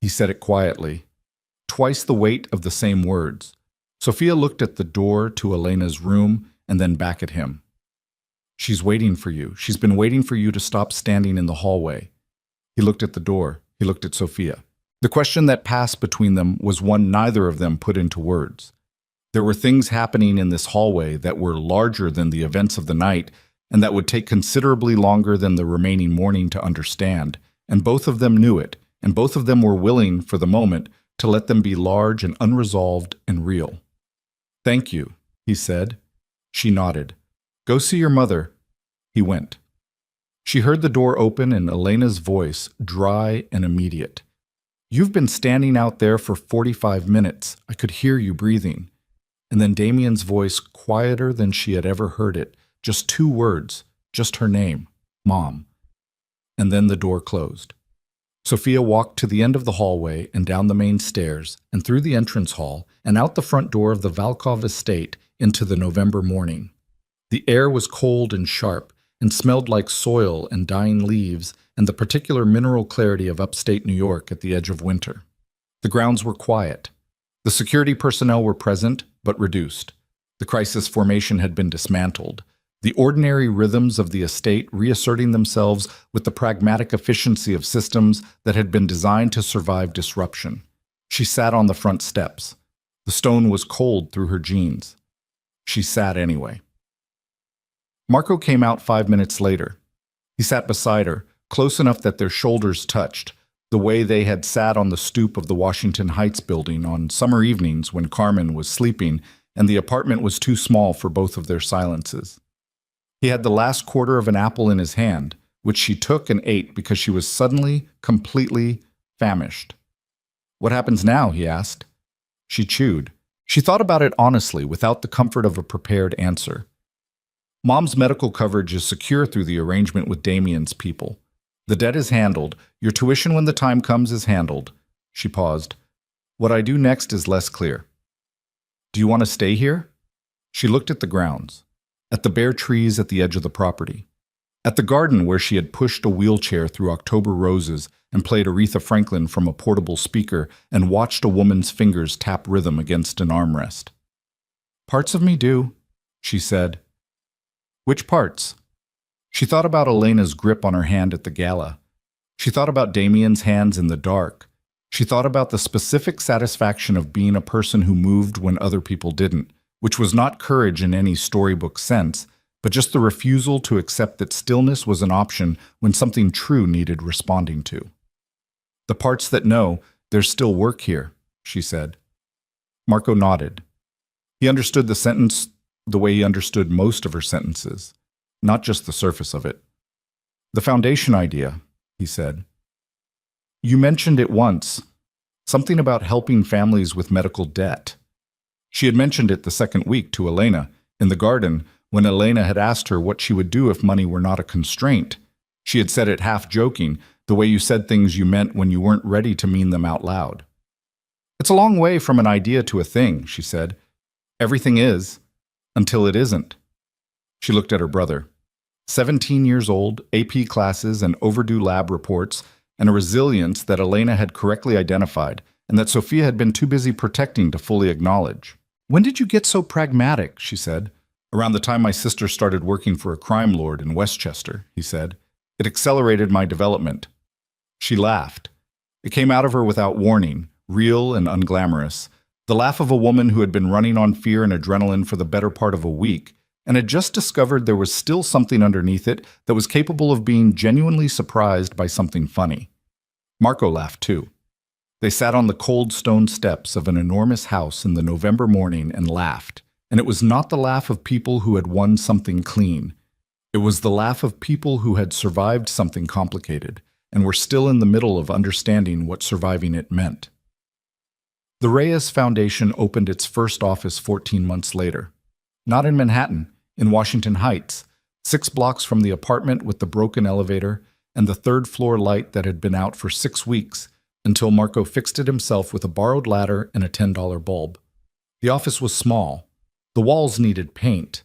He said it quietly. Twice the weight of the same words. Sophia looked at the door to Elena's room and then back at him. She's waiting for you. She's been waiting for you to stop standing in the hallway. He looked at the door. He looked at Sophia. The question that passed between them was one neither of them put into words. There were things happening in this hallway that were larger than the events of the night and that would take considerably longer than the remaining morning to understand, and both of them knew it, and both of them were willing, for the moment, to let them be large and unresolved and real. Thank you, he said. She nodded. Go see your mother. He went. She heard the door open and Elena's voice, dry and immediate. You've been standing out there for 45 minutes. I could hear you breathing. And then Damien's voice, quieter than she had ever heard it, just 2 words, just her name, Mom. And then the door closed. Sophia walked to the end of the hallway and down the main stairs and through the entrance hall and out the front door of the Valkov estate into the November morning. The air was cold and sharp and smelled like soil and dying leaves and the particular mineral clarity of upstate New York at the edge of winter. The grounds were quiet. The security personnel were present, but reduced. The crisis formation had been dismantled. The ordinary rhythms of the estate reasserting themselves with the pragmatic efficiency of systems that had been designed to survive disruption. She sat on the front steps. The stone was cold through her jeans. She sat anyway. Marco came out 5 minutes later. He sat beside her, close enough that their shoulders touched, the way they had sat on the stoop of the Washington Heights building on summer evenings when Carmen was sleeping and the apartment was too small for both of their silences. He had the last quarter of an apple in his hand, which she took and ate because she was suddenly, completely famished. What happens now? He asked. She chewed. She thought about it honestly, without the comfort of a prepared answer. Mom's medical coverage is secure through the arrangement with Damien's people. The debt is handled. Your tuition when the time comes is handled. She paused. What I do next is less clear. Do you want to stay here? She looked at the grounds. At the bare trees at the edge of the property, at the garden where she had pushed a wheelchair through October roses and played Aretha Franklin from a portable speaker and watched a woman's fingers tap rhythm against an armrest. Parts of me do, she said. Which parts? She thought about Elena's grip on her hand at the gala. She thought about Damien's hands in the dark. She thought about the specific satisfaction of being a person who moved when other people didn't, which was not courage in any storybook sense, but just the refusal to accept that stillness was an option when something true needed responding to. The parts that know, there's still work here, she said. Marco nodded. He understood the sentence the way he understood most of her sentences, not just the surface of it. The foundation idea, he said. You mentioned it once, something about helping families with medical debt. She had mentioned it the second week to Elena, in the garden, when Elena had asked her what she would do if money were not a constraint. She had said it half joking, the way you said things you meant when you weren't ready to mean them out loud. It's a long way from an idea to a thing, she said. Everything is, until it isn't. She looked at her brother. 17 years old, AP classes and overdue lab reports, and a resilience that Elena had correctly identified, and that Sophia had been too busy protecting to fully acknowledge. When did you get so pragmatic? She said. Around the time my sister started working for a crime lord in Westchester, he said. It accelerated my development. She laughed. It came out of her without warning, real and unglamorous. The laugh of a woman who had been running on fear and adrenaline for the better part of a week, and had just discovered there was still something underneath it that was capable of being genuinely surprised by something funny. Marco laughed too. They sat on the cold stone steps of an enormous house in the November morning and laughed, and it was not the laugh of people who had won something clean. It was the laugh of people who had survived something complicated and were still in the middle of understanding what surviving it meant. The Reyes Foundation opened its first office 14 months later. Not in Manhattan, in Washington Heights, 6 blocks from the apartment with the broken elevator, and the third-floor light that had been out for 6 weeks until Marco fixed it himself with a borrowed ladder and a $10 bulb. The office was small. The walls needed paint.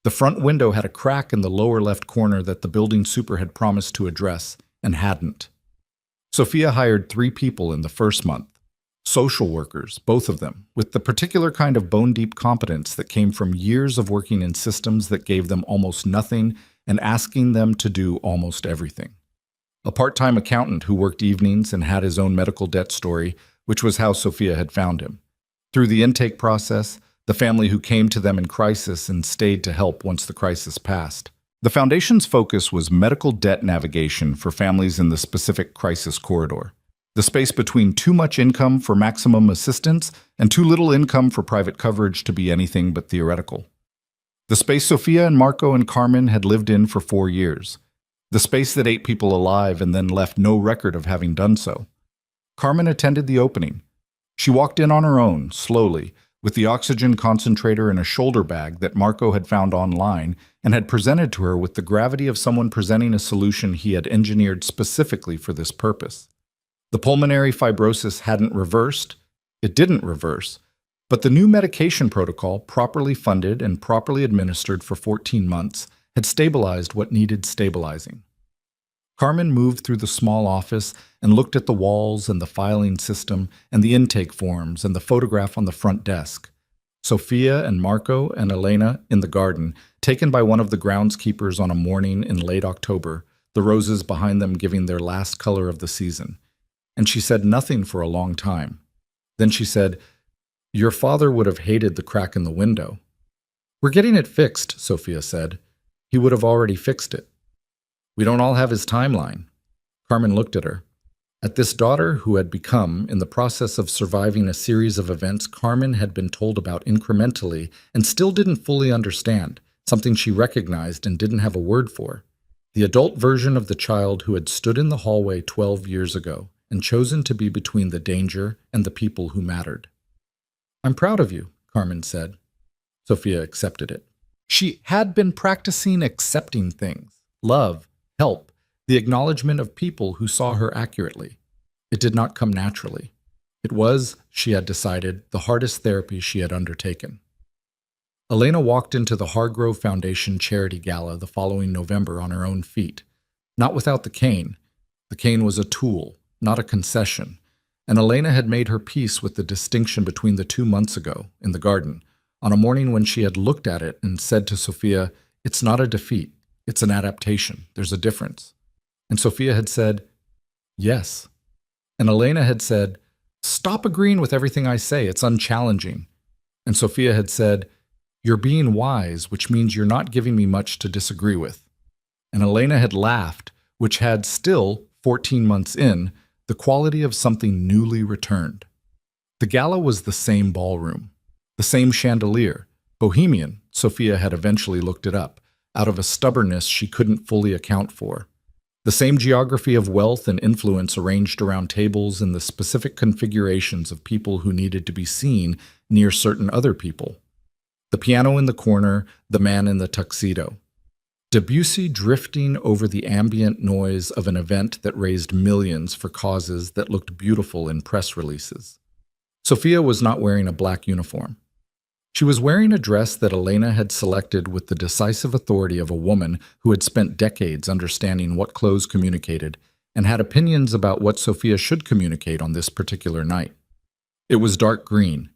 The front window had a crack in the lower left corner that the building super had promised to address and hadn't. Sophia hired 3 people in the first month. Social workers, both of them, with the particular kind of bone-deep competence that came from years of working in systems that gave them almost nothing and asking them to do almost everything. A part-time accountant who worked evenings and had his own medical debt story, which was how Sophia had found him. Through the intake process, the family who came to them in crisis and stayed to help once the crisis passed. The foundation's focus was medical debt navigation for families in the specific crisis corridor. The space between too much income for maximum assistance and too little income for private coverage to be anything but theoretical. The space Sophia and Marco and Carmen had lived in for 4 years. The space that ate people alive and then left no record of having done so. Carmen attended the opening. She walked in on her own, slowly, with the oxygen concentrator in a shoulder bag that Marco had found online and had presented to her with the gravity of someone presenting a solution he had engineered specifically for this purpose. The pulmonary fibrosis hadn't reversed. It didn't reverse. But the new medication protocol, properly funded and properly administered for 14 months, had stabilized what needed stabilizing. Carmen moved through the small office and looked at the walls and the filing system and the intake forms and the photograph on the front desk. Sophia and Marco and Elena in the garden, taken by one of the groundskeepers on a morning in late October, the roses behind them giving their last color of the season. And she said nothing for a long time. Then she said, "Your father would have hated the crack in the window." "We're getting it fixed," Sophia said. "He would have already fixed it." "We don't all have his timeline." Carmen looked at her. At this daughter who had become, in the process of surviving a series of events Carmen had been told about incrementally and still didn't fully understand, something she recognized and didn't have a word for. The adult version of the child who had stood in the hallway 12 years ago and chosen to be between the danger and the people who mattered. "I'm proud of you," Carmen said. Sophia accepted it. She had been practicing accepting things, love, help, the acknowledgement of people who saw her accurately. It did not come naturally. It was, she had decided, the hardest therapy she had undertaken. Elena walked into the Hargrove Foundation Charity Gala the following November on her own feet, not without the cane. The cane was a tool, not a concession, and Elena had made her peace with the distinction between the 2 months ago, in the garden, on a morning when she had looked at it and said to Sophia, "It's not a defeat, it's an adaptation, there's a difference." And Sophia had said, "Yes." And Elena had said, "Stop agreeing with everything I say, it's unchallenging." And Sophia had said, "You're being wise, which means you're not giving me much to disagree with." And Elena had laughed, which had still, 14 months in, the quality of something newly returned. The gala was the same ballroom, the same chandelier, bohemian, Sophia had eventually looked it up, out of a stubbornness she couldn't fully account for. The same geography of wealth and influence arranged around tables in the specific configurations of people who needed to be seen near certain other people. The piano in the corner, the man in the tuxedo. Debussy drifting over the ambient noise of an event that raised millions for causes that looked beautiful in press releases. Sophia was not wearing a black uniform. She was wearing a dress that Elena had selected with the decisive authority of a woman who had spent decades understanding what clothes communicated and had opinions about what Sophia should communicate on this particular night. It was dark green.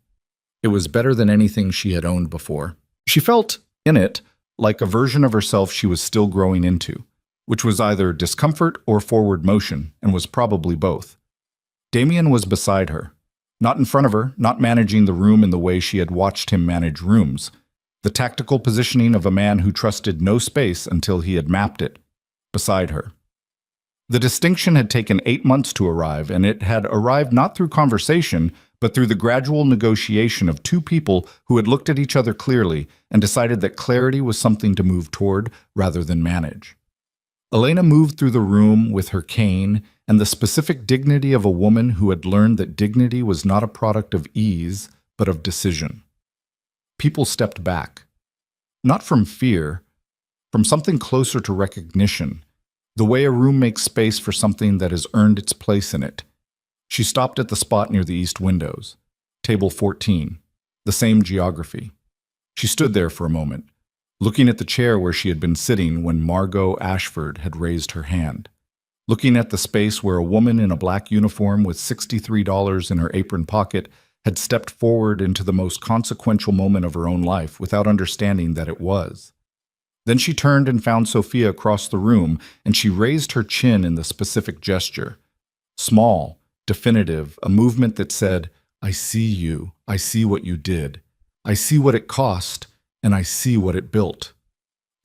It was better than anything she had owned before. She felt, in it, like a version of herself she was still growing into, which was either discomfort or forward motion, and was probably both. Damien was beside her. Not in front of her, not managing the room in the way she had watched him manage rooms. The tactical positioning of a man who trusted no space until he had mapped it. Beside her. The distinction had taken 8 months to arrive, and it had arrived not through conversation, but through the gradual negotiation of 2 people who had looked at each other clearly and decided that clarity was something to move toward rather than manage. Elena moved through the room with her cane and the specific dignity of a woman who had learned that dignity was not a product of ease, but of decision. People stepped back. Not from fear, from something closer to recognition, The way a room makes space for something that has earned its place in it. She stopped at the spot near the east windows. Table 14. The same geography. She stood there for a moment, looking at the chair where she had been sitting when Margot Ashford had raised her hand. Looking at the space where a woman in a black uniform with $63 in her apron pocket had stepped forward into the most consequential moment of her own life without understanding that it was. Then she turned and found Sophia across the room, and she raised her chin in the specific gesture. Small, definitive, a movement that said, "I see you, I see what you did. I see what it cost, and I see what it built."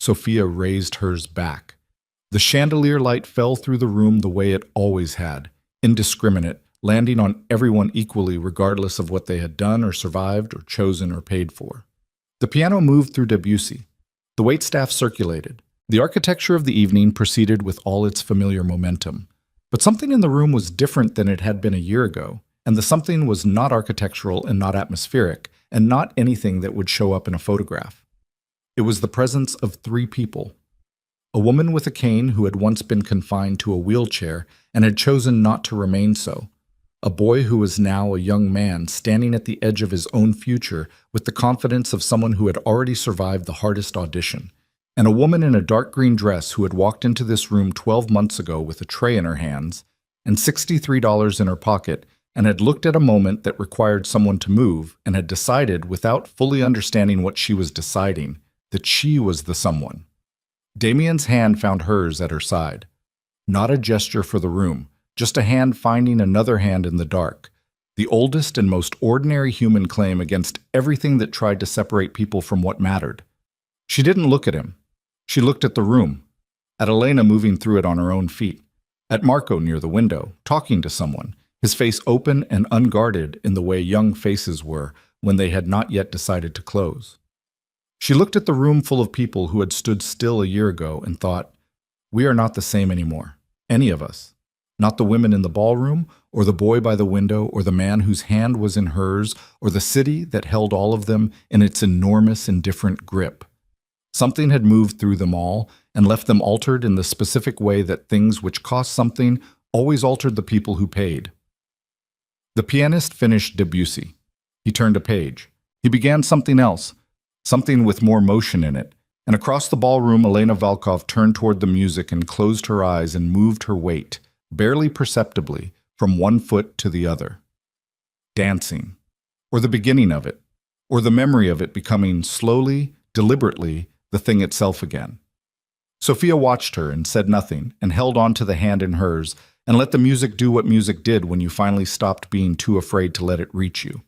Sophia raised hers back. The chandelier light fell through the room the way it always had, indiscriminate, landing on everyone equally regardless of what they had done or survived or chosen or paid for. The piano moved through Debussy. The waitstaff circulated. The architecture of the evening proceeded with all its familiar momentum. But something in the room was different than it had been a year ago, and the something was not architectural and not atmospheric, and not anything that would show up in a photograph. It was the presence of three people. A woman with a cane who had once been confined to a wheelchair and had chosen not to remain so. A boy who was now a young man standing at the edge of his own future with the confidence of someone who had already survived the hardest audition. And a woman in a dark green dress who had walked into this room 12 months ago with a tray in her hands and $63 in her pocket and had looked at a moment that required someone to move and had decided, without fully understanding what she was deciding, that she was the someone. Damien's hand found hers at her side. Not a gesture for the room, just a hand finding another hand in the dark. The oldest and most ordinary human claim against everything that tried to separate people from what mattered. She didn't look at him. She looked at the room, at Elena moving through it on her own feet, at Marco near the window, talking to someone, his face open and unguarded in the way young faces were when they had not yet decided to close. She looked at the room full of people who had stood still a year ago and thought, "We are not the same anymore, any of us. Not the women in the ballroom, or the boy by the window, or the man whose hand was in hers, or the city that held all of them in its enormous, indifferent grip. Something had moved through them all and left them altered in the specific way that things which cost something always altered the people who paid." The pianist finished Debussy. He turned a page. He began something else, something with more motion in it, and across the ballroom Elena Volkov turned toward the music and closed her eyes and moved her weight, barely perceptibly, from one foot to the other. Dancing, or the beginning of it, or the memory of it becoming slowly, deliberately, the thing itself again. Sophia watched her and said nothing, and held on to the hand in hers, and let the music do what music did when you finally stopped being too afraid to let it reach you.